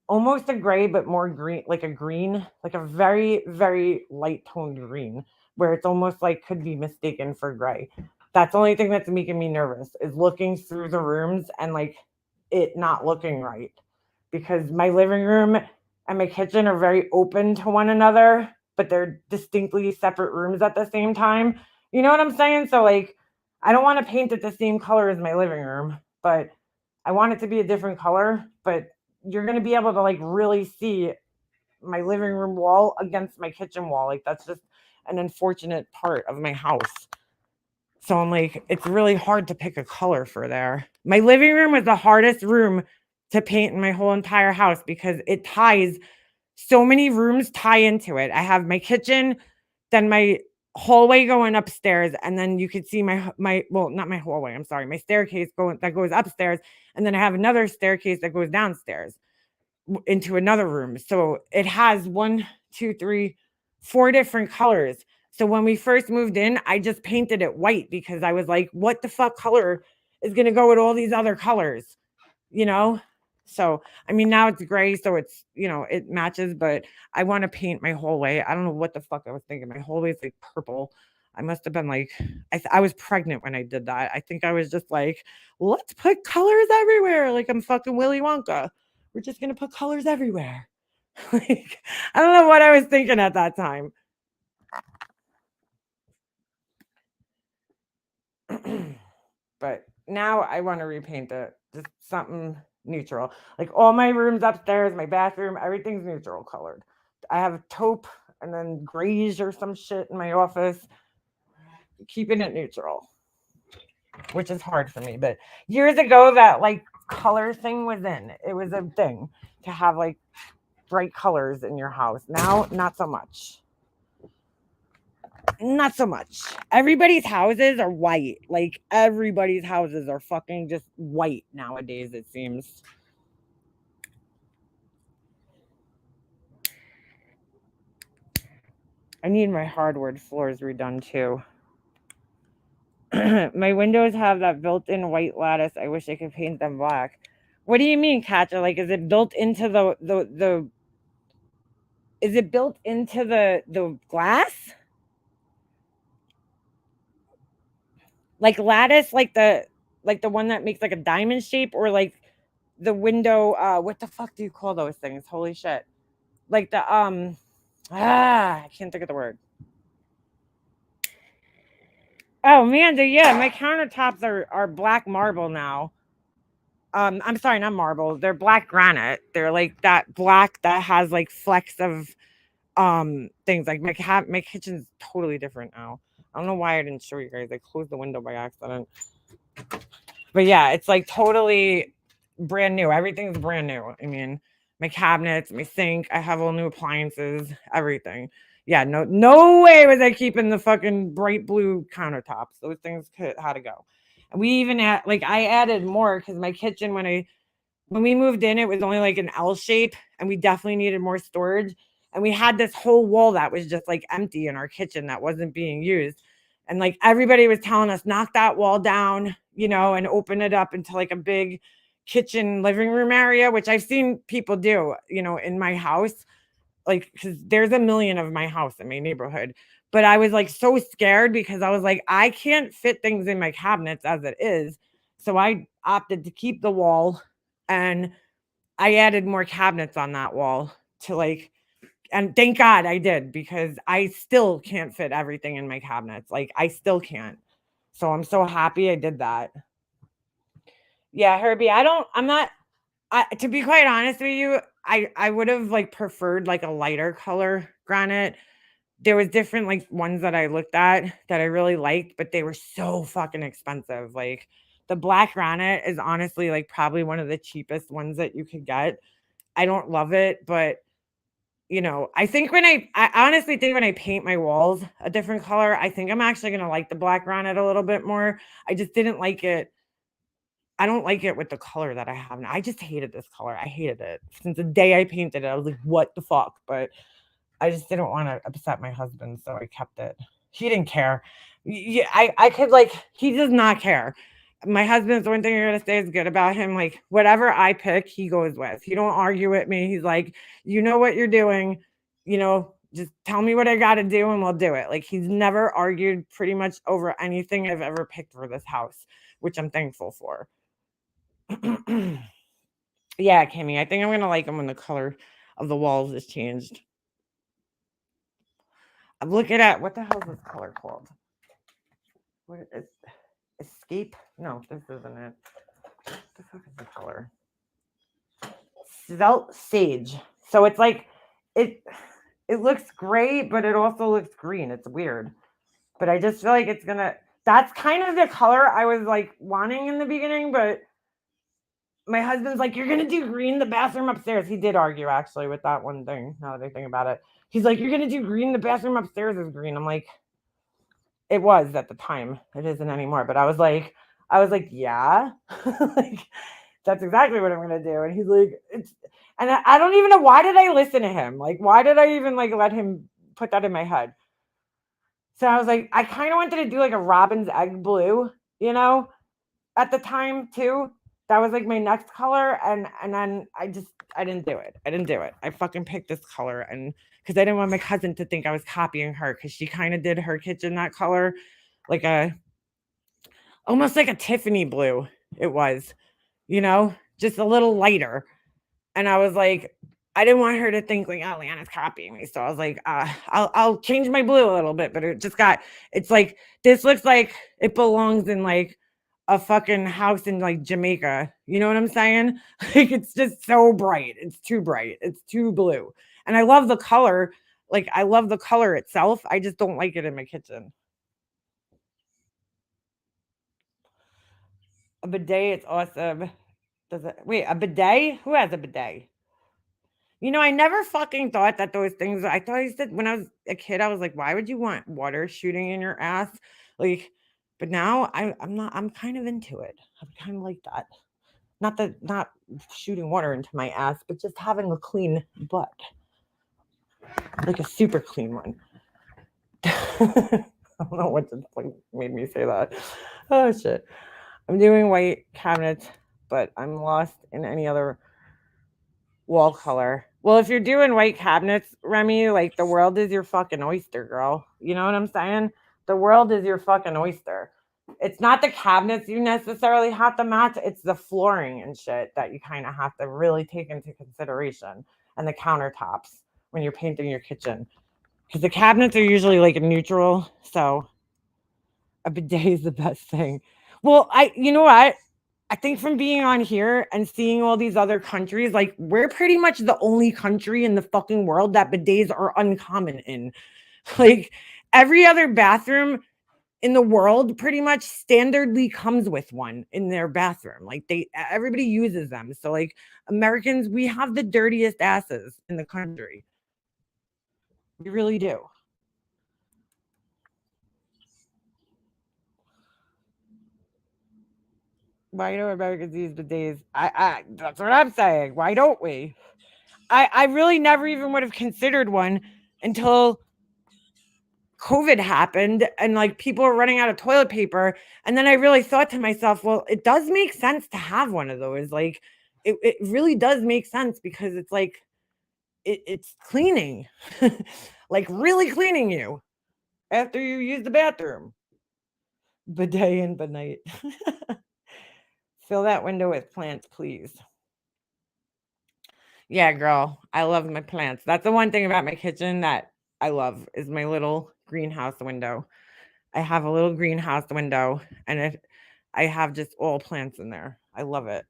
almost a gray, but more green, like a green, like a very, very light toned green, where it's almost like could be mistaken for gray. That's the only thing that's making me nervous, is looking through the rooms and like it not looking right, because my living room and my kitchen are very open to one another, but they're distinctly separate rooms at the same time. You know what I'm saying? So like, I don't want to paint it the same color as my living room, but I want it to be a different color. But you're going to be able to like really see my living room wall against my kitchen wall. Like that's just an unfortunate part of my house. So I'm like, it's really hard to pick a color for there. My living room was the hardest room to paint in my whole entire house, because it ties, so many rooms tie into it. I have my kitchen, then my hallway going upstairs, and then you could see my well, not my hallway, I'm sorry, my staircase that goes upstairs, and then I have another staircase that goes downstairs into another room. So it has 1, 2, 3, 4 different colors. So when we first moved in, I just painted it white, because I was like, what the fuck color is going to go with all these other colors, you know? So, I mean, now it's gray, so it's, it matches, but I want to paint my hallway. I don't know what the fuck I was thinking. My hallway is like purple. I must have been like, I was pregnant when I did that. I think I was just like, let's put colors everywhere. Like I'm fucking Willy Wonka. We're just going to put colors everywhere. Like, I don't know what I was thinking at that time. But now I want to repaint it. Just something neutral. Like all my rooms upstairs, my bathroom, everything's neutral colored. I have taupe and then grayish or some shit in my office. Keeping it neutral, which is hard for me. But years ago, that like color thing was in. It was a thing to have like bright colors in your house. Now, not so much. Not so much. Everybody's houses are white. Like everybody's houses are fucking just white nowadays, it seems. I need my hardwood floors redone too. My windows have that built-in white lattice. I wish I could paint them black. What do you mean, Katja? Like, is it built into the? Is it built into the glass? Like lattice, like the one that makes like a diamond shape, or like the window? What the fuck do you call those things? Holy shit! Like the I can't think of the word. Oh man, yeah, my countertops are black marble now. I'm sorry, not marble. They're black granite. They're like that black that has like flecks of things. Like my kitchen's totally different now. I don't know why I didn't show you guys. I closed the window by accident. But yeah, it's like totally brand new. Everything's brand new. I mean, my cabinets, my sink, I have all new appliances, everything. Yeah, no way was I keeping the fucking bright blue countertops. Those things had to go. And we even I added more because my kitchen when we moved in, it was only like an L shape, and we definitely needed more storage. And we had this whole wall that was just like empty in our kitchen that wasn't being used. And like everybody was telling us, knock that wall down, and open it up into like a big kitchen living room area, which I've seen people do, in my house, like, because there's a million of my house in my neighborhood. But I was like so scared because I was like, I can't fit things in my cabinets as it is. So I opted to keep the wall, and I added more cabinets on that wall to and thank God I did, because I still can't fit everything in my cabinets. Like I still can't. So I'm so happy I did that. Yeah, Herbie, I'm not to be quite honest with you, I would have like preferred like a lighter color granite. There was different like ones that I looked at that I really liked, but they were so fucking expensive. Like the black granite is honestly like probably one of the cheapest ones that you could get. I don't love it, but I think I honestly think when I paint my walls a different color, I think I'm actually gonna like the black granite a little bit more. I just didn't like it. I don't like it with the color that I have now. I just hated this color. I hated it since the day I painted it. I was like, what the fuck? But I just didn't want to upset my husband, so I kept it. He didn't care. Yeah, I could he does not care. My husband's the one thing you're gonna say is good about him. Like whatever I pick, he goes with. He don't argue with me. He's like, you know what you're doing, just tell me what I gotta do and we'll do it. Like he's never argued pretty much over anything I've ever picked for this house, which I'm thankful for. Yeah, Kimmy, I think I'm gonna like him when the color of the walls is changed. I'm looking at what the hell is this color called? What is Escape? No, this isn't it. What the fuck is the color? Svelte Sage. So it's like it it looks gray, but it also looks green. It's weird. But I just feel like it's gonna that's kind of the color I was like wanting in the beginning, but my husband's like, you're gonna do green the bathroom upstairs. He did argue actually with that one thing, now that I think about it. He's like, you're gonna do green, the bathroom upstairs is green. I'm like, it was at the time. It isn't anymore. But I was like, yeah. Like that's exactly what I'm gonna do. And he's like, it's and I don't even know, why did I listen to him? Like, why did I even like let him put that in my head? So I was like, I kind of wanted to do like a robin's egg blue, at the time too. That was like my next color, and then I didn't do it. I didn't do it. I fucking picked this color, and because I didn't want my cousin to think I was copying her, because she kind of did her kitchen that color, like almost like a Tiffany blue. It was, just a little lighter. And I was like, I didn't want her to think like, oh, Leanna's copying me. So I was like, I'll change my blue a little bit, but it's like, this looks like it belongs in like a fucking house in like Jamaica. You know what I'm saying? Like, it's just so bright. It's too bright. It's too blue. And I love the color. Like, I love the color itself. I just don't like it in my kitchen. A bidet, it's awesome. Does it, wait, a bidet? Who has a bidet? I never fucking thought that those things. I thought I said when I was a kid, I was like, why would you want water shooting in your ass? Like, but now I'm not. I'm kind of into it. I'm kind of like that. Not shooting water into my ass, but just having a clean butt, like a super clean one. I don't know what just like made me say that. Oh shit. I'm doing white cabinets, but I'm lost in any other wall color. Well, if you're doing white cabinets, Remy, like the world is your fucking oyster, girl. You know what I'm saying? The world is your fucking oyster. It's not the cabinets you necessarily have to match, it's the flooring and shit that you kind of have to really take into consideration, and the countertops when you're painting your kitchen. Because the cabinets are usually like a neutral, so a bidet is the best thing. Well, you know what? I think from being on here and seeing all these other countries, like we're pretty much the only country in the fucking world that bidets are uncommon in. Like every other bathroom in the world pretty much standardly comes with one in their bathroom. Like everybody uses them. So like Americans, we have the dirtiest asses in the country. We really do. Why do Americans use bidets? I that's what I'm saying. Why don't we? I really never even would have considered one until COVID happened and like people are running out of toilet paper. And then I really thought to myself, well, it does make sense to have one of those. Like it really does make sense because it's like it's cleaning, like really cleaning you after you use the bathroom. Bidet and night. Fill that window with plants, please. Yeah, girl. I love my plants. That's the one thing about my kitchen that I love is my little greenhouse window. I have a little greenhouse window and I have just all plants in there. I love it.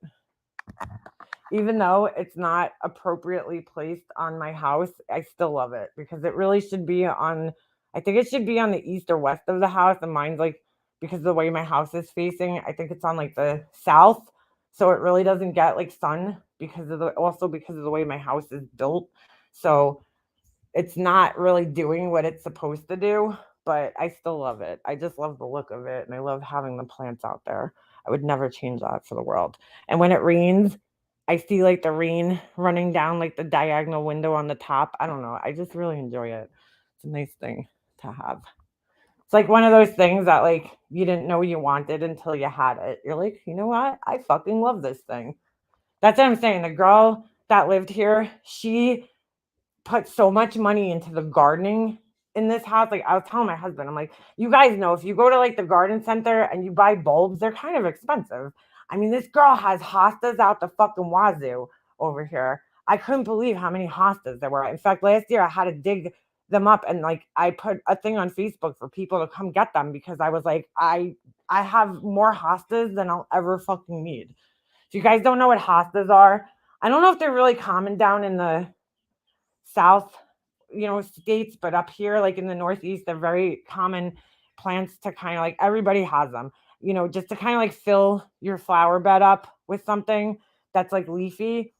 Even though it's not appropriately placed on my house, I still love it because it really should be on, I think it should be on the east or west of the house. And mine's like, because of the way my house is facing, I think it's on like the south. So it really doesn't get like sun because of the way my house is built. So it's not really doing what it's supposed to do, but I still love it. I just love the look of it and I love having the plants out there. I would never change that for the world. And when it rains, I see like the rain running down like the diagonal window on the top. I don't know. I just really enjoy it. It's a nice thing to have. It's like one of those things that like you didn't know you wanted until you had it. You're like, you know what? I fucking love this thing. That's what I'm saying. The girl that lived here, she put so much money into the gardening in this house. Like I was telling my husband, I'm like, you guys know if you go to like the garden center and you buy bulbs, they're kind of expensive. I mean, this girl has hostas out the fucking wazoo over here. I couldn't believe how many hostas there were. In fact, last year I had to dig them up and like I put a thing on Facebook for people to come get them because I was like, I have more hostas than I'll ever fucking need. If you guys don't know what hostas are, I don't know if they're really common down in the south, states, but up here, like in the Northeast, they're very common plants to kind of like everybody has them, just to kind of like fill your flower bed up with something that's like leafy.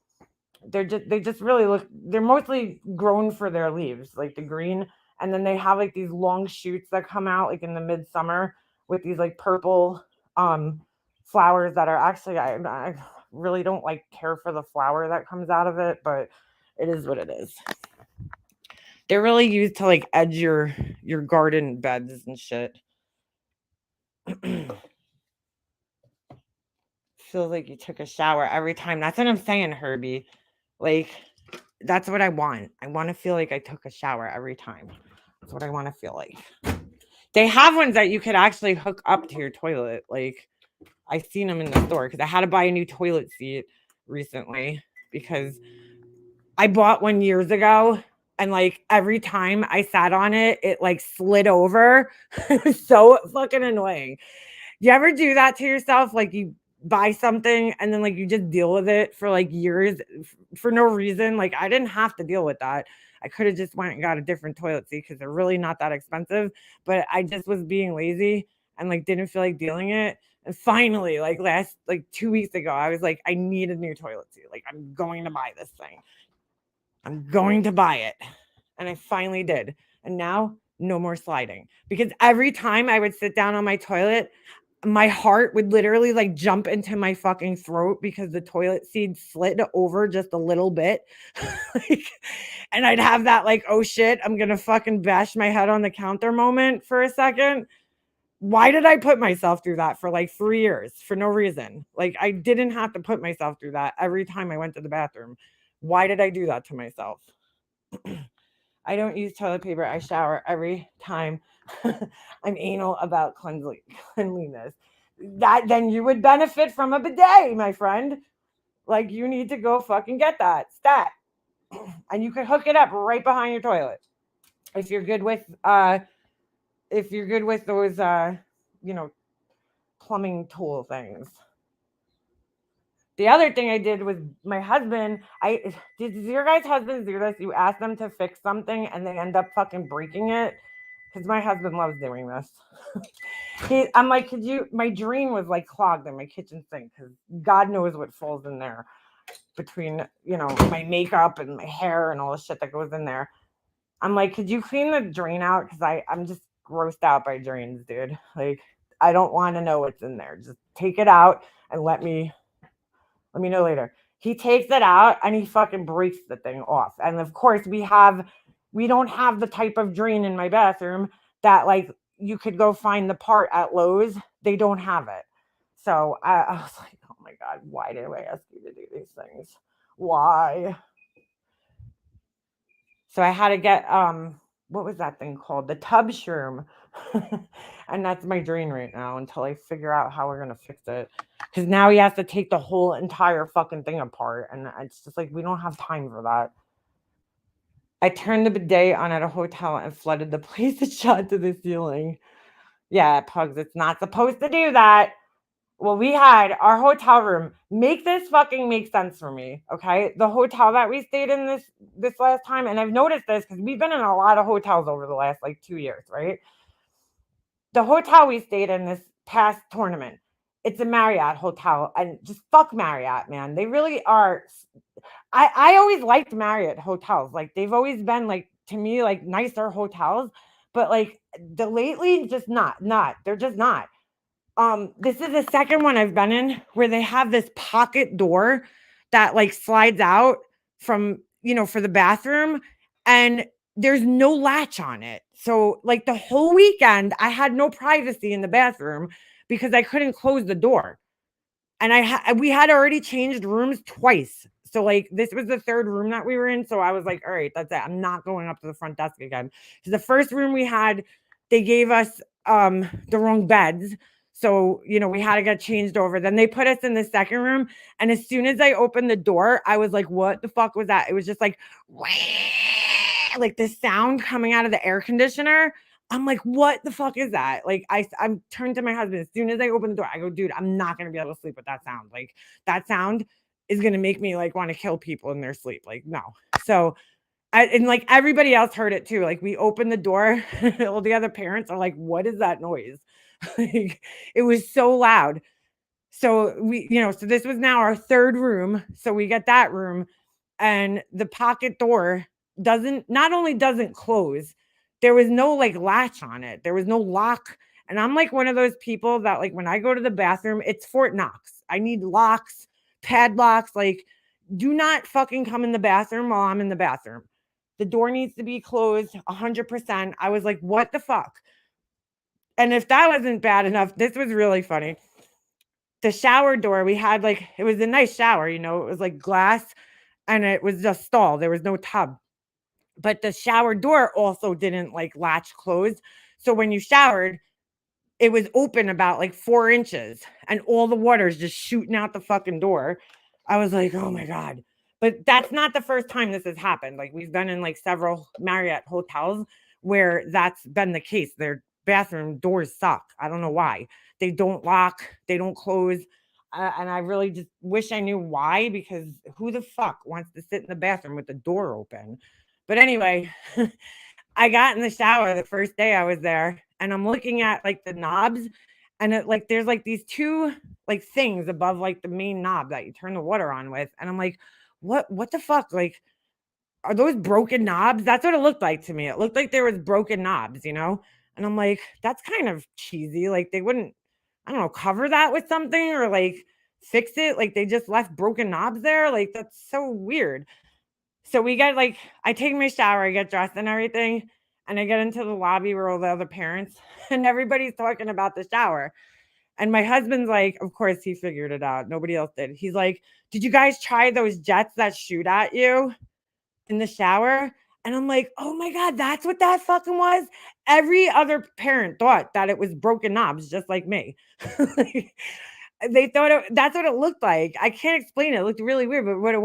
They just really look, they're mostly grown for their leaves, like the green. And then they have like these long shoots that come out like in the midsummer with these like purple um flowers that are actually I really don't like care for the flower that comes out of it, but it is what it is. They're really used to like edge your garden beds and shit. Feels like you took a shower every time. That's what I'm saying, Herbie. Like that's what I want. I want to feel like I took a shower every time. That's what I want to feel like. They have ones that you could actually hook up to your toilet. Like I've seen them in the store because I had to buy a new toilet seat recently because I bought one years ago and like every time I sat on it, it like slid over. It was so fucking annoying. You ever do that to yourself? Like you buy something and then like you just deal with it for like years for no reason. Like I didn't have to deal with that. I could have just went and got a different toilet seat because they're really not that expensive. But I just was being lazy and like didn't feel like dealing it. And finally, like last like 2 weeks ago, I was like, I need a new toilet seat. Like I'm going to buy this thing. I'm going to buy it. And I finally did. And now no more sliding. Because every time I would sit down on my toilet, my heart would literally like jump into my fucking throat because the toilet seat slid over just a little bit. Like, and I'd have that like, oh shit, I'm gonna fucking bash my head on the counter moment for a second. Why did I put myself through that for like 3 years for no reason? Like, I didn't have to put myself through that every time I went to the bathroom. Why did I do that to myself? I don't use toilet paper. I shower every time. I'm anal about cleanliness. That then you would benefit from a bidet, my friend. Like, you need to go fucking get that stat, and you could hook it up right behind your toilet if you're good with those you know plumbing tool things. The other thing I did was my husband. I did your guys' husbands do this? You ask them to fix something and they end up fucking breaking it. Because my husband loves doing this. I'm like, could you? My drain was like clogged in my kitchen sink because God knows what falls in there between my makeup and my hair and all the shit that goes in there. I'm like, could you clean the drain out? Because I'm just grossed out by drains, dude. Like, I don't want to know what's in there. Just take it out and let me know later. He takes it out and he fucking breaks the thing off. And of course, we don't have the type of drain in my bathroom that like you could go find the part at Lowe's. They don't have it. So I was like, oh my God, why do I ask you to do these things? Why? So I had to get what was that thing called? The tub shroom. And that's my drain right now until I figure out how we're gonna fix it. Because now he has to take the whole entire fucking thing apart. And it's just like we don't have time for that. I turned the bidet on at a hotel and flooded the place and shot to the ceiling. Yeah, Pugs, it's not supposed to do that. Well, we had our hotel room. Make this fucking make sense for me, okay? The hotel that we stayed in this last time, and I've noticed this because we've been in a lot of hotels over the last like 2 years, right? The hotel we stayed in this past tournament, it's a Marriott hotel, and just fuck Marriott, man. They really are. I always liked Marriott hotels. Like, they've always been like, to me, like nicer hotels, but like the lately, just not. They're just not. This is the second one I've been in where they have this pocket door that like slides out from, for the bathroom, and there's no latch on it. So like the whole weekend I had no privacy in the bathroom because I couldn't close the door. And we had already changed rooms twice. So like this was the third room that we were in. So I was like, all right, that's it. I'm not going up to the front desk again. So the first room we had, they gave us the wrong beds. So, we had to get changed over. Then they put us in the second room. And as soon as I opened the door, I was like, what the fuck was that? It was just like, like the sound coming out of the air conditioner. I'm like, what the fuck is that? Like, I'm turned to my husband as soon as I open the door. I go, dude, I'm not gonna be able to sleep with that sound. Like, that sound is gonna make me like want to kill people in their sleep. Like, no. So, and like everybody else heard it too. Like, we opened the door, all the other parents are like, what is that noise? Like, it was so loud. So so this was now our third room. So we get that room, and the pocket door not only doesn't close, there was no like latch on it. There was no lock. And I'm like one of those people that like when I go to the bathroom, it's Fort Knox. I need locks, padlocks. Like, do not fucking come in the bathroom while I'm in the bathroom. The door needs to be closed 100%. I was like, what the fuck? And if that wasn't bad enough, this was really funny. The shower door, we had like, it was a nice shower, it was like glass, and it was just stall. There was no tub. But the shower door also didn't like latch closed. So when you showered, it was open about like 4 inches and all the water is just shooting out the fucking door. I was like, oh my God. But that's not the first time this has happened. Like, we've been in like several Marriott hotels where that's been the case. Their bathroom doors suck. I don't know why. They don't lock, they don't close. And I really just wish I knew why, because who the fuck wants to sit in the bathroom with the door open? But anyway, I got in the shower the first day I was there, and I'm looking at like the knobs, and it like there's like these two like things above like the main knob that you turn the water on with, and I'm like, what the fuck? Like, are those broken knobs? That's what it looked like to me. It looked like there was broken knobs, you know? And I'm like, that's kind of cheesy. Like they wouldn't, I don't know, cover that with something or like fix it. Like they just left broken knobs there. Like that's so weird. So we get like, I take my shower, I get dressed and everything, and I get into the lobby where all the other parents and everybody's talking about the shower. And my husband's like, of course he figured it out. Nobody else did. He's like, did you guys try those jets that shoot at you in the shower? And I'm like, oh my God, that's what that fucking was. Every other parent thought that it was broken knobs, just like me. Like, they thought that's what it looked like. I can't explain it. It looked really weird, but what it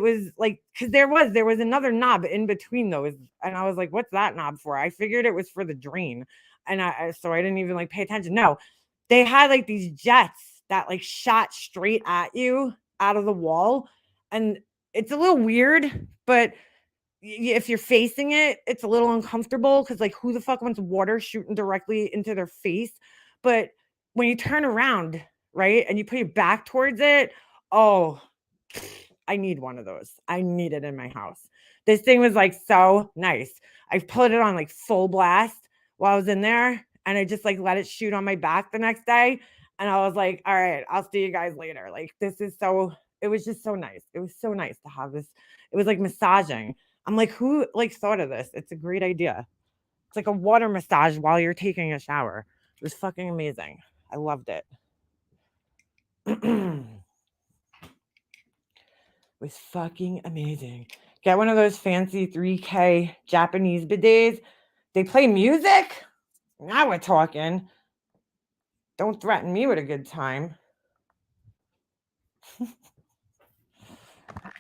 was like because there was another knob in between those, and I was like, "What's that knob for?" I figured it was for the drain, and so I didn't even like pay attention. No, they had like these jets that like shot straight at you out of the wall, and it's a little weird, but if you're facing it, it's a little uncomfortable because like who the fuck wants water shooting directly into their face? But when you turn around, right, and you put your back towards it, oh, I need one of those. I need it in my house. This thing was like so nice. I put it on like full blast while I was in there and I just like let it shoot on my back the next day. And I was like, all right, I'll see you guys later. Like, it was just so nice. It was so nice to have this. It was like massaging. I'm like, who like thought of this? It's a great idea. It's like a water massage while you're taking a shower. It was fucking amazing. I loved it. It was fucking amazing. Get one of those fancy 3K Japanese bidets. They play music. Now we're talking. Don't threaten me with a good time.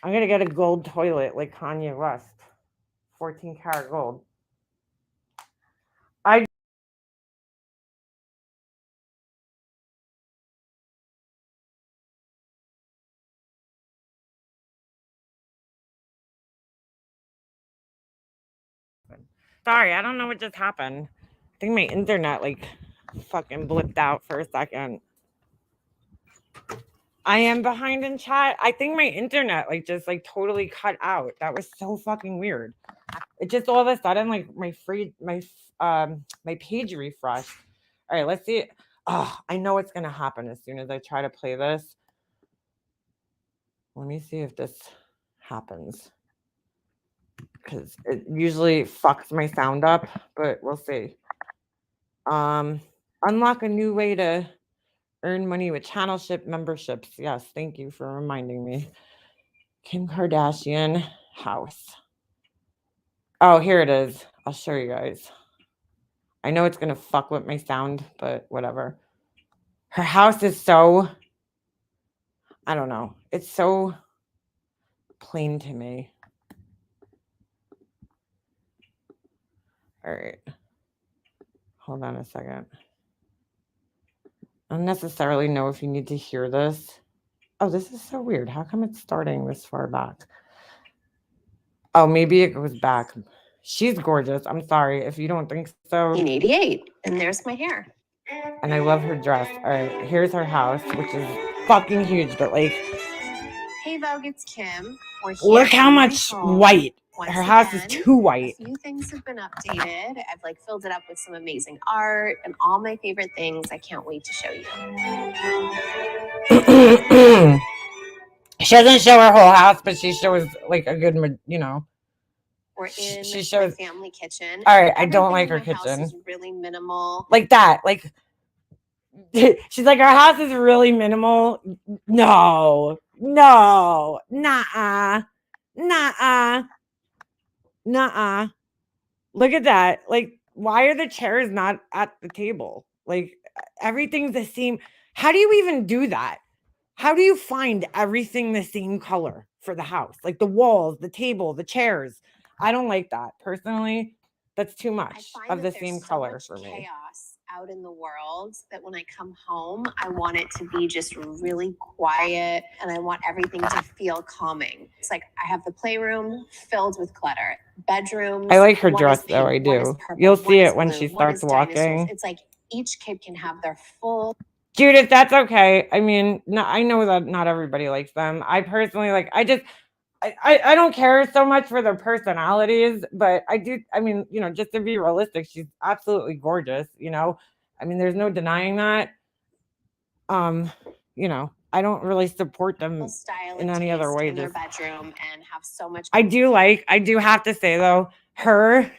I'm going to get a gold toilet like Kanye West. 14 karat gold. I Sorry, I don't know what just happened. I think my internet like fucking blipped out for a second. I am behind in chat. I think my internet like just like totally cut out. That was so fucking weird. It just all of a sudden like my page refreshed. All right, let's see. Oh, I know what's gonna happen as soon as I try to play this. Let me see if this happens. Because it usually fucks my sound up, but we'll see. Unlock a new way to earn money with channel ship memberships. Yes, thank you for reminding me. Kim Kardashian house. Oh, here it is. I'll show you guys. I know it's gonna fuck with my sound, but whatever. Her house is so, I don't know. It's so plain to me. All right. Hold on a second. I don't necessarily know if you need to hear this. Oh, this is so weird. How come it's starting this far back? Oh, maybe it goes back. She's gorgeous. I'm sorry if you don't think so. 1988, and there's my hair. And I love her dress. All right, here's her house, which is fucking huge, but like, Hey Vogue, it's Kim. Look how much white. Her house is too white. A few things have been updated. I've like filled it up with some amazing art and all my favorite things. I can't wait to show you. She doesn't show her whole house, but she shows like a good, you know. We're in she shows my family kitchen. All right, I don't like her kitchen. Is really minimal. Like that, like she's like, our house is really minimal. No, nah. Look at that. Like, why are the chairs not at the table? Like, everything's the same. How do you even do that? How do you find everything the same color for the house? Like the walls, the table, the chairs. I don't like that. Personally, that's too much of the same color for me. Chaos out in the world that when I come home, I want it to be just really quiet and I want everything to feel calming. It's like I have the playroom filled with clutter, bedrooms. I like her dress though, I do. You'll see it when she starts walking. It's like each kid can have their full. Judith, that's okay. I mean, no, I know that not everybody likes them. I personally like, I don't care so much for their personalities, but I do. I mean, just to be realistic, she's absolutely gorgeous. I mean, there's no denying that. Um, I don't really support them style in and any other taste way. in their bedroom and have so much. I do have to say though, her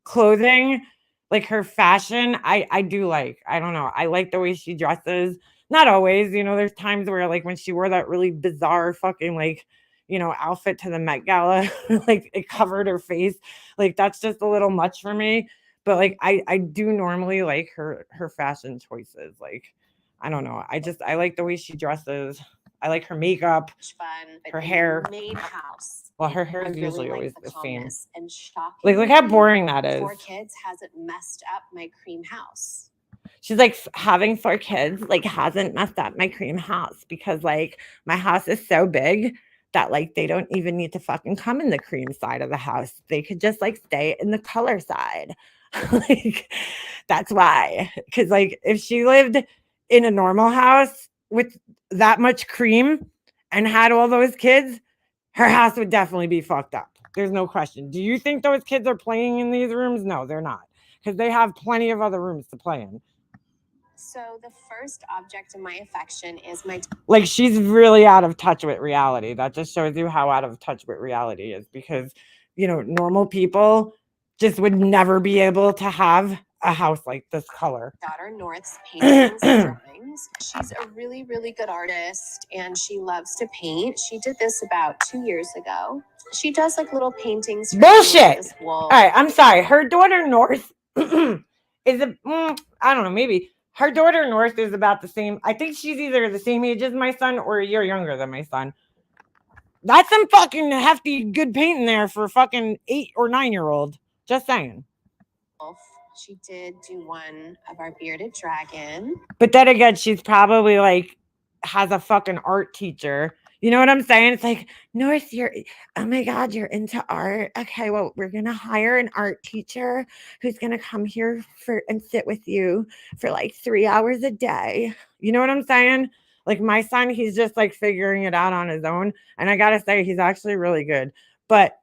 clothing, like her fashion, I do like. I don't know. I like the way she dresses. Not always, there's times where like when she wore that really bizarre fucking like, outfit to the Met Gala, like it covered her face. Like that's just a little much for me. But like I do normally like her fashion choices. Like I don't know. I like the way she dresses. I like her makeup, Fun, her hair. Main house. Well, her hair is really usually like always the the same. calmness and shocking. Like, look how boring that is. 4 kids hasn't messed up my cream house. She's like, having 4 kids, like, hasn't messed up my cream house because, like, my house is so big that, like, they don't even need to fucking come in the cream side of the house. They could just, like, stay in the color side. Like, that's why. Because, like, if she lived in a normal house with that much cream and had all those kids, her house would definitely be fucked up. There's no question. Do you think those kids are playing in these rooms? No, they're not. Because they have plenty of other rooms to play in. So the first object of my affection is my like she's really out of touch with reality. That just shows you how out of touch with reality is because normal people just would never be able to have a house like this color. daughter North's paintings and drawings. She's a really, really good artist and she loves to paint. She did this about 2 years ago. She does like little paintings. Bullshit. All right, I'm sorry. Her daughter North is I don't know, maybe her daughter North is about the same. I think she's either the same age as my son or a year younger than my son. That's some fucking hefty good painting there for a fucking 8 or 9-year-old. Just saying. She did do one of our bearded dragon. But then again, she's probably like has a fucking art teacher. You know what I'm saying? It's like, North, oh my God, you're into art. Okay, well, we're going to hire an art teacher who's going to come here and sit with you for like 3 hours a day. You know what I'm saying? Like my son, he's just like figuring it out on his own. And I got to say, he's actually really good. But,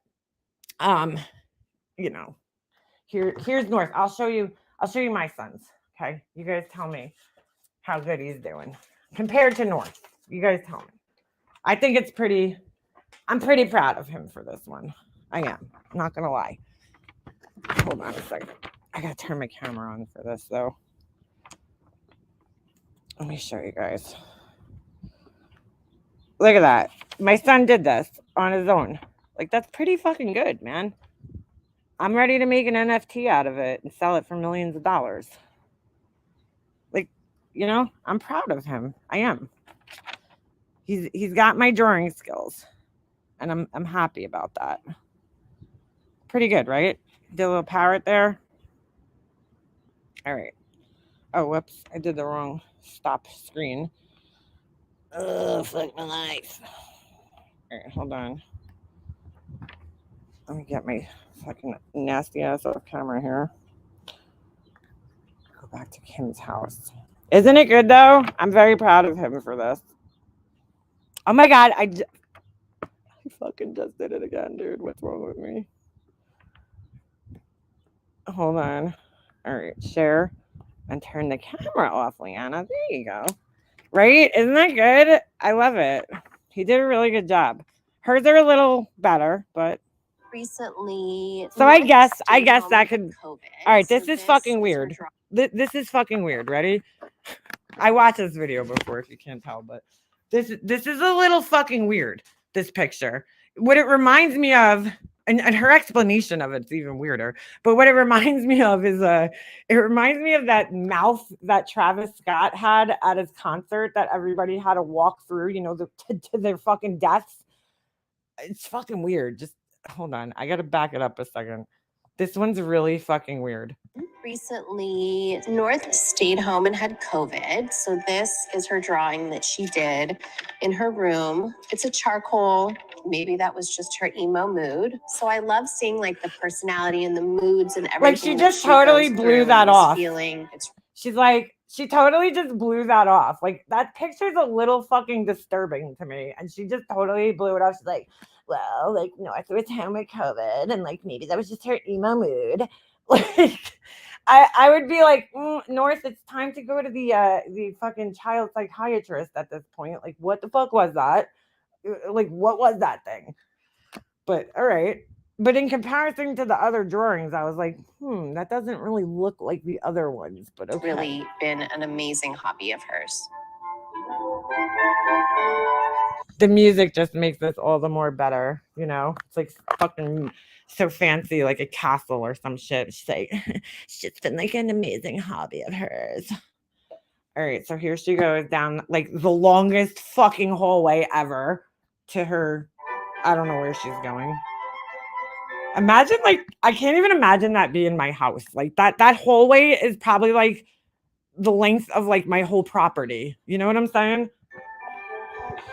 here's North. I'll show you my son's. Okay. You guys tell me how good he's doing compared to North. You guys tell me. I think I'm pretty proud of him for this one. I am. I'm not going to lie. Hold on a second. I got to turn my camera on for this, though. Let me show you guys. Look at that. My son did this on his own. Like, that's pretty fucking good, man. I'm ready to make an NFT out of it and sell it for millions of dollars. Like, I'm proud of him. I am. He's got my drawing skills, and I'm happy about that. Pretty good, right? Did a little parrot there. All right. Oh, whoops! I did the wrong stop screen. Oh, fuck my life. All right, hold on. Let me get my fucking nasty ass off camera here. Go back to Kim's house. Isn't it good though? I'm very proud of him for this. Oh my God, I fucking just did it again, dude. What's wrong with me? Hold on. All right, share and turn the camera off, Leanna. There you go. Right? Isn't that good? I love it. He did a really good job. Hers are a little better, but recently. So I guess that could. COVID, all right, this is fucking weird. This is fucking weird. Ready? I watched this video before, if you can't tell, but this is a little fucking weird. This picture. What it reminds me of, and her explanation of it's even weirder. But what it reminds me of is it reminds me of that mouth that Travis Scott had at his concert that everybody had to walk through, to their fucking deaths. It's fucking weird. Just hold on. I gotta back it up a second. This one's really fucking weird. Recently, North stayed home and had COVID. So this is her drawing that she did in her room. It's a charcoal. Maybe that was just her emo mood. So I love seeing like the personality and the moods and everything. Like she just totally blew that off. She totally just blew that off. Like that picture's a little fucking disturbing to me. And she just totally blew it off. She's like, well, like North was home with COVID, and like maybe that was just her emo mood. Like, I would be like, North, it's time to go to the fucking child psychiatrist at this point. Like, what the fuck was that? Like, what was that thing? But all right. But in comparison to the other drawings, I was like, that doesn't really look like the other ones. But okay. It's really been an amazing hobby of hers. The music just makes this all the more better, you know? It's like fucking so fancy, like a castle or some shit. She's like, it's just been like an amazing hobby of hers. All right, so here she goes down like the longest fucking hallway ever to her. I don't know where she's going. Imagine, like, I can't even imagine that being my house. Like that hallway is probably like the length of like my whole property. You know what I'm saying?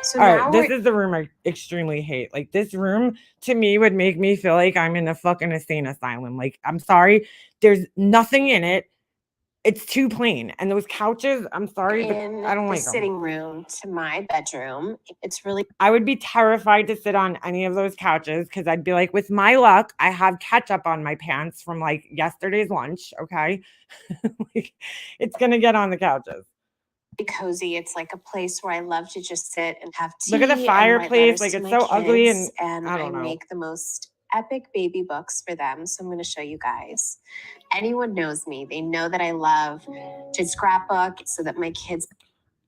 So all now right, this is the room I extremely hate. Like, this room to me would make me feel like I'm in a fucking insane asylum. Like, I'm sorry, there's nothing in it. It's too plain. And those couches, I'm sorry, but I don't the like them. sitting room to my bedroom. It's really I would be terrified to sit on any of those couches because I'd be like, with my luck, I have ketchup on my pants from like yesterday's lunch. Okay. Like, it's going to get on the couches. cozy. It's like a place where I love to just sit and have tea. Look at the and write fireplace. letters Like, to it's my so ugly, kids, and I don't know. make the most epic baby books for them. So I'm going to show you guys. Anyone knows me, they know that I love to scrapbook so that my kids.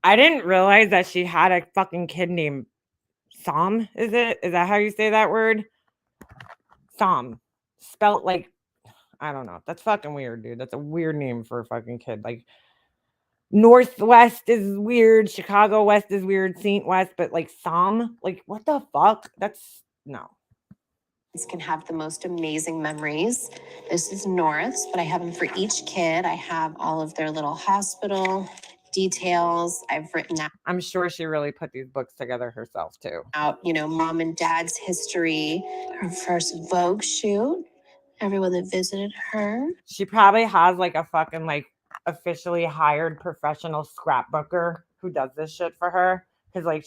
I didn't realize that she had a fucking kid named Sam. Is that how you say that word? Sam. Spelt like, I don't know. That's fucking weird, dude. That's a weird name for a fucking kid. Like, Northwest is weird. Chicago West is weird. Saint West, but like Sam, like, what the fuck? That's no. Can have the most amazing memories. This is North's, but I have them for each kid. I have all of their little hospital details. I've written out. I'm sure she really put these books together herself too. Mom and dad's history, her first Vogue shoot, everyone that visited her. She probably has like a fucking like officially hired professional scrapbooker who does this shit for her. Because like,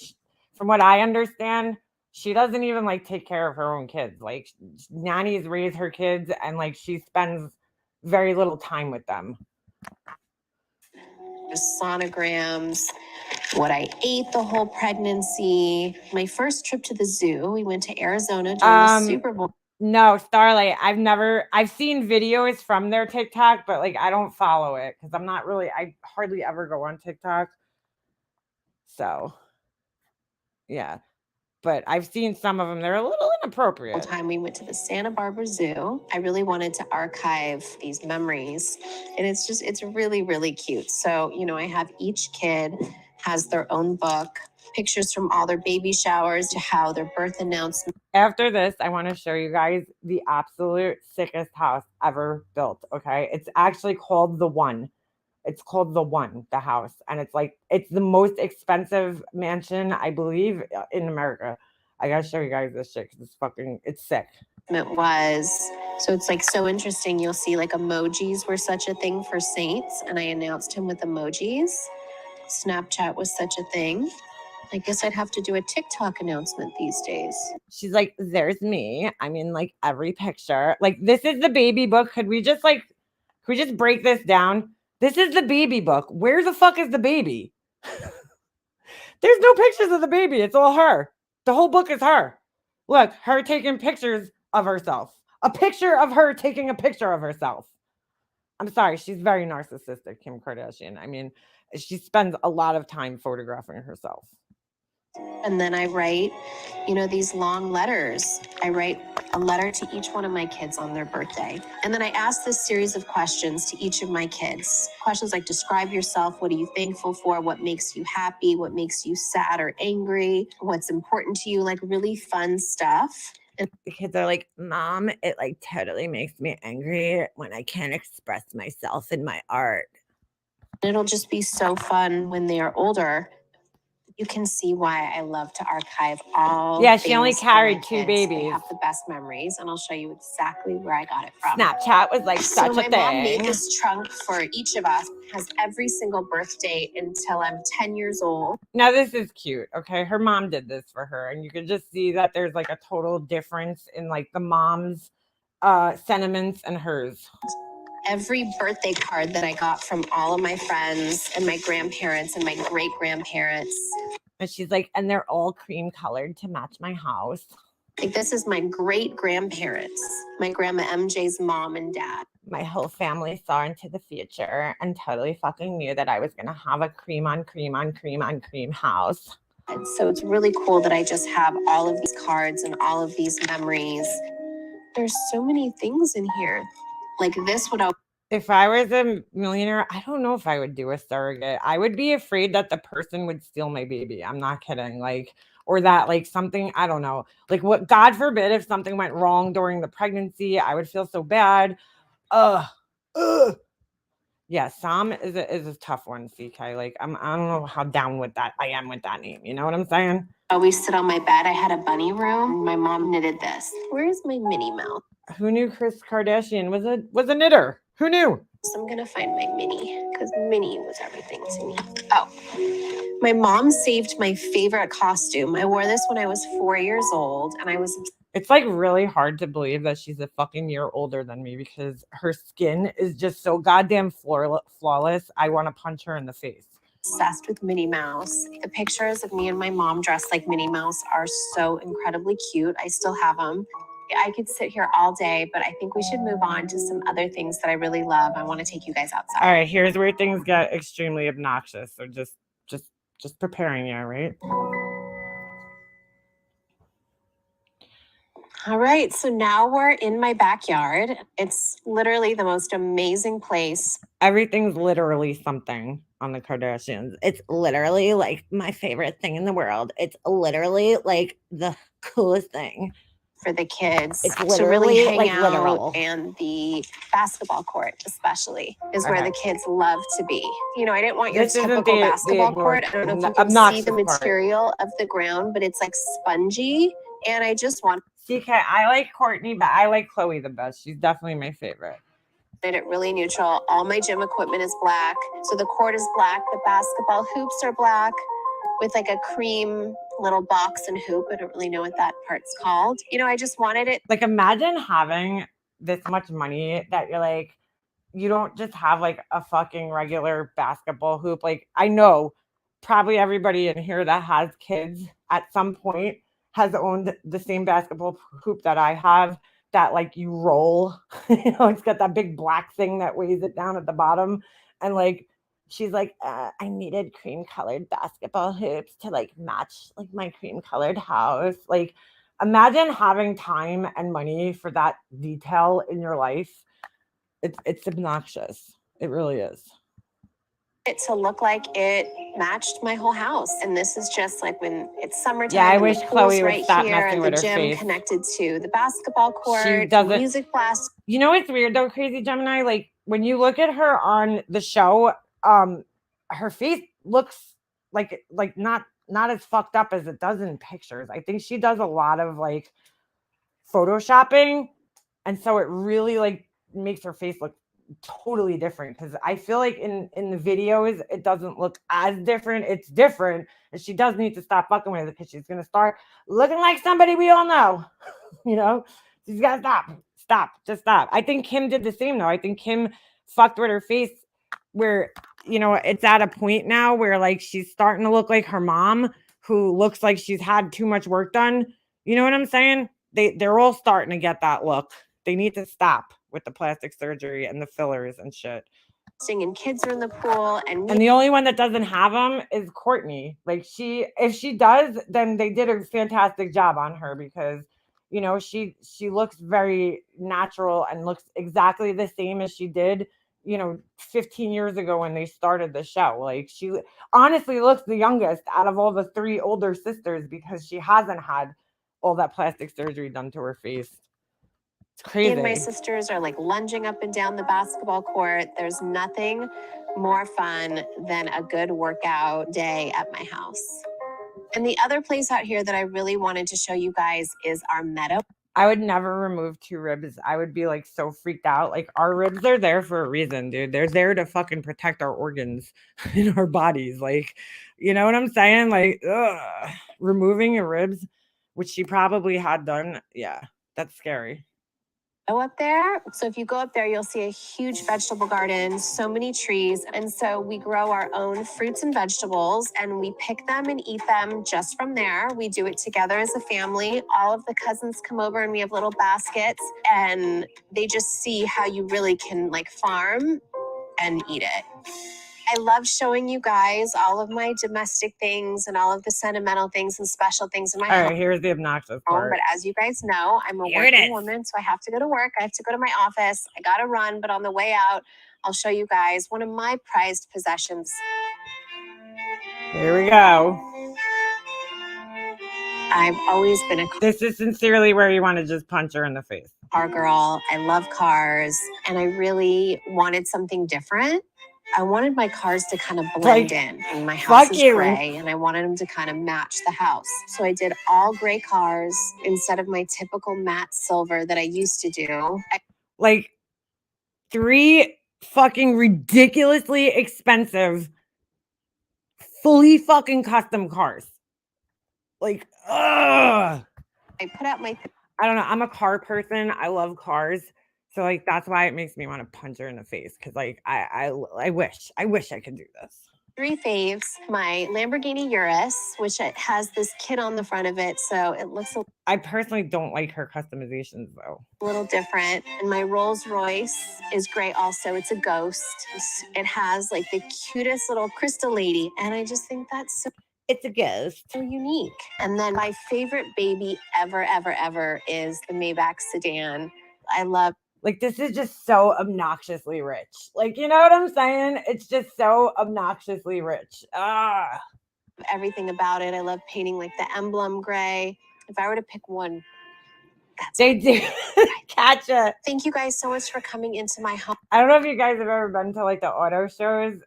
from what I understand, she doesn't even like take care of her own kids. Like, nannies raise her kids, and like she spends very little time with them. Sonograms, what I ate the whole pregnancy, my first trip to the zoo. We went to Arizona during the Super Bowl. No, Starlight, I've seen videos from their TikTok, but like I don't follow it because I hardly ever go on TikTok. So, yeah. But I've seen some of them. They're a little inappropriate. Time we went to the Santa Barbara Zoo. I really wanted to archive these memories. And it's really, really cute. So, I have each kid has their own book, pictures from all their baby showers to how their birth announcement. After this, I want to show you guys the absolute sickest house ever built. Okay. It's actually called The One. It's called the house. And it's the most expensive mansion, I believe, in America. I gotta show you guys this shit because it's sick. It was. So it's like so interesting. You'll see like emojis were such a thing for saints. And I announced him with emojis. Snapchat was such a thing. I guess I'd have to do a TikTok announcement these days. She's like, there's me. I mean, like every picture. Like, this is the baby book. Could we just break this down? This is the baby book. Where the fuck is the baby? There's no pictures of the baby. It's all her. The whole book is her. Look, her taking pictures of herself. A picture of her taking a picture of herself. I'm sorry. She's very narcissistic, Kim Kardashian. I mean, she spends a lot of time photographing herself. And then I write, these long letters. I write a letter to each one of my kids on their birthday. And then I ask this series of questions to each of my kids. Questions like, describe yourself. What are you thankful for? What makes you happy? What makes you sad or angry? What's important to you? Like really fun stuff. And the kids are like, Mom, it like totally makes me angry when I can't express myself in my art. It'll just be so fun when they are older You can see why I love to archive all. Yeah, she only things for my carried 2 kids. babies. They have the best memories, and I'll show you exactly where I got it from. Snapchat was like So such my a mom made thing. this trunk for each of us. It has every single birth date until I'm 10 years old. Now this is cute, okay? Her mom did this for her, and you can just see that there's like a total difference in like the mom's sentiments and hers. Every birthday card that I got from all of my friends and my grandparents and my great grandparents. And she's like, and they're all cream colored to match my house. Like, this is my great grandparents, my grandma MJ's mom and dad. My whole family saw into the future and totally fucking knew that I was gonna have a cream on cream on cream on cream house. And so it's really cool that I just have all of these cards and all of these memories. There's so many things in here. Like this would always. If I was a millionaire, I don't know if I would do a surrogate. I would be afraid that the person would steal my baby. I'm not kidding. Like, or that like something, I don't know. Like what, God forbid, if something went wrong during the pregnancy, I would feel so bad. Ugh. Yeah, Sam is a tough one, CK. Like I don't know how down with that I am with that name. You know what I'm saying? Always sit on my bed. I had a bunny room. My mom knitted this. Where's my Minnie Mouse? Who knew Kris Kardashian was a knitter? Who knew? So I'm gonna find my Minnie because Minnie was everything to me. Oh, my mom saved my favorite costume. I wore this when I was 4 years old, and I was. It's like really hard to believe that she's a fucking year older than me because her skin is just so goddamn flawless. I want to punch her in the face. Obsessed with Minnie Mouse. The pictures of me and my mom dressed like Minnie Mouse are so incredibly cute. I still have them. I could sit here all day, but I think we should move on to some other things that I really love. I want to take you guys outside. All right, here's where things get extremely obnoxious. So just preparing you, right? All right, so now we're in my backyard. It's literally the most amazing place. Everything's literally something on the Kardashians. It's literally like my favorite thing in the world. It's literally like the coolest thing. For the kids It's to really literally hang like out, literal. and the basketball court especially is where the kids love to be. You know, I didn't want your typical basketball court. I don't know if you can see the material of the ground, but it's like spongy, and I just want. CK, I like Courtney, but I like Chloe the best. She's definitely my favorite. Made it really neutral. All my gym equipment is black, so the court is black. The basketball hoops are black with like a cream little box and hoop. I don't really know what that part's called. You know, I just wanted it. Like, imagine having this much money that you're like, you don't just have like a fucking regular basketball hoop. Like, I know probably everybody in here that has kids at some point has owned the same basketball hoop that I have, that like you roll. You know, it's got that big black thing that weighs it down at the bottom. And like, she's like, I needed cream colored basketball hoops to like match like my cream colored house. Like, imagine having time and money for that detail in your life. It's obnoxious. It really is. It to look like it matched my whole house. And this is just like when it's summertime. Yeah, I wish Chloe would right stop here, messing and with the her gym face. connected to the basketball court. She doesn't. Music blast. You know what's weird though, Crazy Gemini? Like when you look at her on the show, her face looks like not as fucked up as it does in pictures. I think she does a lot of like photoshopping, and so it really like makes her face look totally different, because I feel like in the videos it doesn't look as different. It's different, and she does need to stop fucking with it because she's gonna start looking like somebody we all know. You know, she's gotta just stop. I think Kim did the same though. I think Kim fucked with her face, where, you know, it's at a point now where like she's starting to look like her mom, who looks like she's had too much work done. You know what I'm saying? They're all starting to get that look. They need to stop with the plastic surgery and the fillers and shit. And kids are in the pool, and the only one that doesn't have them is Courtney. Like, if she does, then they did a fantastic job on her, because, you know, she looks very natural and looks exactly the same as she did, you know, 15 years ago when they started the show. Like, she honestly looks the youngest out of all the 3 older sisters, because she hasn't had all that plastic surgery done to her face. It's crazy. And my sisters are like lunging up and down the basketball court. There's nothing more fun than a good workout day at my house. And the other place out here that I really wanted to show you guys is our meadow. I would never remove 2 ribs. I would be like so freaked out. Like our ribs are there for a reason, dude. They're there to fucking protect our organs in our bodies. Like, you know what I'm saying? Like, ugh. Removing your ribs, which she probably had done. Yeah, that's scary. Up there. So if you go up there, you'll see a huge vegetable garden, so many trees. And so we grow our own fruits and vegetables and we pick them and eat them just from there. We do it together as a family. All of the cousins come over and we have little baskets and they just see how you really can like farm and eat it. I love showing you guys all of my domestic things and all of the sentimental things and special things in my All home. right, here's the obnoxious part. But as you guys know, I'm a working woman, so I have to go to work. I have to go to my office. I got to run, but on the way out, I'll show you guys one of my prized possessions. Here we go. I've always been a This is sincerely where you want to just punch her in the face. car girl. I love cars, and I really wanted something different. I wanted my cars to kind of blend in. And my house is gray, and I wanted them to kind of match the house. So I did all gray cars instead of my typical matte silver that I used to do. Like 3 fucking ridiculously expensive, fully fucking custom cars. Like, ugh. I put out my I don't know. I'm a car person. I love cars. So like that's why it makes me want to punch her in the face. Cause like I wish I could do this. 3 faves. My Lamborghini Urus, which it has this kit on the front of it, so it looks I personally don't like her customizations though. a little different. And my Rolls Royce is great also. It's a ghost. It has like the cutest little crystal lady. And I just think that's so It's a ghost. so unique. And then my favorite baby ever, ever, ever is the Maybach sedan. I love like this is just so obnoxiously rich. Like, you know what I'm saying? It's just so obnoxiously rich. Ah, everything about it. I love painting like the emblem gray. If I were to pick one, that's they do. Gotcha. Thank you guys so much for coming into my home. I don't know if you guys have ever been to like the auto shows,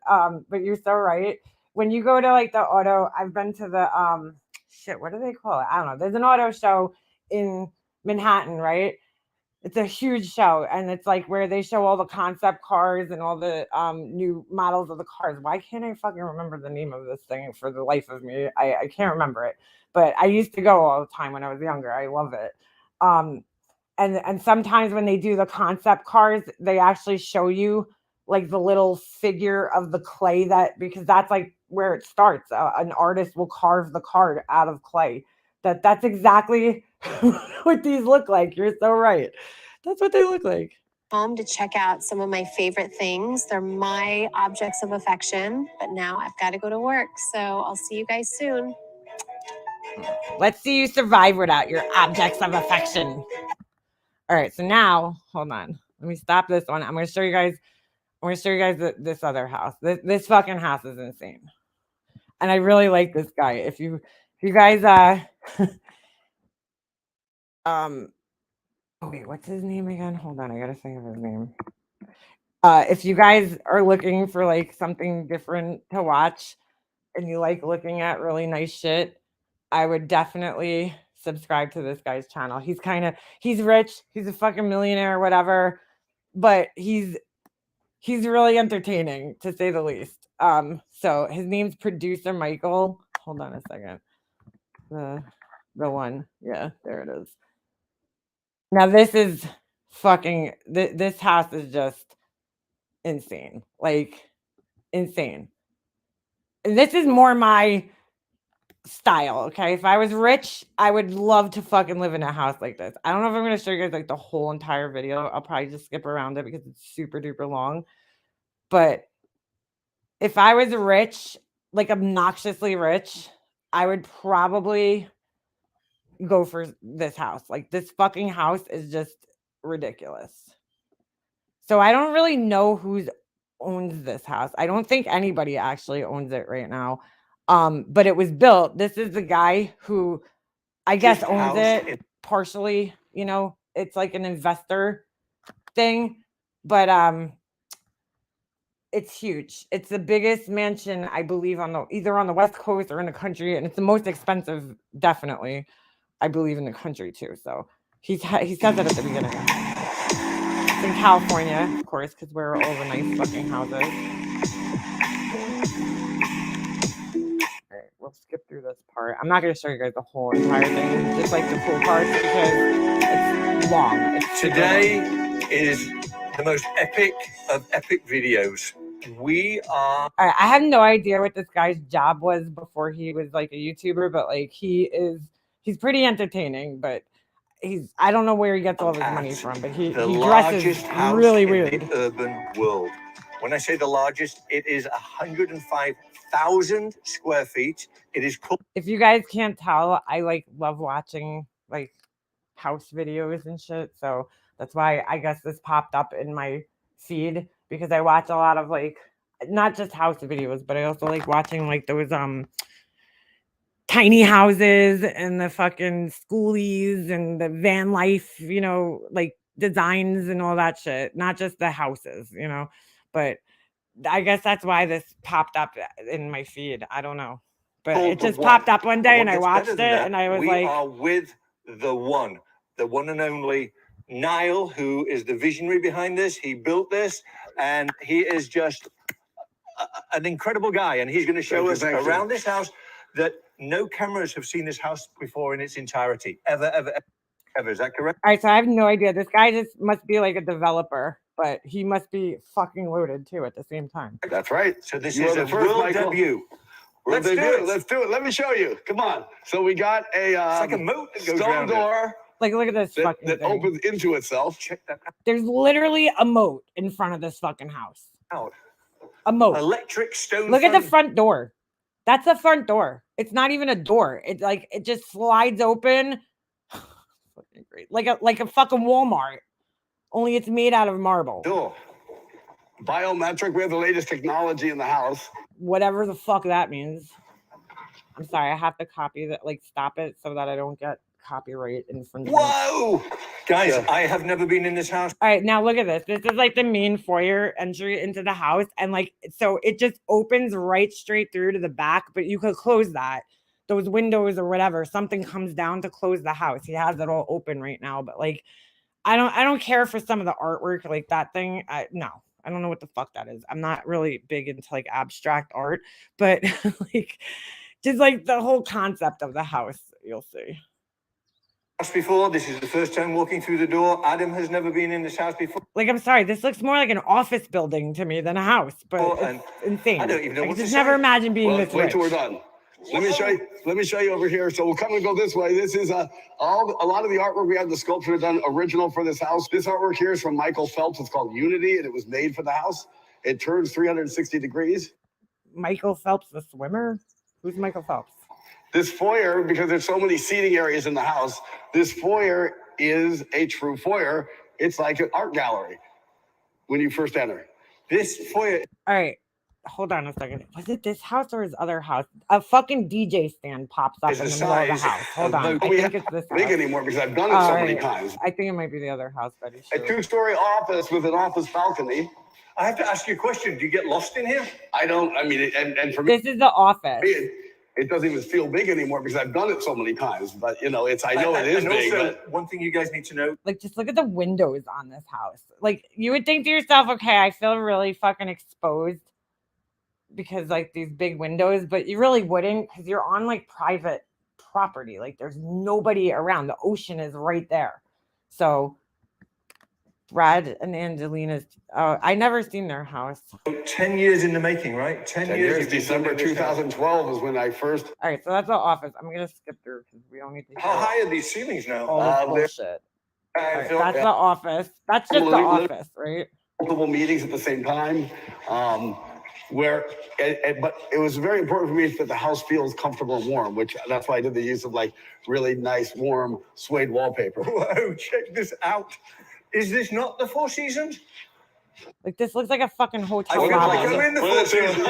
but you're so right. When you go to like the auto, I've been to the shit, what do they call it? I don't know. There's an auto show in Manhattan, right? It's a huge show, and it's like where they show all the concept cars and all the new models of the cars. Why can't I fucking remember the name of this thing for the life of me? I can't remember it, but I used to go all the time when I was younger. I love it. And sometimes when they do the concept cars, they actually show you like the little figure of the clay because that's like where it starts. An artist will carve the card out of clay. That's exactly what these look like. You're so right. That's what they look like. Home to check out some of my favorite things. They're my objects of affection, but now I've got to go to work. So I'll see you guys soon. Let's see you survive without your objects of affection. All right, so now, hold on. Let me stop this one. I'm going to show you guys this other house. This fucking house is insane. And I really like this guy. If you guys oh wait, what's his name again? Hold on, I gotta think of his name. If you guys are looking for like something different to watch and you like looking at really nice shit, I would definitely subscribe to this guy's channel. He's rich, he's a fucking millionaire or whatever, but he's really entertaining to say the least. So his name's Producer Michael. Hold on a second. The one, yeah, there it is. Now this is fucking this house is just insane, like insane. And this is more my style. Okay, if I was rich, I would love to fucking live in a house like this. I don't know if I'm gonna show you guys like the whole entire video. I'll probably just skip around it because it's super duper long. But if I was rich, like obnoxiously rich, I would probably go for this house. Like this fucking house is just ridiculous. So I don't really know who owns this house. I don't think anybody actually owns it right now. But it was built. This is the guy who I guess owns it partially, you know, it's like an investor thing. But It's huge. It's the biggest mansion, I believe, either on the West Coast or in the country, and it's the most expensive, definitely, I believe, in the country too. So he says it at the beginning. It's in California, of course, because we're all the nice fucking houses. All right, we'll skip through this part. I'm not going to show you guys the whole entire thing, just like the cool parts, because it's long. Today is the most epic of epic videos. We are. All right, I have no idea what this guy's job was before he was like a YouTuber, but like he's pretty entertaining, but I don't know where he gets all his money from, but he dresses really weird. In the urban world. When I say the largest, it is 105,000 square feet. It is called. If you guys can't tell, I like love watching like house videos and shit, so that's why I guess this popped up in my feed, because I watch a lot of like not just house videos, but I also like watching like those tiny houses and the fucking schoolies and the van life, you know, like designs and all that shit, not just the houses, you know. But I guess that's why this popped up in my feed. I don't know, but it just popped up one day and I watched it and I was like, we are with the one and only Niall, who is the visionary behind this. He built this, and he is just an incredible guy, and he's going to show us around this house that no cameras have seen this house before in its entirety, ever. Is that correct? All right, so I have no idea. This guy just must be like a developer, but he must be fucking loaded too at the same time. That's right. So this is a world debut. Let's do it. Let me show you. Come on. So we got a it's like a moat that goes stone door. Like, look at this fucking that thing. opens into itself. Check that out. There's literally a moat in front of this fucking house. Out. A moat. Electric stone. Look at the front door. That's the front door. It's not even a door. It's like it just slides open. Fucking great. Like a fucking Walmart. Only it's made out of marble. Door. Biometric. We have the latest technology in the house. Whatever the fuck that means. I'm sorry. I have to copy that. Like, stop it so that I don't get copyright infringement. Whoa, guys! I have never been in this house. All right, now look at this. This is like the main foyer entry into the house, and like so it just opens right straight through to the back. But you could close that, those windows or whatever. Something comes down to close the house. He has it all open right now, but like, I don't care for some of the artwork, like that thing. No, I don't know what the fuck that is. I'm not really big into like abstract art, but like, just like the whole concept of the house, you'll see. Before, this is the first time walking through the door. Adam has never been in this house before. Like, I'm sorry, this looks more like an office building to me than a house, but it's insane. I don't even know I what just to never say. imagined being this Wait rich. till we're done. Let me show you over here. So we'll come and go this way. This is a lot of the artwork we have, the sculpture done original for this house. This artwork here is from Michael Phelps. It's called Unity, and it was made for the house. It turns 360 degrees. Michael Phelps, the swimmer? Who's Michael Phelps? This foyer, because there's so many seating areas in the house, this foyer is a true foyer. It's like an art gallery when you first enter. This foyer. All right, hold on a second. Was it this house or his other house? A fucking DJ stand pops up in the middle of the house. Hold on. I think it's this house. Big anymore because I've done it so many times. I think it might be the other house, buddy. A 2-story office with an office balcony. I have to ask you a question. Do you get lost in here? I don't. I mean, and for me, this is the office. It doesn't even feel big anymore because I've done it so many times. But you know, I know it is big. Also, but one thing you guys need to know. Like, just look at the windows on this house. Like, you would think to yourself, okay, I feel really fucking exposed because like these big windows, but you really wouldn't because you're on like private property. Like, there's nobody around. The ocean is right there. So Brad and Angelina's, I never seen their house. 10 years in the making, right? 10 years. December 2012 is when I first. All right, so that's the office. I'm gonna skip through because we don't need to. How high are these ceilings now? All this bullshit. Right, that's the office. That's just the office, right? Multiple meetings at the same time. But it was very important for me that the house feels comfortable and warm, which that's why I did the use of like really nice, warm suede wallpaper. Whoa, check this out. Is this not the Four Seasons? Like, this looks like a fucking hotel I feel lobby. like I'm in the Four Seasons.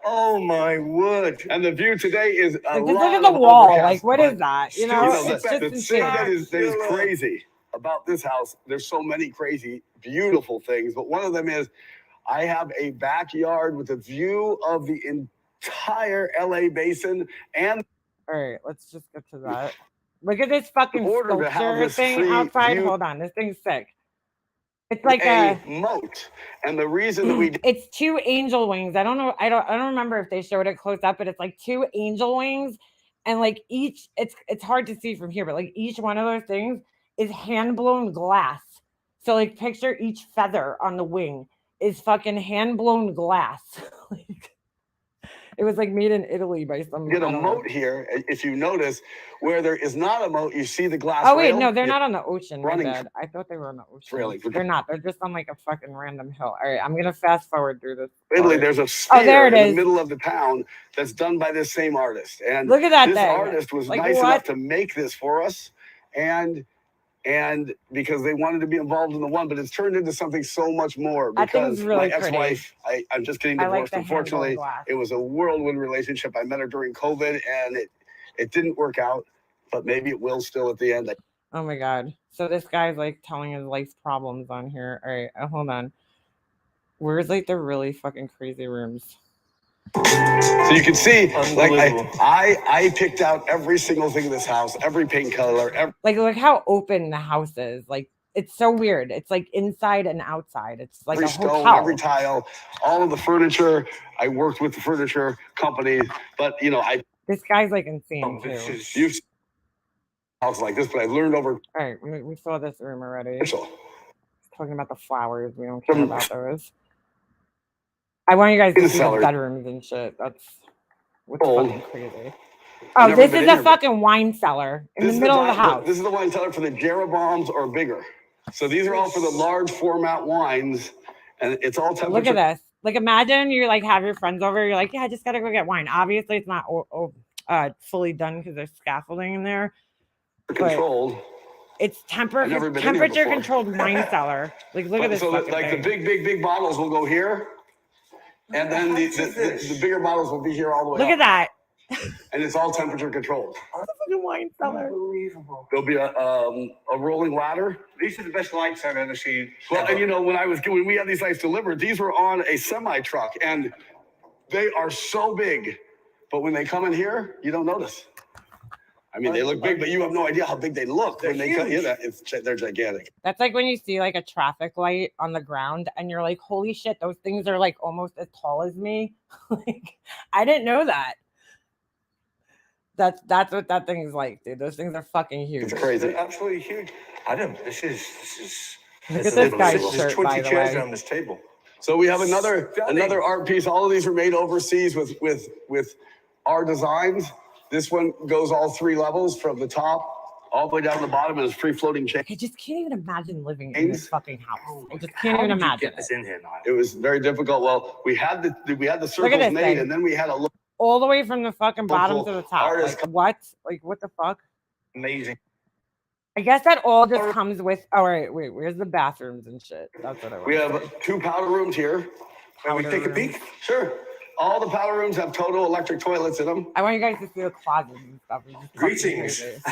Oh my word. And the view today is like, just look at the wall. Like, what is that? You know, it's just insane. The thing that is crazy about this house, there's so many crazy, beautiful things, but one of them is I have a backyard with a view of the entire LA basin and All right, let's just get to that. Look at this fucking order to have sculpture this thing free outside. view Hold on, this thing's sick. It's like a moat. And the reason that we it's two angel wings. I don't know. I don't remember if they showed it close up, but it's like two angel wings, and like each it's hard to see from here, but like each one of those things is hand blown glass. So like picture each feather on the wing is fucking hand blown glass. Like, it was like made in Italy by some. get I a don't know. moat here. If you notice, where there is not a moat, you see the glass. Oh wait, rail. no, they're not on the ocean. My running bad. I thought they were on the ocean. trailing. They're not. They're just on like a fucking random hill. All right, I'm gonna fast forward through this. Italy, part. there's a sphere there it in is. the middle of the town that's done by this same artist. And Look at that this thing. artist was Like, nice what? enough to make this for us. And because they wanted to be involved in the one, but it's turned into something so much more That thing's because really my ex-wife, I'm just getting I like divorced. the hand-blown Unfortunately, glass. it was a whirlwind relationship. I met her during COVID and it didn't work out, but maybe it will still at the end. Oh my god. So this guy's like telling his life problems on here. All right, hold on. Where's like the really fucking crazy rooms? So you can see, like Unbelievable. I picked out every single thing in this house, every paint color, Like look how open the house is. Like it's so weird. It's like inside and outside. It's like every a stone, hotel. every tile, all of the furniture. I worked with the furniture company, but you know, This guy's like insane too. you've seen a house like this, but I learned over. All right, we saw this room already. Mitchell. Talking about the flowers. We don't care about those. I want you guys to The see the cellar. bedrooms and shit. That's what's Old. fucking crazy. I've Oh, never this been is in a here, but fucking wine cellar in the middle of the house. This is the wine cellar for the Jeroboams or bigger. So these are all for the large format wines, and it's all temperature. Look at this. Like imagine you like have your friends over. You're like, yeah, I just gotta go get wine. Obviously, it's not fully done because there's scaffolding in there. controlled. It's never been in here temperature before. controlled wine cellar. Like look at this. So fucking like thing. the big bottles will go here, and then the bigger bottles will be here all the way. Look at that. And it's all temperature controlled. Fucking wine cellar. Unbelievable. There'll be a rolling ladder. These are the best lights I've ever seen. Well, ever. and you know, when we had these lights delivered, these were on a semi truck, and they are so big, but when they come in here, you don't notice. I mean, they look big, but you have no idea how big they look when they come. Yeah, they're gigantic. That's like when you see like a traffic light on the ground and you're like, holy shit, those things are like almost as tall as me. Like, I didn't know that. That's what that thing is like, dude. Those things are fucking huge. It's crazy. They're absolutely huge. Adam, this is. Look this at this is- guy's There's shirt, 20 by the chairs way. around this table. So we have another Stunning. art piece. All of these are made overseas with our designs. This one goes all 3 levels from the top all the way down to the bottom, and it's free floating chain. I just can't even imagine living in this fucking house. I just can't even imagine it. in here, Niall? It was very difficult. Well, we had the circles this made, thing. and then we had a look. All the way from the fucking bottom to the top. artist- Like what? Like what the fuck? Amazing. I guess that all just comes with. All right, wait. Where's the bathrooms and shit? That's what I want. We have 2 powder rooms here. Can we Powder take a room. peek? Sure. All the powder rooms have total electric toilets in them. I want you guys to see the closets and stuff. It's just fucking Greetings. crazy.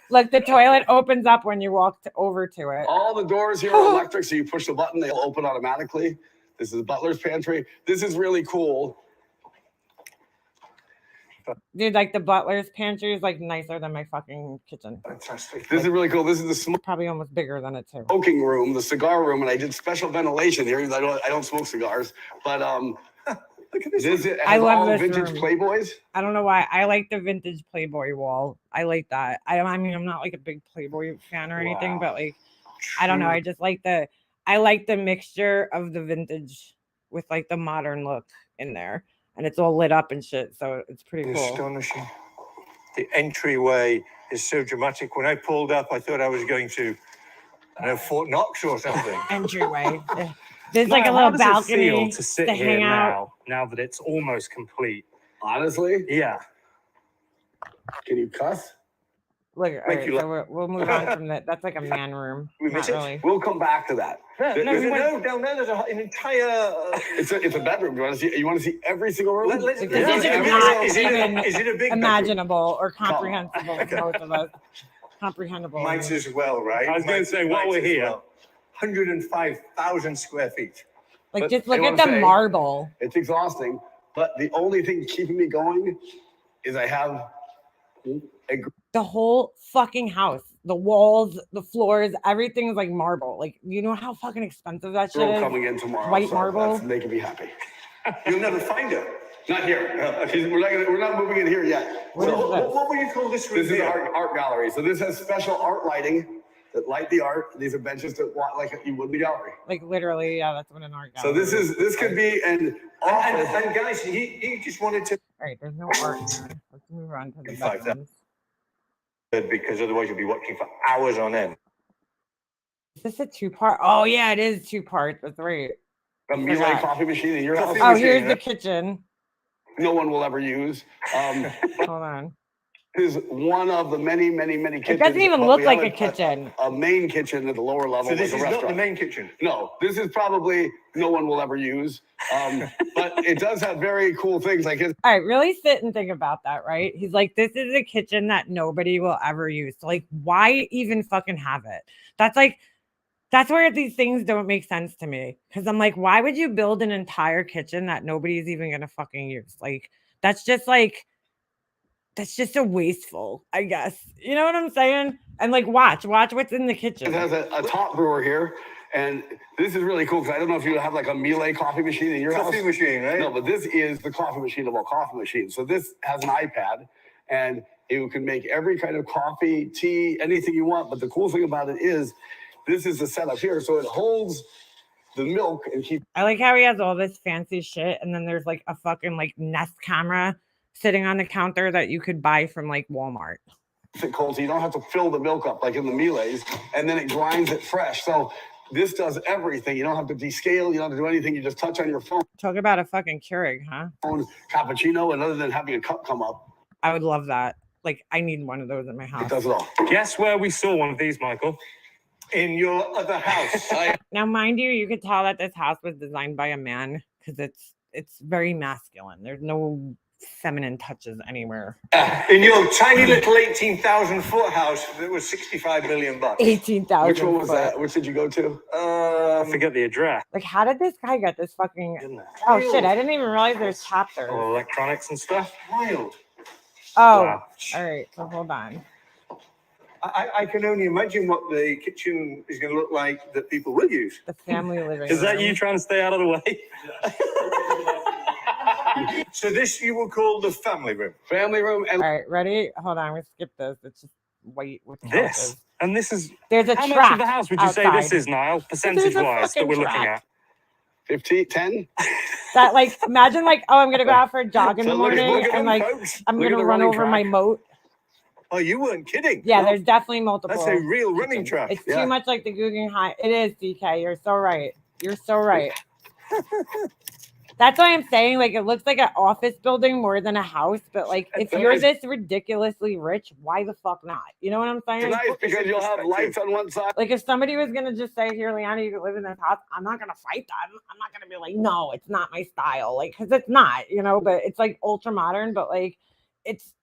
Look, the toilet opens up when you walk over to it. All the doors here are electric, so you push the button, they'll open automatically. This is butler's pantry. This is really cool. Dude, like the butler's pantry is like nicer than my fucking kitchen. Fantastic. This is really cool. This is the Probably almost bigger than it too. smoking room, the cigar room, and I did special ventilation here. I don't smoke cigars, but Look at this. it I has love all this vintage room. Playboys. I don't know why. I like the vintage Playboy wall. I like that. I mean, I'm not like a big Playboy fan or anything, Wow. but like, I don't know. I just like I like the mixture of the vintage with like the modern look in there, and it's all lit up and shit. So it's pretty cool. Astonishing. The entryway is so dramatic. When I pulled up, I thought I was going to, I don't know, Fort Knox or something. Entryway. There's like a Niall, little how does it feel balcony to sit to here hang out. now that it's almost complete. Honestly, Yeah. can you cuss? Look, all Make right, you so we'll move on from that. That's like a man room. We Not miss it? really. We'll come back to that. No, down there, there's an entire. It's a bedroom. You want to see every single room? Let's Like, go this down is there. not Is it even is it a big bedroom? imaginable or comprehensible to most of us. Comprehensible. Might as well, right? I was going to say, while Might we're as here- well. 105,000 square feet. Like, But just look I at wanna the say, marble. It's exhausting, but the only thing keeping me going is I have a The whole fucking house, the walls, the floors, everything is like marble. Like, you know how fucking expensive that shit girl is? coming in tomorrow. White so marble. That's making me happy. You'll never find her. Not here. We're not moving in here yet. What is So this? What would you call this room this is here? art gallery. So this has special art lighting that light the art. These are benches that like you would in the gallery. Like, literally, yeah, that's what an art So gallery this could be an office. And guys, he just wanted to All right, there's no art in here. Let's move on to the 5,000. bedrooms. because otherwise you'll be watching for hours on end. Is this a two-part? Oh, yeah, it is two-part. That's right. A Miele forgot. coffee machine in your house. Coffee Oh, machine, here's huh? the kitchen. No one will ever use. Hold on. Is one of the many kitchens. It doesn't even but look we like have a kitchen. A main kitchen at the lower level. So this like is a not the restaurant. main kitchen. No, this is probably no one will ever use. But it does have very cool things like his. All right, really sit and think about that, right? He's like, this is a kitchen that nobody will ever use. So, like, why even fucking have it? That's where these things don't make sense to me. Because I'm like, why would you build an entire kitchen that nobody's even gonna fucking use? Like, that's just a wasteful, I guess. You know what I'm saying? And like, watch what's in the kitchen. It has a top brewer here. And this is really cool because I don't know if you have like a Miele coffee machine in your Coffee house. machine, right? No, but this is the coffee machine of all coffee machines. So this has an iPad and you can make every kind of coffee, tea, anything you want. But the cool thing about it is this is the setup here. So it holds the milk and keeps I like how he has all this fancy shit, and then there's like a fucking like Nest camera sitting on the counter that you could buy from like Walmart. it cold. So you don't have to fill the milk up like in the Miele's, and then it grinds it fresh. So this does everything. You don't have to descale. You don't have to do anything. You just touch on your phone, Talk about a fucking Keurig, huh? cappuccino, and other than having a cup come up, I would love that. Like, I need one of those in my it house. does it all. Guess where we saw one of these, Michael? In your other house. Now, mind you could tell that this house was designed by a man because it's very masculine. There's no feminine touches anywhere. In your tiny little 18,000 foot house that was 65 million bucks. 18,000. Which one was that? Which did you go to? I forget the address. Like, how did this guy get this fucking? Isn't it? Oh shit! I didn't even realize there's chapters. All electronics and stuff. Wild. Oh, Wow. all right. So hold on. I can only imagine what the kitchen is going to look like that people will use. The family living room. Is that you trying to stay out of the way? So this you will call the family room. Family room and All right, ready? Hold on. We skip this. It's just white with This. couches. And this is There's a how track much of the house would you say this outside. is, Niall? Percentage wise that fucking we're looking track. at. 15, 10. That like imagine like, oh, I'm gonna go out for a jog in the So look at- morning look at and them, like folks. I'm Look at gonna the run running over my track. moat. Oh, you weren't kidding. Yeah, No, there's definitely multiple. that's a real running track. It's Yeah. too much like the Guggenheim. It is, DK. You're so right. You're so right. That's why I'm saying, like, it looks like an office building more than a house. But like, if you're this ridiculously rich, why the fuck not? You know what I'm saying? It's nice because you'll have lights on one side. Like, if somebody was gonna just say, "Here, Liana, you can live in this house," I'm not gonna fight that. I'm not gonna be like, "No, it's not my style," like, because it's not, you know. But it's like ultra modern, but like, it's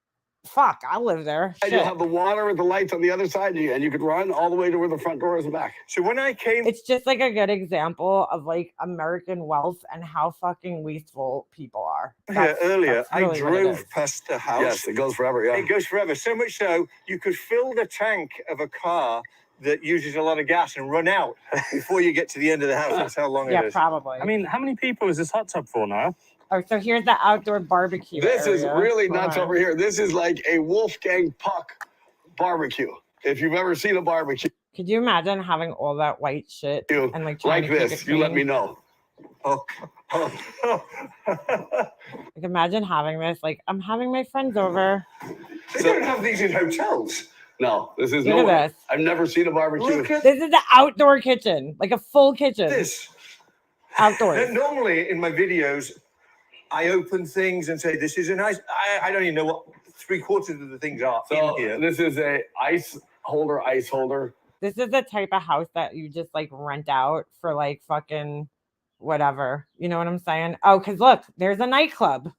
fuck. I'll live there. And you'll Shit. have the water with the lights on the other side, and you could run all the way to where the front door is and back. So when I came, It's just like a good example of like American wealth and how fucking wasteful people are. here earlier, that's I really what it drove is. past the house. Yes, it goes forever. Yeah. It goes forever. So much so, you could fill the tank of a car that uses a lot of gas and run out before you get to the end of the house. That's how long Yeah, it is. probably. I mean, how many people is this hot tub for, Niall? Oh, so here's the outdoor barbecue. This is area. really Hold nuts on. over here. This is like a Wolfgang Puck barbecue. If you've ever seen a barbecue Could you imagine having all that white shit and like trying like to keep this, it you let clean? me know. Oh. Like, imagine having this. Like, I'm having my friends over. They don't have these in hotels. No, this is Look no. at this. I've never seen a barbecue. Look at This is the outdoor kitchen, like a full kitchen, this. outdoors. Normally in my videos, I open things and say, this is a nice, I don't even know what 3/4 of the things are So in here. this is a ice holder. This is the type of house that you just like rent out for like fucking whatever. You know what I'm saying? Oh, because look, there's a nightclub.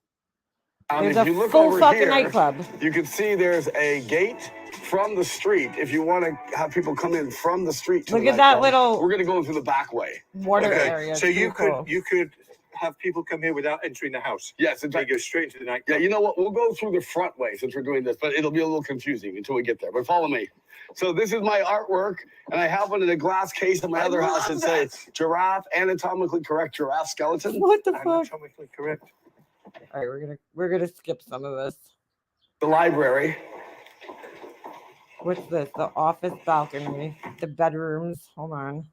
There's If a you look full over fucking here, nightclub. you can see there's a gate from the street. If you want to have people come in from the street to Look the at that nightclub, little we're going to go through the back way. water Okay, area. so It's you pretty could cool. you could have people come here without entering the house. Yes, in They fact, go straight into the yeah, nightclub. you know what? We'll go through the front way since we're doing this, but it'll be a little confusing until we get there. But follow me. So this is my artwork, and I have one in a glass case in my I other house love that says that. giraffe, anatomically correct giraffe skeleton. What the fuck? Anatomically correct. All right, we're gonna skip some of this. The library. What's this? The office balcony, the bedrooms. Hold on.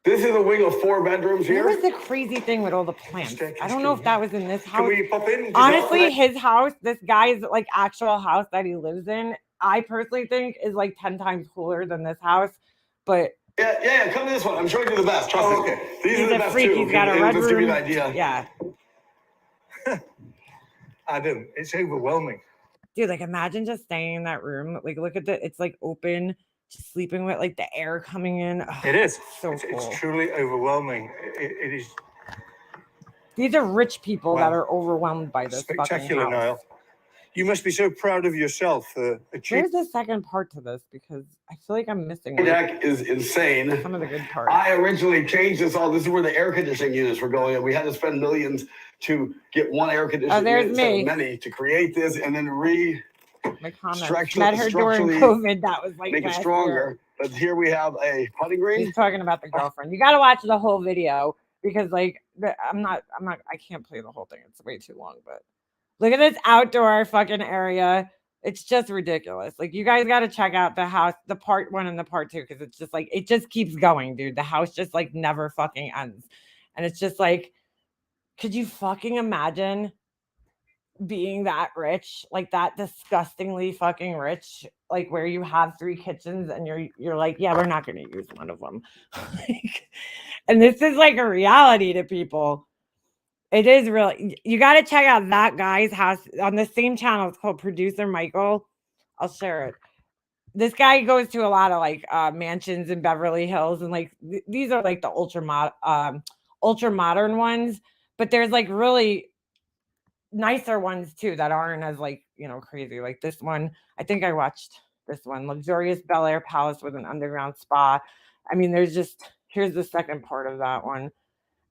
This is a wing of 4 bedrooms What here. was the crazy thing with all the plants? I don't know if that was in this Can house. we pop in? Honestly, his house, this guy's like actual house that he lives in, I personally think is like 10 times cooler than this house. But Yeah, come to this one. I'm showing you the best. Trust Oh, me. okay. These he's are the a best freak. too. He's got a It'll red just give you room. an idea. Yeah. Adam, it's overwhelming. Dude, like imagine just staying in that room. Like look at it's like open, just sleeping with like the air coming in. Oh, It is. so It's cool. truly overwhelming. It is These are rich people that Wow. are overwhelmed by this spectacular, fucking house. Niall. You must be so proud of yourself for achieving. There's a second part to this because I feel like I'm missing The like, deck is insane. some of the good parts. I originally changed this all. This is where the air conditioning units were going, and we had to spend millions to get one air conditioning there's unit instead me. of many to create this, and then My comments. structure- Met her during structurally COVID. That was like make it last stronger. year. But here we have a putting green. He's talking about the girlfriend. You got to watch the whole video because like I can't play the whole thing. It's way too long, but look at this outdoor fucking area. It's just ridiculous. Like you guys got to check out the house, the part 1 and the part 2, because it's just like, it just keeps going, dude. The house just like never fucking ends. And it's just like, could you fucking imagine being that rich, like that disgustingly fucking rich, like where you have 3 kitchens and you're like, yeah, we're not going to use one of them. And this is like a reality to people. It is really, you got to check out that guy's house on the same channel. It's called Producer Michael. I'll share it. This guy goes to a lot of like mansions in Beverly Hills, and like these are like the ultra modern ones, but there's like really nicer ones too that aren't as like, you know, crazy. Like this one, I think I watched this one, luxurious Bel Air palace with an underground spa. I mean, here's the second part of that one.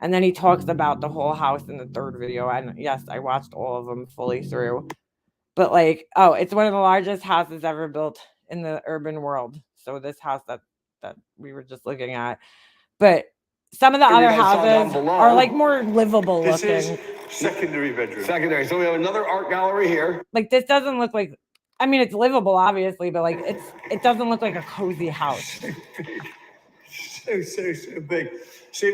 And then he talks about the whole house in the third video. And yes, I watched all of them fully through. But like, oh, it's one of the largest houses ever built in the urban world. So this house that we were just looking at. But some of the Here you other guys saw down houses below. are like more livable This looking. is secondary bedroom. Secondary. So we have another art gallery here. Like this doesn't look like, I mean, it's livable, obviously, but like it doesn't look like a cozy house. So big. So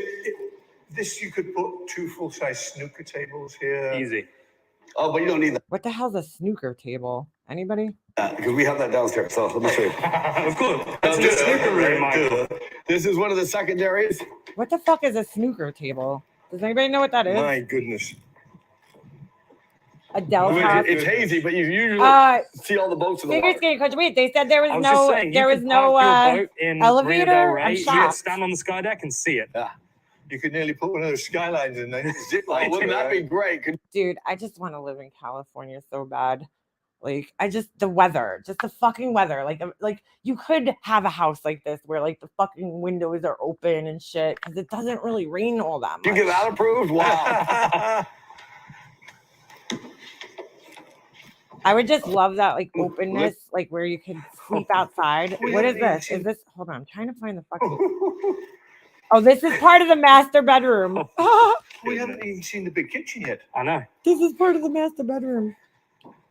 this you could put 2 full-size snooker tables here. Easy. Oh, but you don't need What the hell's a snooker table? Anybody? that because we have that downstairs. So let me show you. Of course. That's the snooker room, Michael. This is one of the secondaries. What the fuck is a snooker table? Does anybody know what that is? My goodness. Adele's house. It's hazy, but you usually see all the boats in the Figure water. skating coach. Wait, they said there was I was just no saying, there you was could no park your boat in elevator? Marina Del I'm Rey. You shocked. could stand on the sky deck and see it. Yeah. You could nearly put one of those skylines in there. Zip Oh, line. wouldn't that be great? Dude, I just want to live in California so bad. Like the weather, just the fucking weather. Like you could have a house like this where like the fucking windows are open and shit because it doesn't really rain all that much. You get that approved? Wow. I would just love that like openness, like where you could sleep outside. What is this? Is this? Hold on, I'm trying to find the fucking. Oh, this is part of the master bedroom. We haven't even seen the big kitchen yet. I know. This is part of the master bedroom.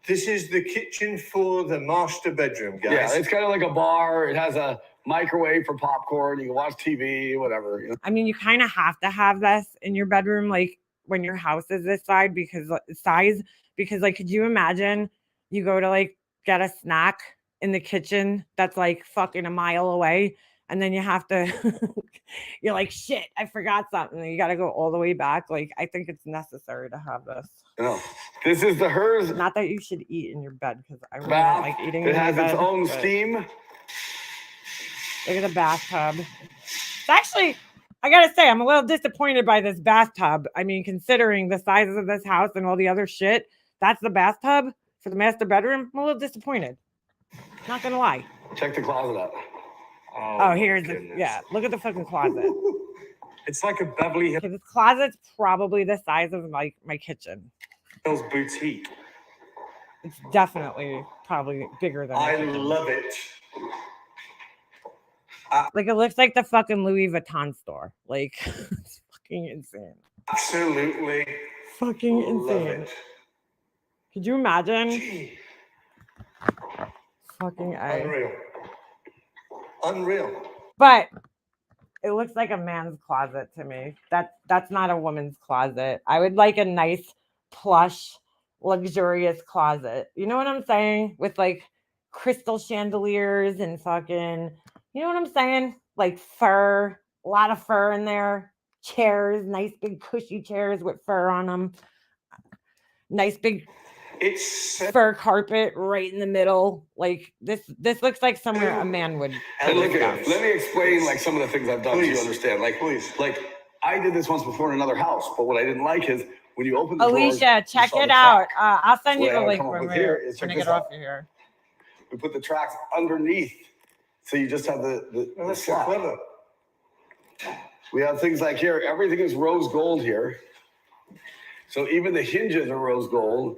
This is the kitchen for the master bedroom, guys. Yeah, it's kind of like a bar. It has a microwave for popcorn. You can watch TV, whatever. You know? I mean, you kind of have to have this in your bedroom, like when your house is this size, because like, could you imagine you go to like get a snack in the kitchen that's like fucking a mile away, and then you have to, you're like, shit, I forgot something. And you got to go all the way back. Like, I think it's necessary to have this. You know, this is the hers Not that you should eat in your bed, because I really don't like bath. eating It in my has its bed, own but steam. Look at the bathtub. It's actually, I gotta say, I'm a little disappointed by this bathtub. I mean, considering the sizes of this house and all the other shit, that's the bathtub for the master bedroom. I'm a little disappointed. Not gonna lie. Check the closet out. Oh, here's the look at the fucking closet. It's like a Beverly Okay, this closet's probably the size of my kitchen. Hills boutique. It's definitely probably bigger than I my kitchen. love it. Like it looks like the fucking Louis Vuitton store. Like it's fucking insane. Absolutely Fucking love insane. it. Could you imagine? Gee, Fucking unreal. Unreal. But it looks like a man's closet to me. That's not a woman's closet. I would like a nice, plush, luxurious closet. You know what I'm saying? With like crystal chandeliers and fucking, you know what I'm saying? Like fur, a lot of fur in there. Chairs, nice big cushy chairs with fur on them. Nice big It's fur carpet right in the middle. Like this looks like somewhere a man would. And look at it. Let me explain like some of the things I've done so you understand. Like, like I did this once before in another house, but what I didn't like is when you open the Alicia, drawers, you check saw it the out. track. I'll send you What I the would link come up when with here is when I check get this off out. of here. We put the tracks underneath, so you just have the that's so slot. clever. We have things like here, everything is rose gold here. So even the hinges are rose gold.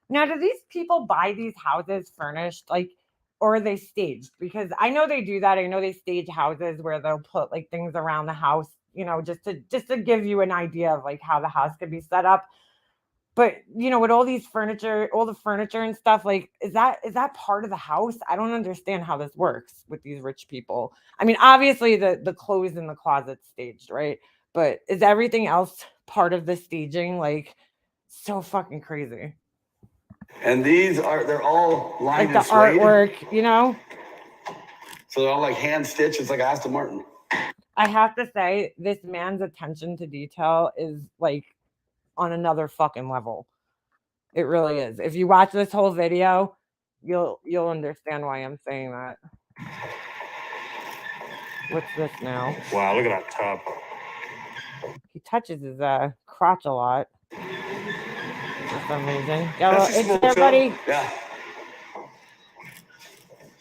Now, do these people buy these houses furnished, like, or are they staged? Because I know they do that. I know they stage houses where they'll put like things around the house, you know, just to give you an idea of like how the house could be set up. But you know, with all these furniture, all the furniture and stuff, like, is that part of the house? I don't understand how this works with these rich people. I mean, obviously the clothes in the closet staged, right? But is everything else part of the staging? Like, so fucking crazy. And they're all Like lined the and sprayed. artwork, you know? So they're all like hand stitched. It's like Aston Martin. I have to say, this man's attention to detail is like on another fucking level. It really is. If you watch this whole video, you'll understand why I'm saying that. What's this now? Wow, look at that tub. He touches his crotch a lot for some reason. That's a It's small there, tub. buddy. Yeah.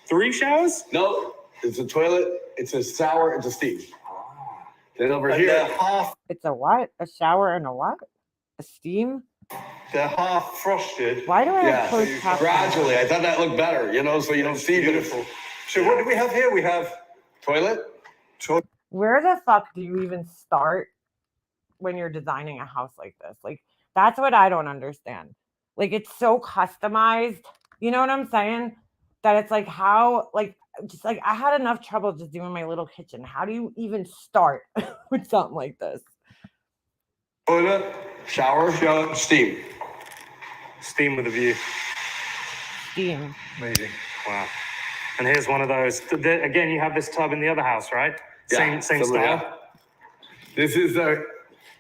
3 showers? No, it's a toilet. It's a shower. It's a steam. Then over And here, It's a what? A shower and a what? A steam? they're half frosted. Why do I yeah, have closed top? gradually. I thought that looked better, you know, so you don't see. Beautiful. So what do we have here? We have Toilet. Where the fuck do you even start when you're designing a house like this? Like, that's what I don't understand. Like, it's so customized. You know what I'm saying? That it's like, how, like, just like I had enough trouble just doing my little kitchen. How do you even start with something like this? toilet, Shower. steam. Steam with a view. Steam. Amazing. Wow. And here's one of those. Again, you have this tub in the other house, right? Same similar, style. yeah. This is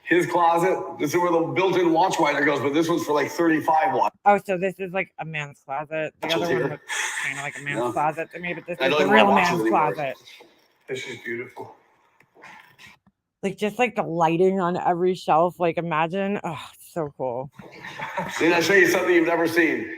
his closet. This is where the built-in watch winder goes, but this one's for like 35 watts. Oh, so this is like a man's closet. The other here. one looks kind of like a man's Yeah. closet to me, but this I is don't the even real wanna watch man's it anymore. closet. This is beautiful. Like, just like the lighting on every shelf. Like, imagine. Oh, it's so cool. Then I'll show you something you've never seen.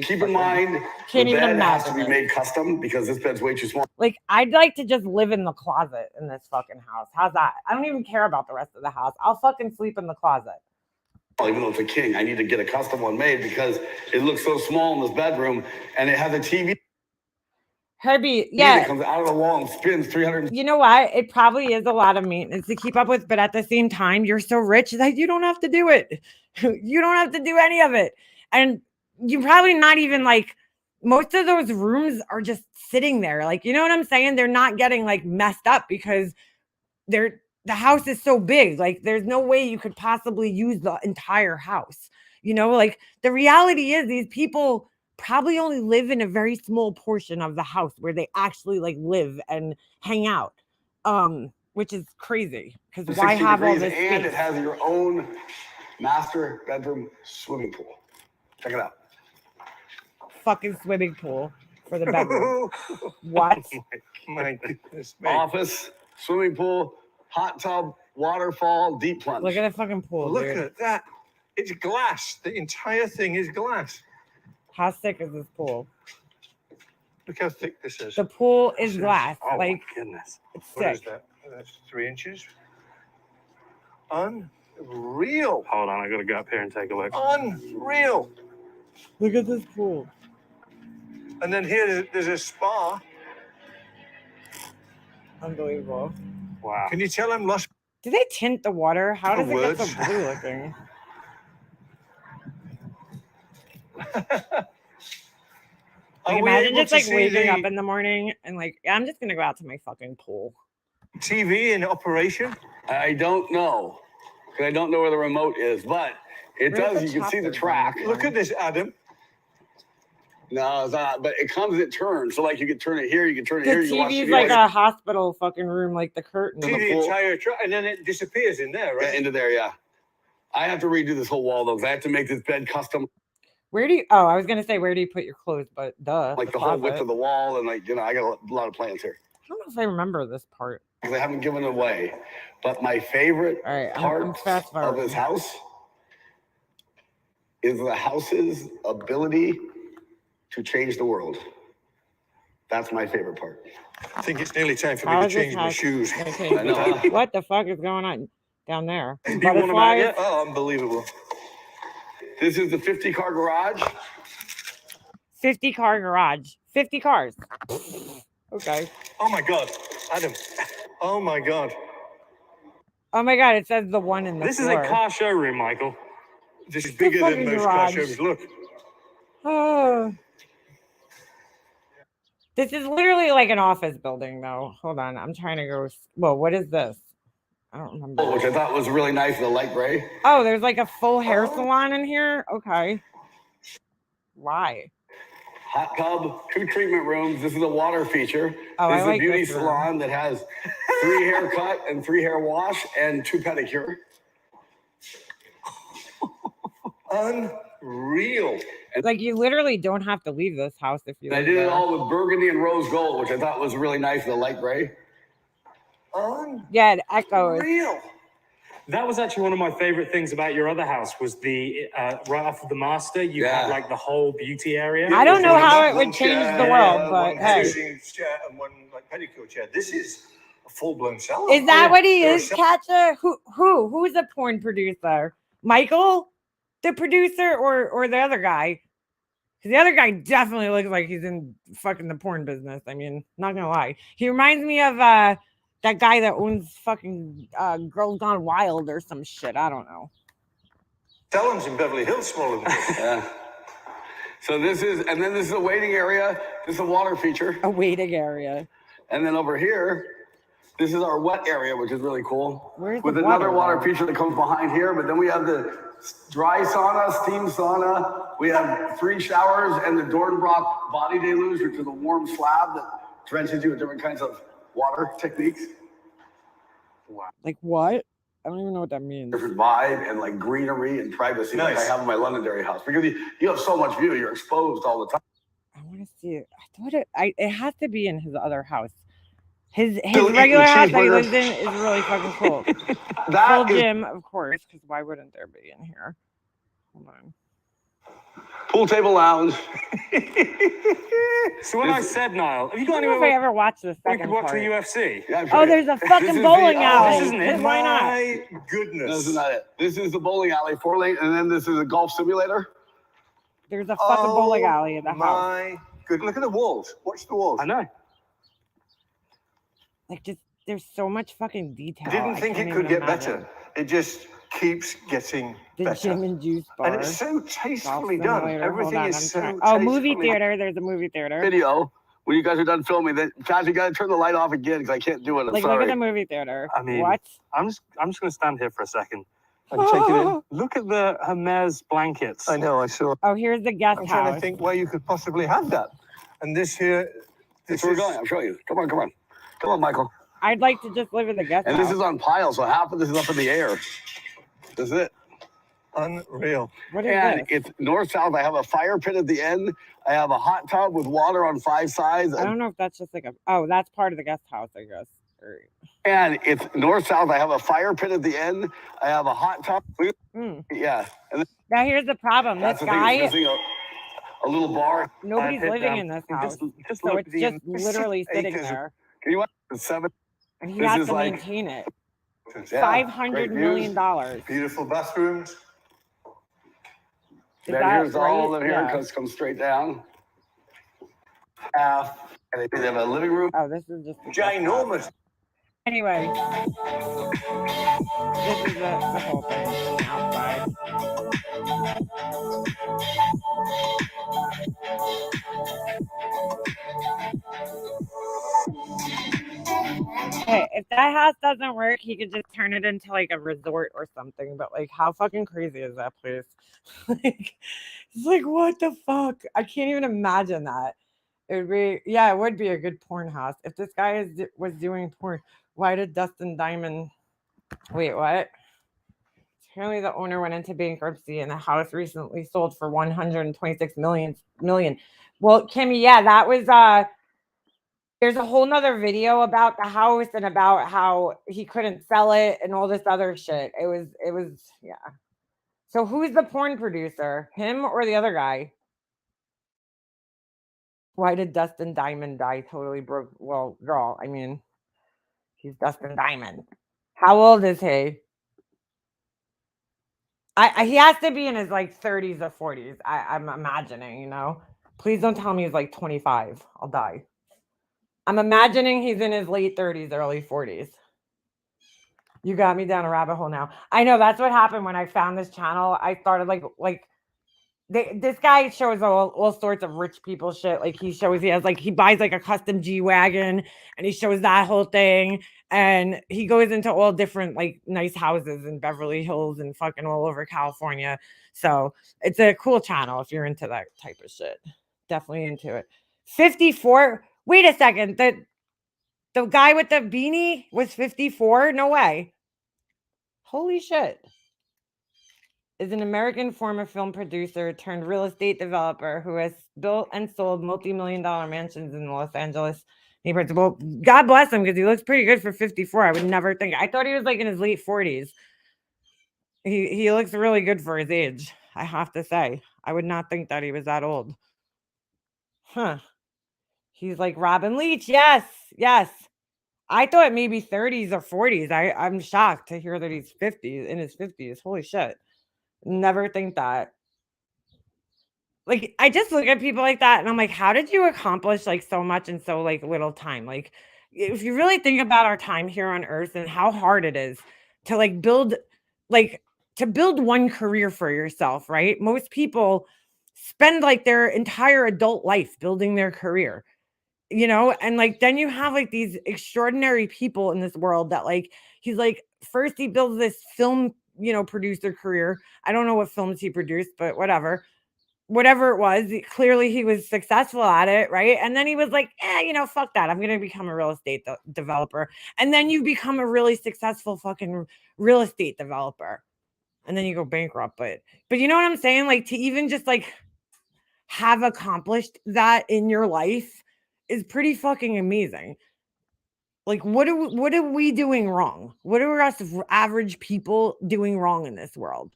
Keep in mind, Can't the even bed has to imagine be it. made custom because this bed's way too small. Like, I'd like to just live in the closet in this fucking house. How's that? I don't even care about the rest of the house. I'll fucking sleep in the closet. Even though it's a king, I need to get a custom one made because it looks so small in this bedroom, and it has a TV Herbie, that yeah. comes out of the wall and spins 300. You know what? It probably is a lot of maintenance to keep up with, but at the same time, you're so rich that you don't have to do it. You don't have to do any of it. And you're probably not even like, most of those rooms are just sitting there. Like, you know what I'm saying? They're not getting like messed up because the house is so big. Like, there's no way you could possibly use the entire house. You know, like the reality is these people probably only live in a very small portion of the house where they actually like live and hang out. Which is crazy because why 60 have all degrees, this and space? it has your own master bedroom swimming pool. Check it out. Fucking swimming pool for the bedroom. What? My goodness me. Office, swimming pool, hot tub, waterfall, deep plunge. Look at the fucking pool, Look dude. at that. It's glass. The entire thing is glass. How sick is this pool? Look how thick this is. The pool is This is- glass. Oh Like, my goodness. it's What is sick. that? That's 3 inches. Unreal. Hold on, I gotta go up here and take a look. Unreal. Look at this pool. And then here there's a spa. Unbelievable. Wow. Can you tell I'm lost? Do they tint the water? How does it get Words. so blue looking? Like, imagine just like waking up in the morning and like, I'm just gonna go out to my fucking pool. TV in operation? I don't know. 'Cause I don't know where the remote is, but it Where's does. the You can see the chopper? track. Look at this, Adam. No, it's not. But it comes, it turns. So like you can turn it here, you can turn it The here. You can watch TV's TV like a hospital fucking room, like the curtain. See the pool. entire track, and then it disappears in there, right? into there. Yeah. I have to redo this whole wall though, because I have to make this bed custom, Where do you? Oh, I was gonna say where do you put your clothes, but duh. like the whole width closet. of the wall, and like I got a lot of plans here. I don't know if I remember this part. Because I haven't given it away. But my favorite All right, I'm part fast of forwarding. this house is the house's ability to change the world. That's my favorite part. I think it's nearly time for How me is to this change my house shoes. gonna change I know, the- huh? What the fuck is going on down there? Do you want 'em out yet? Oh, unbelievable. This is the 50-car garage. 50-car garage. 50 cars. Okay. Oh my God, Adam. Oh my God. Oh my god, it says the one in the This is floor. a car showroom, Michael. This is bigger fucking than most car garage. showrooms. Look. Oh. This is literally like an office building, though. Hold on, I'm trying to go. Well, what is this? I don't remember. Which I thought was really nice, the light gray. Oh, there's like a full hair salon in here. Okay. Why? Hot tub, 2 treatment rooms. This is a water feature. Oh, This I is like a beauty this room. salon that has 3 haircut and 3 hair wash and 2 pedicure. Unreal. Like you literally don't have to leave this house if you. And I live did it there. all with burgundy and rose gold, which I thought was really nice, the light gray. Yeah, it echoes. Unreal. That was actually one of my favorite things about your other house was the right off of the master, you Yeah. had like the whole beauty area. I don't know how it One would change chair, the world, one but hey. dressing chair and one like pedicure chair. This is a full-blown salon. Is that what he They're is, Katja? Who's the porn producer? Michael, the producer, or the other guy? 'Cause the other guy definitely looks like he's in fucking the porn business. I mean, not gonna lie. He reminds me of that guy that owns fucking Girls Gone Wild or some shit. I don't know. salons in Beverly Hills smaller than this. Yeah. So this is, and then this is a waiting area. This is a water feature. A waiting area. And then over here, this is our wet area, which is really cool. Where's With the another water, water though? feature that comes behind here, but then we have the dry sauna, steam sauna. We have 3 showers and the Dornbrock body deluge, which is a warm slab that drenches you with different kinds of water techniques. Like what? I don't even know what that means. Different vibe and like greenery and privacy like I Nice. have in my Londonderry house. Because you have so much view, you're exposed all the time. I want to see it. I thought it has to be in his other house. His Still eating regular the house that he cheeseburger. lives in is really fucking cool. Full That is gym, of course, because why wouldn't there be in here? Hold on. pool table lounge. So when I said, Niall, have you I got don't know anywhere if I where ever watched the we second could watch part. the UFC? Yeah, I'm Oh, sure. there's a This fucking is the- bowling oh, alley. this isn't it. Why not? My No, goodness. this is not it. This is the bowling alley, 4-lane, and then this is a golf simulator. There's a fucking bowling alley in the house. My good. Look at the walls. Watch the walls. I know. Like, just there's so much fucking detail. I didn't think can't it could even get better. imagine. It just keeps getting The better. gym and juice bar. And it's so Golf tastefully done. simulator. Hold Everything on, is I'm so trying- Oh, movie tastefully- theater. There's a movie theater. Video. When you guys are done filming, that Chad, you gotta turn the light off again because I can't do it. I'm Like, sorry. look at the movie theater. I mean- what? I'm just gonna stand here for a second. And take it in. Look at the Hermes blankets. I know, I saw. Oh, here's the guest I'm trying house. to think where you could possibly have that. And this here, That's this where we're is going. I'm showing you. Come on, come on. Come on, Michael. I'd like to just live in the guest And house. this is on piles, so half of this is up in the air. This is it. unreal. What is And this? it's north-south. I have a fire pit at the end. I have a hot tub with water on 5 sides. I don't know if that's just like a. Oh, that's part of the guest house, I guess. Or- And it's north-south. I have a fire pit at the end. I have a hot tub. Hmm. Yeah. And Now here's the problem. that's This the thing. guy. It's missing a little bar. Nobody's hit living them. in this house, Just so look it's just literally sitting acres of- there, Can you imagine 7? and he This has is to like- maintain it. Yeah, $500 great million. views, beautiful bathrooms. Is Then that here's all right? of here, because come straight down. And they have a living room. Oh, this is just Ginormous. Anyway, this is the whole thing outside. Hey, if that house doesn't work, he could just turn it into like a resort or something. But like, how fucking crazy is that place? Like, it's like, what the fuck? I can't even imagine that. It would be, yeah, it would be a good porn house. If this guy was doing porn, why did Dustin Diamond? Wait, what? Apparently, the owner went into bankruptcy, and the house recently sold for 126 million. Well, Kimmy, yeah, that was there's a whole nother video about the house and about how he couldn't sell it and all this other shit. It was, yeah. So who's the porn producer? Him or the other guy? Why did Dustin Diamond die totally broke? Well, girl, I mean, he's Dustin Diamond. How old is he? He has to be in his like 30s or 40s. I'm imagining, you know. Please don't tell me he's like 25. I'll die. I'm imagining he's in his late 30s, early 40s. You got me down a rabbit hole now. I know that's what happened when I found this channel. I started this guy shows all sorts of rich people shit. Like he buys like a custom G-Wagon and he shows that whole thing. And he goes into all different like nice houses in Beverly Hills and fucking all over California. So it's a cool channel if you're into that type of shit. Definitely into it. 54. Wait a second. The guy with the beanie was 54? No way. Holy shit. Is an American former film producer turned real estate developer who has built and sold multi-million-dollar mansions in the Los Angeles neighborhoods. Well, God bless him because he looks pretty good for 54. I would never think. I thought he was like in his late 40s. He looks really good for his age, I have to say. I would not think that he was that old. Huh. He's like Robin Leach. Yes, yes. I thought maybe 30s or 40s. I'm shocked to hear that he's 50 in his 50s. Holy shit. Never think that. Like, I just look at people like that and I'm like, how did you accomplish like so much in so like little time? Like, if you really think about our time here on earth and how hard it is to like build one career for yourself, right? Most people spend like their entire adult life building their career, you know, and like then you have like these extraordinary people in this world that like he's like first he builds this film, you know, producer career. I don't know what films he produced, but whatever it was, clearly he was successful at it, right? And then he was like, you know, fuck that. I'm going to become a real estate developer. And then you become a really successful fucking real estate developer. And then you go bankrupt. But you know what I'm saying? Like to even just like have accomplished that in your life is pretty fucking amazing. Like what are we doing wrong? What are us average people doing wrong in this world?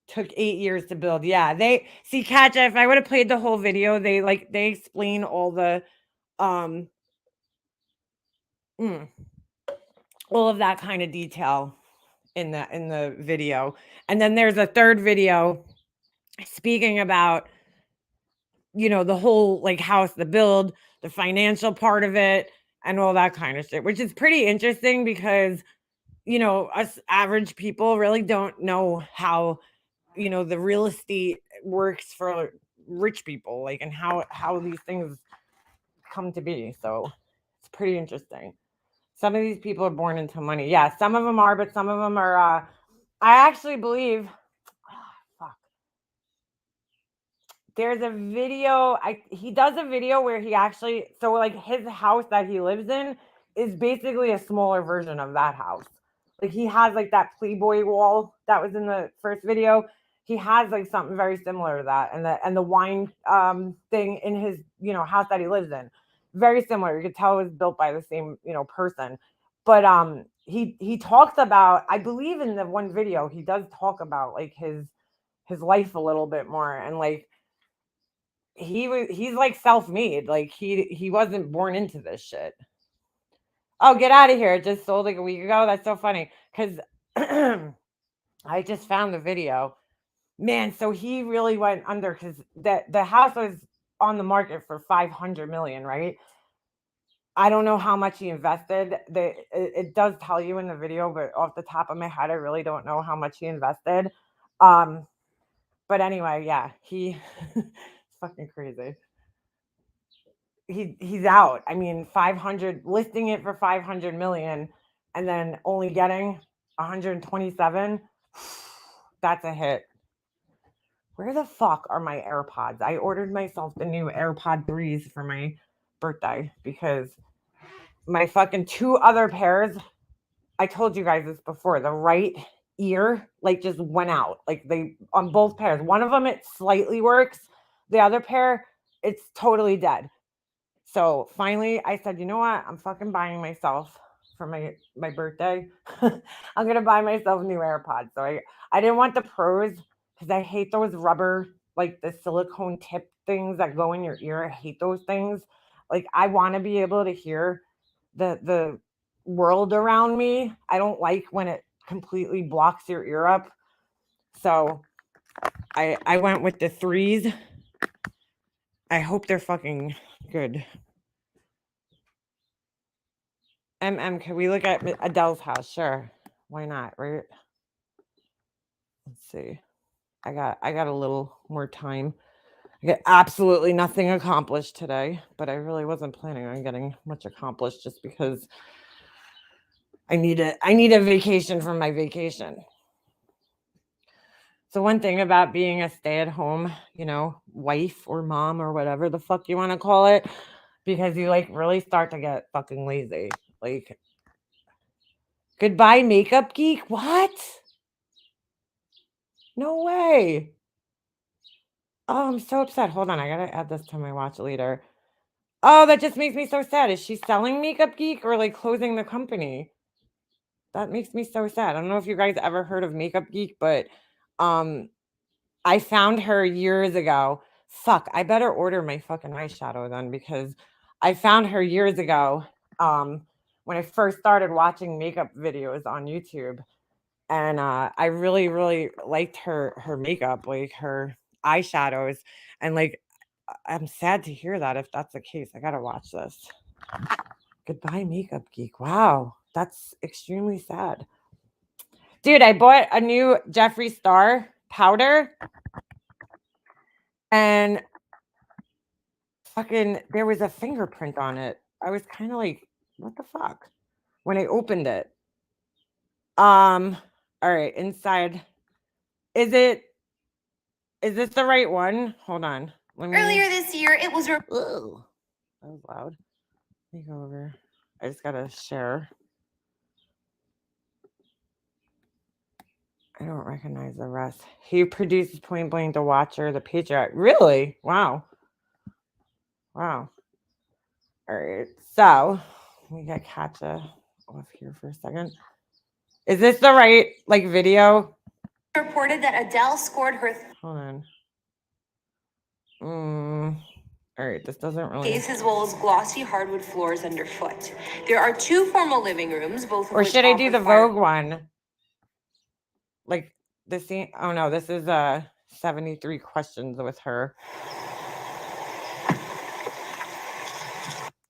Took 8 years to build. Yeah, they see Katja. If I would have played the whole video, they explain all the all of that kind of detail in the video. And then there's a third video speaking about, you know, the whole like house, the build, the financial part of it, and all that kind of shit, which is pretty interesting because, you know, us average people really don't know how, you know, the real estate works for rich people, like, and how these things come to be. So it's pretty interesting. Some of these people are born into money. Yeah, some of them are, but some of them are I actually believe fuck. There's a video, he does a video where he actually, so like his house that he lives in is basically a smaller version of that house. Like he has like that Playboy wall that was in the first video. He has like something very similar to that, and the wine thing in his, you know, house that he lives in, very similar. You could tell it was built by the same, you know, person. But he talks about, I believe in the one video he does talk about like his his life a little bit more. And like, he's like self-made. Like he wasn't born into this shit. Oh, get out of here. It just sold like a week ago. That's so funny. Because I just found the video. Man, so he really went under because the house was on the market for 500 million, right? I don't know how much he invested. It does tell you in the video, but off the top of my head, I really don't know how much he invested. But anyway, yeah, it's fucking crazy. He's out. I mean, 500, listing it for 500 million and then only getting 127. That's a hit. Where the fuck are my AirPods? I ordered myself the new AirPod 3s for my birthday because my fucking 2 other pairs, I told you guys this before, the right ear like just went out. Like they on both pairs. One of them it slightly works. The other pair, it's totally dead. So finally I said, you know what? I'm fucking buying myself for my birthday. I'm gonna buy myself new AirPods. So I didn't want the pros because I hate those rubber, like the silicone tip things that go in your ear. I hate those things. Like I want to be able to hear the world around me. I don't like when it completely blocks your ear up. So I went with the 3s. I hope they're fucking good. Can we look at Adele's house? Sure. Why not, right? Let's see. I got a little more time. I got absolutely nothing accomplished today, but I really wasn't planning on getting much accomplished just because I need a vacation from my vacation. So one thing about being a stay-at-home, wife or mom or whatever the fuck you want to call it, because you like really start to get fucking lazy. Like, goodbye makeup geek? What? No way. Oh, I'm so upset. Hold on, I gotta add this to my watch later. Oh, that just makes me so sad. Is she selling Makeup Geek or like closing the company? That makes me so sad. I don't know if you guys ever heard of Makeup Geek, but I found her years ago. Fuck, I better order my fucking eyeshadow then because I found her years ago when I first started watching makeup videos on YouTube. And I really, really liked her makeup, like her eyeshadows. And like, I'm sad to hear that if that's the case. I gotta watch this. Goodbye, Makeup Geek. Wow, that's extremely sad. Dude, I bought a new Jeffree Star powder. And fucking, there was a fingerprint on it. I was kind of like, what the fuck? When I opened it. All right, inside. Is this the right one? Hold on. Earlier this year, it was. Ugh, that was loud. Let me go over. I just gotta share. I don't recognize the rest. He produces Point Blank, The Watcher, The Patriot. Really? Wow. All right. So we got Katja off here for a second. Is this the right video? Reported that Adele scored her. Hold on. All right, this doesn't really. Case as well as glossy hardwood floors underfoot. There are 2 formal living rooms, both of or which should I do the offer Vogue one? Like the scene. Oh no, this is 73 questions with her.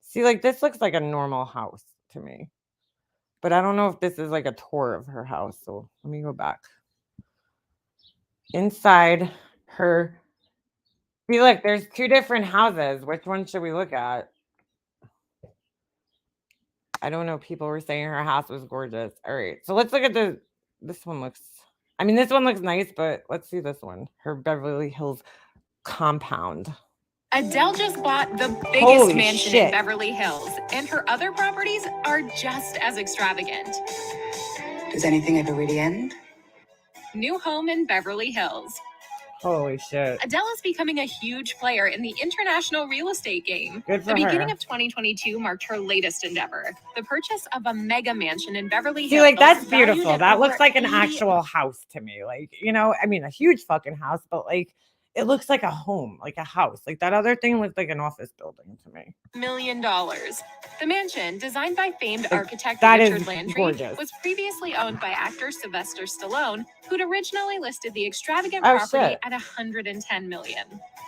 See, like this looks like a normal house to me. But I don't know if this is like a tour of her house. So let me go back. Inside her. See, look, there's 2 different houses. Which one should we look at? I don't know. People were saying her house was gorgeous. All right. So let's look at this one looks. I mean, this one looks nice, but let's see this one. Her Beverly Hills compound. Adele just bought the biggest Holy mansion shit. in Beverly Hills, and her other properties are just as extravagant. Does anything ever really end? New home in Beverly Hills. Holy shit. Adele is becoming a huge player in the international real estate game. Good for The beginning her. of 2022 marked her latest endeavor, the purchase of a mega mansion in Beverly See, Hills. like, that's valued beautiful. at That over looks like an 80 actual house to me. Like, you know, I mean, a huge fucking house, but like, it looks like a home, like a house. Like that other thing looked like an office building to me. $1 million. The mansion, designed by famed architect that Richard is Landry, gorgeous. was previously owned by actor Sylvester Stallone, who'd originally listed the extravagant Oh, property shit. at $110 million.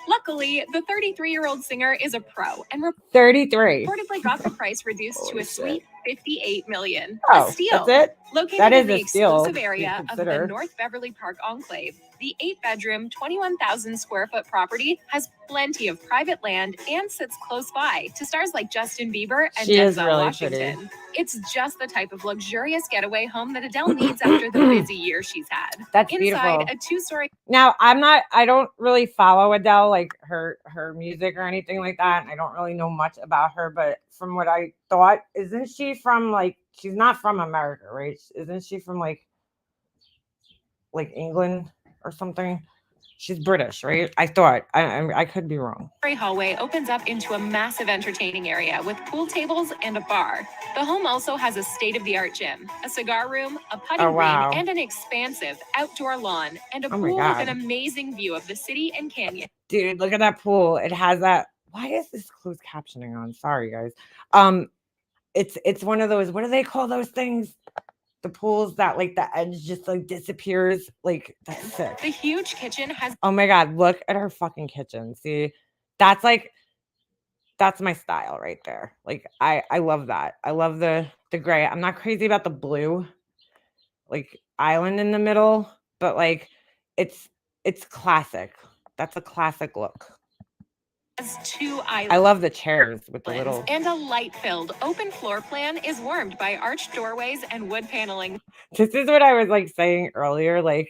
Luckily, the 33-year-old singer is a pro and 33. reportedly got the price reduced to Holy a sweet $58 million. Oh, A steal. that's it? Located That is in the a steal, exclusive if you area of the consider. North Beverly Park Enclave, the 8-bedroom, 21,000 square foot property has plenty of private land and sits close by to stars like Justin Bieber and She is Denzel really Washington. pretty. It's just the type of luxurious getaway home that Adele needs after the busy year she's had. That's Inside beautiful. a 2-story Now, I don't really follow Adele, like her music or anything like that. And I don't really know much about her, but from what I thought, isn't she from like, she's not from America, right? Isn't she from like England or something? She's British, right? I thought. I could be wrong. hallway opens up into a massive entertaining area with pool tables and a bar. The home also has a state-of-the-art gym, a cigar room, a putting Oh, wow. green, and an expansive outdoor lawn, and a Oh my pool with God. an amazing view of the city and canyon. Dude, look at that pool. It has that. Why is this closed captioning on? Sorry, guys. It's one of those, what do they call those things? The pools that like the edge just like disappears. Like, that's sick. The huge kitchen has Oh my God, look at her fucking kitchen. See, that's my style right there. Like, I love that. I love the gray. I'm not crazy about the blue, like island in the middle, but like it's classic. That's a classic look. 2 I islands. love the chairs with the little. And a light-filled open floor plan is warmed by arched doorways and wood paneling. This is what I was like saying earlier. Like,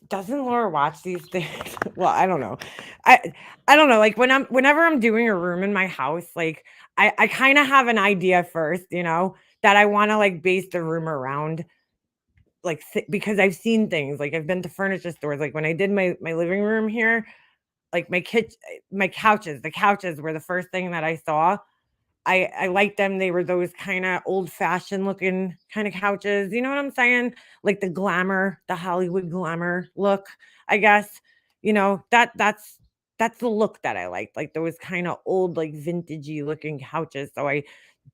doesn't Laura watch these things? Well, I don't know. I don't know. Like whenever I'm doing a room in my house, like I kind of have an idea first, you know, that I want to like base the room around. Like, because I've seen things, like I've been to furniture stores. Like when I did my living room here, like my couches, the couches were the first thing that I saw. I liked them. They were those kind of old fashioned looking kind of couches. You know what I'm saying? Like the glamour, the Hollywood glamour look, I guess. You know, that's the look that I liked. Like those kind of old, like vintagey looking couches. So I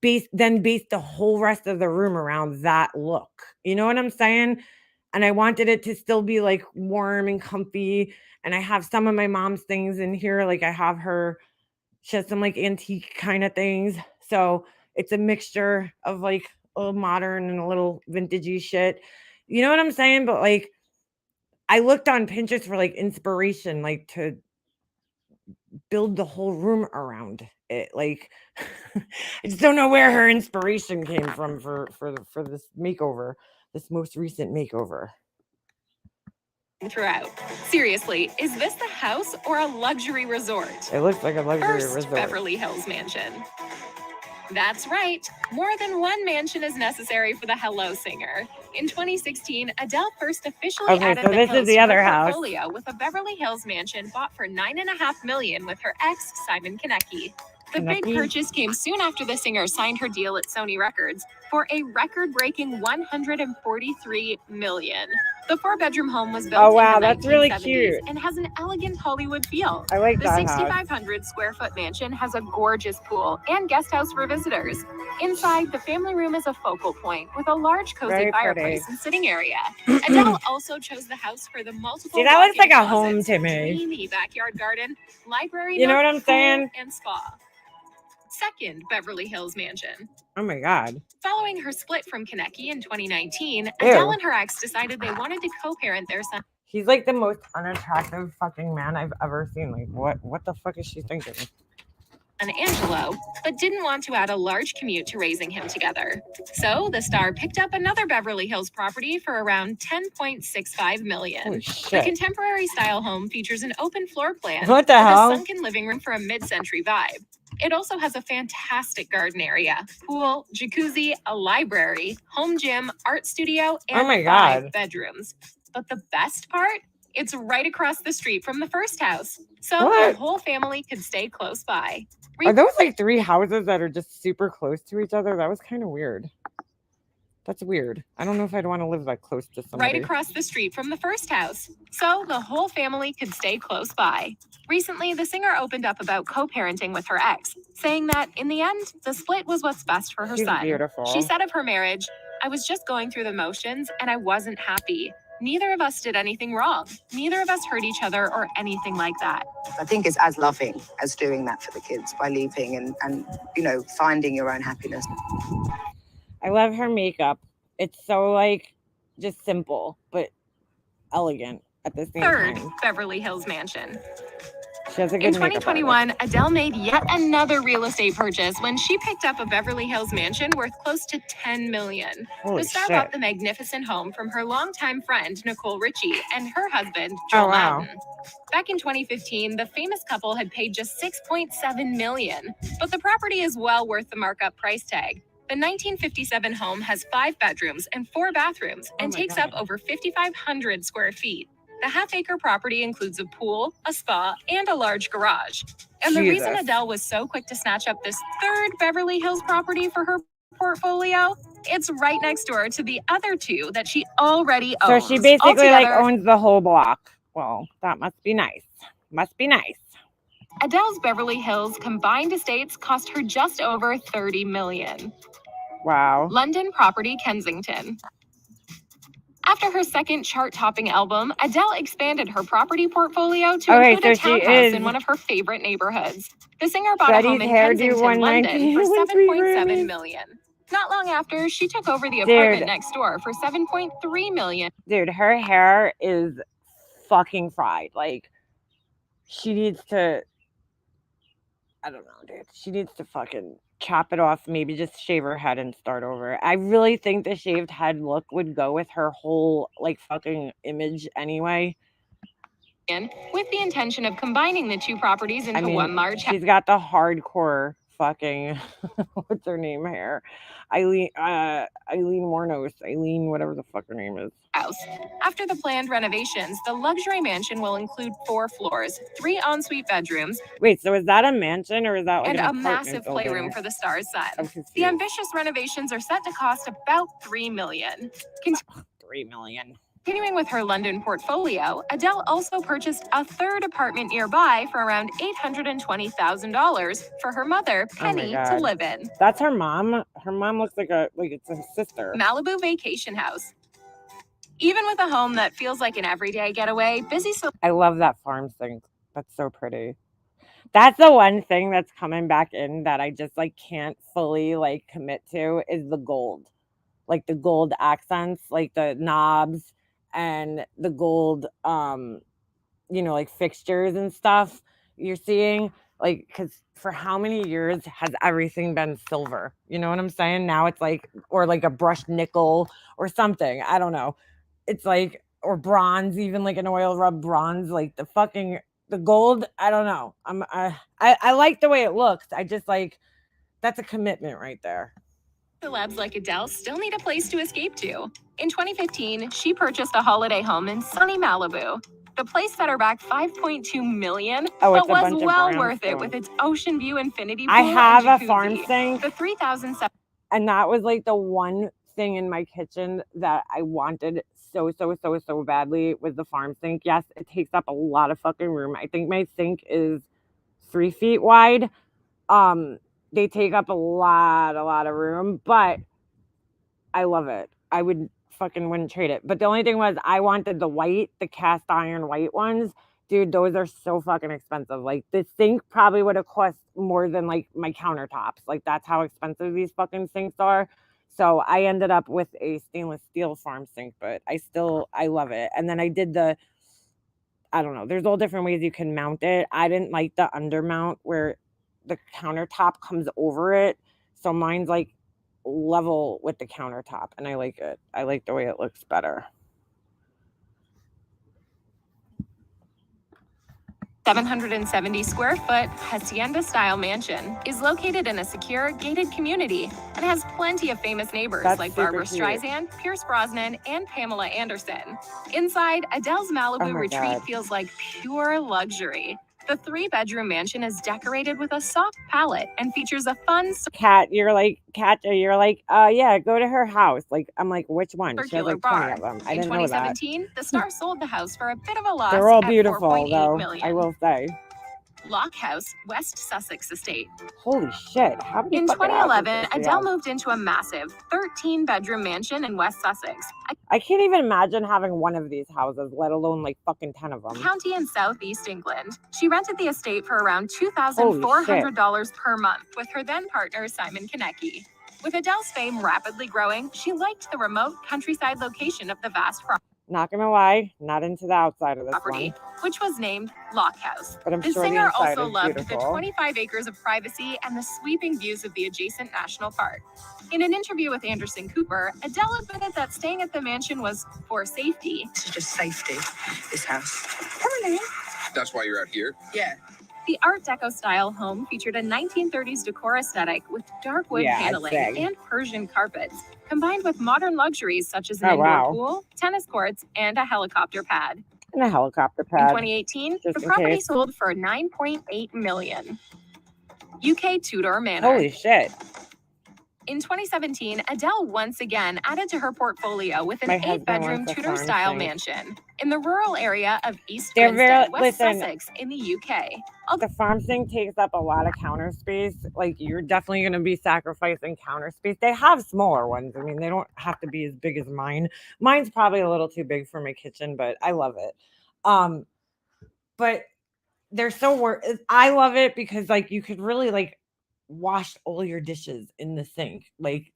based the whole rest of the room around that look. You know what I'm saying? And I wanted it to still be like warm and comfy. And I have some of my mom's things in here. Like I have she has some like antique kind of things. So it's a mixture of like a little modern and a little vintagey shit. You know what I'm saying? But like I looked on Pinterest for like inspiration, like to build the whole room around it. Like I just don't know where her inspiration came from for this makeover, this most recent makeover. Throughout. Seriously, is this the house or a luxury resort? It looks like a luxury First, resort. Beverly Hills Mansion. That's right. More than one mansion is necessary for the Hello singer. In 2016, Adele first officially Okay, added so the this is hills the to other her house. portfolio with a Beverly Hills mansion bought for $9.5 million with her ex, Simon Konecki. The big Konecki? purchase came soon after the singer signed her deal at Sony Records for a record-breaking $143 million. The 4-bedroom home was built Oh, wow, in the that's really 1970s cute. and has an elegant Hollywood feel. I like The that house. 6,500 square foot mansion has a gorgeous pool and guest house for visitors. Inside, the family room is a focal point with a large cozy Very fireplace pretty. and sitting area. Adele also chose the house for the multiple See, that looks like walk-in a home closets, to me. dreamy backyard garden, library You know nook, what I'm pool, saying? and spa. Second Beverly Hills mansion. Oh my God. Following her split from Konecki in 2019, Adele Ew. and her ex decided they wanted to co-parent their son He's like the most unattractive fucking man I've ever seen. Like, what the fuck is she thinking? Angelo, but didn't want to add a large commute to raising him together. So the star picked up another Beverly Hills property for around $10.65 million. Holy The shit. contemporary style home features an open floor plan What the with hell? a sunken living room for a mid-century vibe. It also has a fantastic garden area, pool, jacuzzi, a library, home gym, art studio, and Oh my 5 God. bedrooms. But the best part? It's right across the street from the first house. So What? the whole family could stay close by. Are those like 3 houses that are just super close to each other? That was kind of weird. That's weird. I don't know if I'd want to live that close to somebody. Right across the street from the first house. So the whole family could stay close by. Recently, the singer opened up about co-parenting with her ex, saying that in the end, the split was what's best for her She's son. beautiful. She said of her marriage, "I was just going through the motions and I wasn't happy. Neither of us did anything wrong. Neither of us hurt each other or anything like that." I think it's as loving as doing that for the kids by leaving and you know, finding your own happiness. I love her makeup. It's so like just simple but elegant at the same Third, time. Beverly Hills mansion. She has a good In makeup artist. 2021, Adele made yet another real estate purchase when she picked up a Beverly Hills mansion worth close to $10 million. Holy The star shit. bought the magnificent home from her longtime friend, Nicole Richie, and her husband, Joel Oh, wow. Madden. Back in 2015, the famous couple had paid just $6.7 million, but the property is well worth the markup price tag. The 1957 home has 5 bedrooms and 4 bathrooms and my takes God. up over 5,500 square feet. The half-acre property includes a pool, a spa, and a large garage. And the reason Jesus. Adele was so quick to snatch up this third Beverly Hills property for her portfolio, it's right next door to the other 2 that she already So owns. she basically like Altogether, owns the whole block. Well, that must be nice. Must be nice. Adele's Beverly Hills combined estates cost her just over $30 million. Wow. London property Kensington. After her second chart-topping album, Adele expanded her property portfolio to Okay, include a so she townhouse is in one of her favorite neighborhoods. The singer bought Betty's a home in hairdo Kensington, one night London for won 3 $7.7 Grammys. million. Not long after, she took over the apartment Dude. next door for $7.3 million. Dude, her hair is fucking fried. Like, she needs to, I don't know, dude. She needs to fucking chop it off, maybe just shave her head and start over. I really think the shaved head look would go with her whole, like, fucking image anyway. With the intention of combining the 2 properties into I mean, one large she's got the hardcore fucking, what's her name hair? Eileen Warnos. Eileen, whatever the fuck her name is. house. After the planned renovations, the luxury mansion will include 4 floors, 3 ensuite bedrooms, Wait, so is that a mansion or is that like and an a apartment massive building? playroom for the star's I'm son. confused. The ambitious renovations are set to cost about $3 million. 3 million. Continuing with her London portfolio, Adele also purchased a third apartment nearby for around $820,000 for her mother, Penny, to God. live in. That's her mom. Her mom looks like it's a sister. Malibu Vacation House. Even with a home that feels like an everyday getaway, busy I love that farm thing. That's so pretty. That's the one thing that's coming back in that I just like can't fully like commit to is the gold. Like the gold accents, like the knobs and the gold you know, like fixtures and stuff you're seeing. Like, because for how many years has everything been silver? You know what I'm saying? Now it's like, or like a brushed nickel or something. I don't know. It's like, or bronze, even like an oil rub bronze, like the gold. I don't know. I like the way it looks. I just like, that's a commitment right there. celebs like Adele still need a place to escape to. In 2015, she purchased a holiday home in sunny Malibu. The place set her back $5.2 million, Oh, but it's a was bunch of well worth it brownstones. with its ocean view infinity pool I have and a farm jacuzzi. sink, The 3,007 and that was like the one thing in my kitchen that I wanted so badly was the farm sink. Yes, it takes up a lot of fucking room. I think my sink is 3 feet wide. They take up a lot of room, but I love it. I wouldn't trade it. But the only thing was I wanted the cast iron white ones. Dude, those are so fucking expensive. Like the sink probably would have cost more than like my countertops. Like that's how expensive these fucking sinks are. So I ended up with a stainless steel farm sink, but I love it. And then I did I don't know, there's all different ways you can mount it. I didn't like the undermount where the countertop comes over it. So mine's like level with the countertop and I like it. I like the way it looks better. 770 square foot hacienda-style mansion is located in a secure, gated community and has plenty of famous neighbors That's like super Barbara cute. Streisand, Pierce Brosnan, and Pamela Anderson. Inside, Adele's Malibu Oh my retreat God. feels like pure luxury. The 3-bedroom mansion is decorated with a soft palette and features a fun Kat, you're like, yeah, go to her house. Like, I'm like, which one? She has circular like 20 bar. of them. I In didn't know that. 2017, the star sold the house for a bit of a loss They're all at beautiful, 4.8 though, million. I will say. Lock House, West Sussex Estate. Holy shit. How many In fucking houses 2011, does she Adele have? moved into a massive 13-bedroom mansion in West Sussex, I can't even imagine having one of these houses, let alone like fucking 10 of a them. county in southeast England. She rented the estate for around $2,400 per month with her then partner Simon Konecki. With Adele's fame rapidly growing, she liked the remote countryside location of the vast Not gonna lie, not into the outside of this property, one, which was named Lock House. but I'm The sure the singer inside also is loved beautiful. the 25 acres of privacy and the sweeping views of the adjacent national park. In an interview with Anderson Cooper, Adele admitted that staying at the mansion was for safety. It's just safety, this house. That's why you're out here? Yeah. The Art Deco style home featured a 1930s decor aesthetic with dark wood Yeah, paneling I'd say. and Persian carpets, combined with modern luxuries such as an Oh, indoor wow. pool, tennis courts, and a helicopter pad. And a helicopter In pad. 2018, just the in property case. sold for $9.8 million. UK Tudor Manor. Holy shit. In 2017, Adele once again added to her portfolio with My an husband 8-bedroom wants a Tudor-style farm thing. mansion in the rural area of East They're Grinstead, very- West listen, Sussex in the UK. The farm thing takes up a lot of counter space. Like, you're definitely going to be sacrificing counter space. They have smaller ones. I mean, they don't have to be as big as mine. Mine's probably a little too big for my kitchen, but I love it. But they're so worth. I love it because like you could really like wash all your dishes in the sink. Like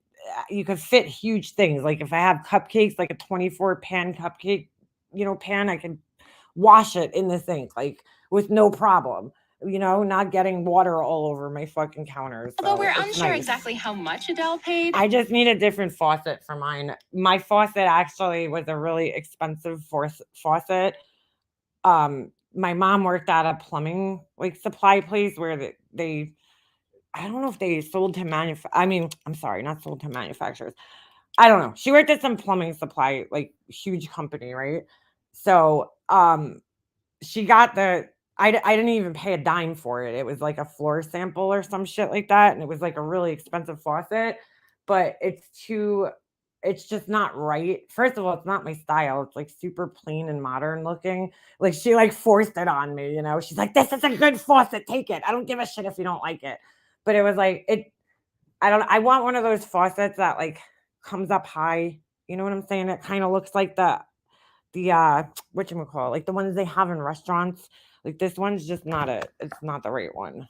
you could fit huge things. Like if I have cupcakes, like a 24 pan cupcake, pan, I can wash it in the sink, like with no problem. Not getting water all over my fucking counters. Although so we're it's unsure nice. exactly how much Adele paid. I just need a different faucet for mine. My faucet actually was a really expensive faucet. My mom worked at a plumbing like supply place where they I don't know if they sold to I'm sorry, not sold to manufacturers. I don't know. She worked at some plumbing supply, like huge company, right? So she got I didn't even pay a dime for it. It was like a floor sample or some shit like that. And it was like a really expensive faucet, but it's just not right. First of all, it's not my style. It's like super plain and modern looking. Like she like forced it on me, She's like, this is a good faucet. Take it. I don't give a shit if you don't like it. But it was like I want one of those faucets that like comes up high. You know what I'm saying? It kind of looks like the whatchamacallit, like the ones they have in restaurants. Like this one's just it's not the right one.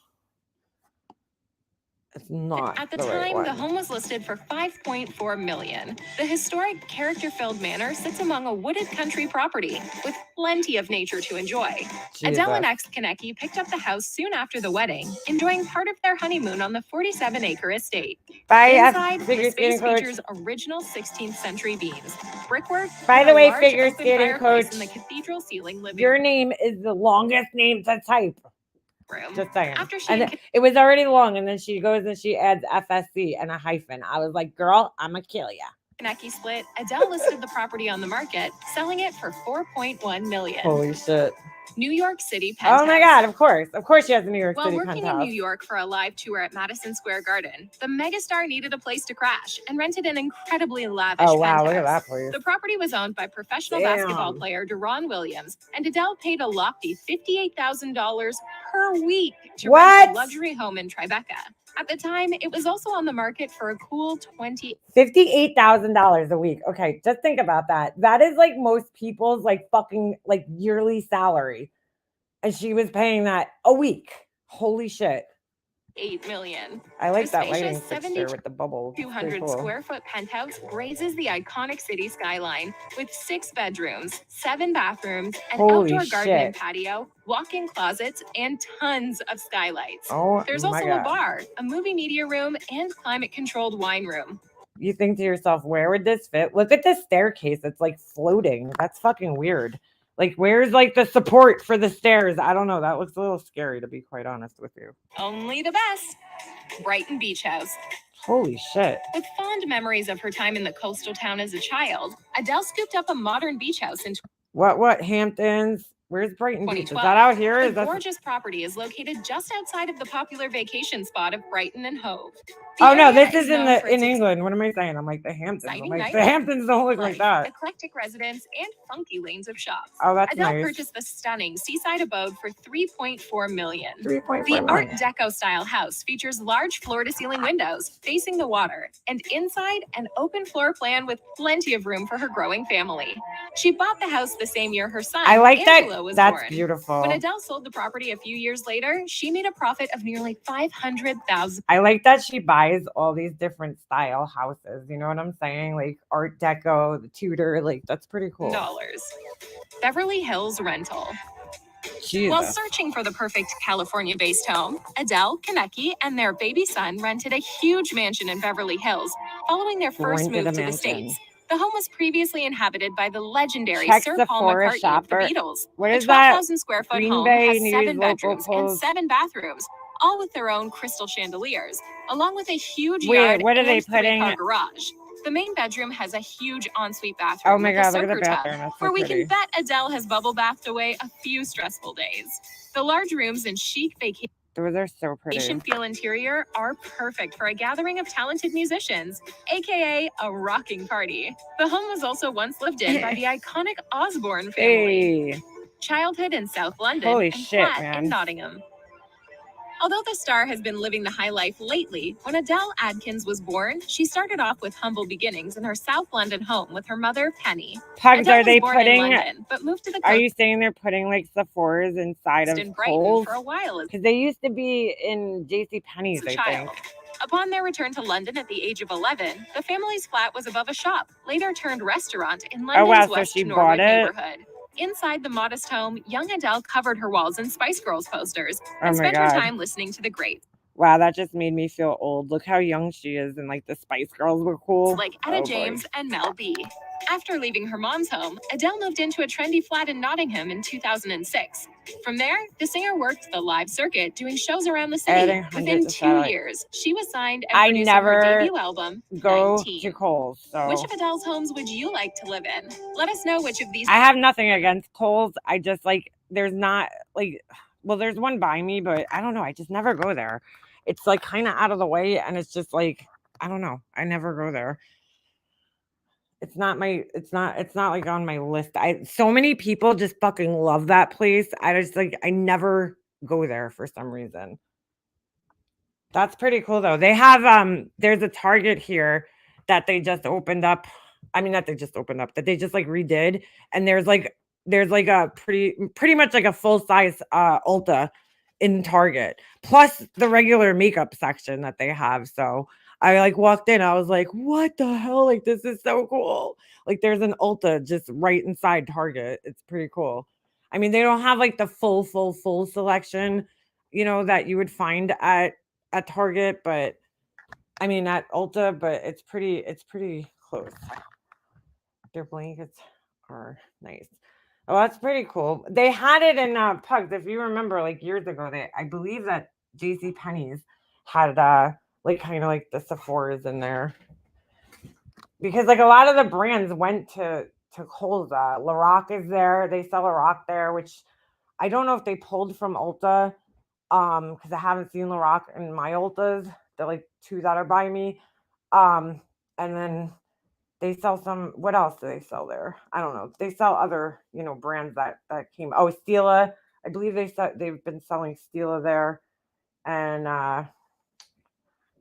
It's not. At the right time, one. the home was listed for $5.4 million. The historic, character-filled manor sits among a wooded country property with plenty of nature to enjoy. Adele and ex Konecki picked up the house soon after the wedding, enjoying part of their honeymoon on the 47-acre estate. Inside, the space features original 16th century beams, brickwork, By and the a way, large figure open skating fireplace coach, in the cathedral ceiling living your name is the longest name to type. room. Just saying. After she And it was already long, and then she goes and she adds FSC and a hyphen. I was like, girl, I'm gonna kill ya. Konecki split, Adele listed the property on the market, selling it for $4.1 million. Holy shit. New York City penthouse. Oh my God, of course she has a New York While City working penthouse. in New York for a live tour at Madison Square Garden, the megastar needed a place to crash and rented an incredibly lavish Oh wow, penthouse. look at that place. The property was owned by professional Damn. basketball player Deron Williams, and Adele paid a lofty $58,000 per week to rent a luxury home in Tribeca. At the time, it was also on the market for a cool $58,000 a week. Okay, just think about that. That is like most people's like fucking like yearly salary. And she was paying that a week. Holy shit. $8 million. I like The that lighting spacious fixture with the bubble. 200 square foot penthouse grazes the iconic city skyline with 6 bedrooms, 7 bathrooms, an Holy outdoor garden and shit. patio, walk-in closets, and tons of skylights. Oh, There's my also God. a bar, a movie media room, and climate-controlled wine room. You think to yourself, where would this fit? Look at this staircase. It's like floating. That's fucking weird. Like, where's like the support for the stairs? I don't know. That looks a little scary, to be quite honest with you. Only the best. Brighton Beach House. Holy shit. With fond memories of her time in the coastal town as a child, Adele scooped up a modern beach house in What? Hamptons? Where's Brighton Beach? Is 2012. that out here? The Is that... gorgeous property is located just outside of the popular vacation spot of Brighton and Hove. Oh no, area this is known for its in England. What am I saying? I'm like the Hamptons. I'm exciting like night the Hamptons don't look like that. eclectic residence, and funky lanes of shops. Oh, that's Adele nice. purchased the stunning seaside abode for $3.4 million. 3.4 The Art million. Deco style house features large floor-to-ceiling windows facing the water, and inside an open floor plan with plenty of room for her growing family. She bought the house the same year her son, I like Angelo, that. was That's born. beautiful. When Adele sold the property a few years later, she made a profit of nearly $500,000. I like that she buys all these different style houses. You know what I'm saying? Like Art Deco, the Tudor. Like, that's pretty cool. Beverly Hills Rental. Jesus. While searching for the perfect California-based home, Adele, Kaneki, and their baby son rented a huge mansion in Beverly Hills following their first Rented a move to the mansion. States. The home was previously inhabited by the legendary Check Sir Paul Sephora McCartney shopper. of the Beatles. What The is that? 12,000 square foot Green home Bay has News 7 local bedrooms and post. 7 bathrooms, all with their own crystal chandeliers, along with a huge Wait, yard what are they and putting- 3-car garage. The main bedroom has a huge ensuite bathroom Oh my with God, a look at the soaker tub, bathroom. That's so where we pretty. can bet Adele has bubble bathed away a few stressful days. The large rooms and chic vacation Those are so pretty. feel interior are perfect for a gathering of talented musicians, aka a rocking party. The home was also once lived in by the iconic Osborne family. Hey. Childhood in South London Holy and shit, flat man. in Nottingham. Although the star has been living the high life lately, when Adele Adkins was born, she started off with humble beginnings in her South London home with her mother, Penny. Pugs, Adele are was they born in putting... London, but moved to the Are coast you saying they're putting like Sephora's inside of in Brighton Kohl's? for a while as Because they used to be in JCPenney's, a I child. think. Upon their return to London at the age of 11, the family's flat was above a shop, later turned restaurant in London's wow, so West she Norwood bought it? neighborhood. Inside the modest home, young Adele covered her walls in Spice Girls posters Oh and my spent her God. time listening to the greats Wow, that just made me feel old. Look how young she is, and like the Spice Girls were cool. like Etta Oh, boy. James and Mel B. After leaving her mom's home, Adele moved into a trendy flat in Nottingham in 2006. From there, the singer worked the live circuit, doing shows around the city. Adding Within hundreds of 2 satellites. years, she was signed and I producing her never debut album, Go 19. to Kohl's, so Which of Adele's homes would you like to live in? Let us know which of these. I have nothing against Kohl's. I just like there's not like well, there's one by me, but I don't know. I just never go there. It's like kind of out of the way, and it's just like I don't know. I never go there. It's not like on my list. So many people just fucking love that place. I just like I never go there for some reason. That's pretty cool though. They have there's a Target here that they just opened up. I mean that they just opened up, that they just like redid, and there's like a pretty much like a full size Ulta in Target, plus the regular makeup section that they have. So I like walked in, I was like, what the hell? Like this is so cool. Like there's an Ulta just right inside Target. It's pretty cool. I mean, they don't have like the full selection, you know, that you would find at Target, but I mean at Ulta, but it's pretty close. Their blankets are nice. Oh, that's pretty cool. They had it in Pugs, if you remember, like years ago. I believe that JCPenney's had like kind of like the Sephora's in there, because like a lot of the brands went to Kohl's. Lorac is there. They sell Lorac there, which I don't know if they pulled from Ulta, because I haven't seen Lorac in my Ultas. They're like 2 that are by me. And then they sell some, what else do they sell there? I don't know. They sell other, you know, brands that came. Oh, Stila. I believe they've been selling Stila there. And I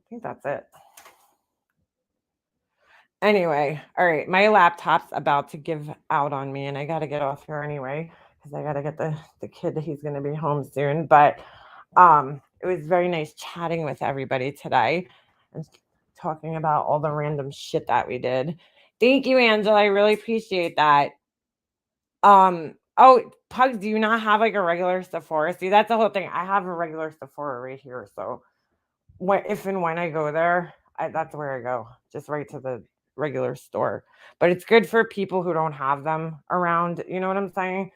think that's it. Anyway, all right. My laptop's about to give out on me, and I got to get off here anyway, because I got to get the kid. He's going to be home soon. But it was very nice chatting with everybody today and talking about all the random shit that we did. Thank you, Angela. I really appreciate that. Oh, Pugs, do you not have like a regular Sephora? See, that's the whole thing. I have a regular Sephora right here. So if and when I go there, that's where I go. Just right to the regular store. But it's good for people who don't have them around. You know what I'm saying?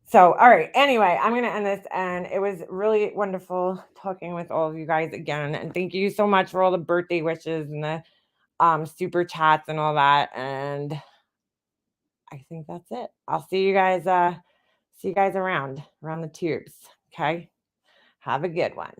So, all right. Anyway, I'm going to end this. And it was really wonderful talking with all of you guys again. And thank you so much for all the birthday wishes and the super chats and all that. And I think that's it. I'll see you guys around the tubes. Okay. Have a good one.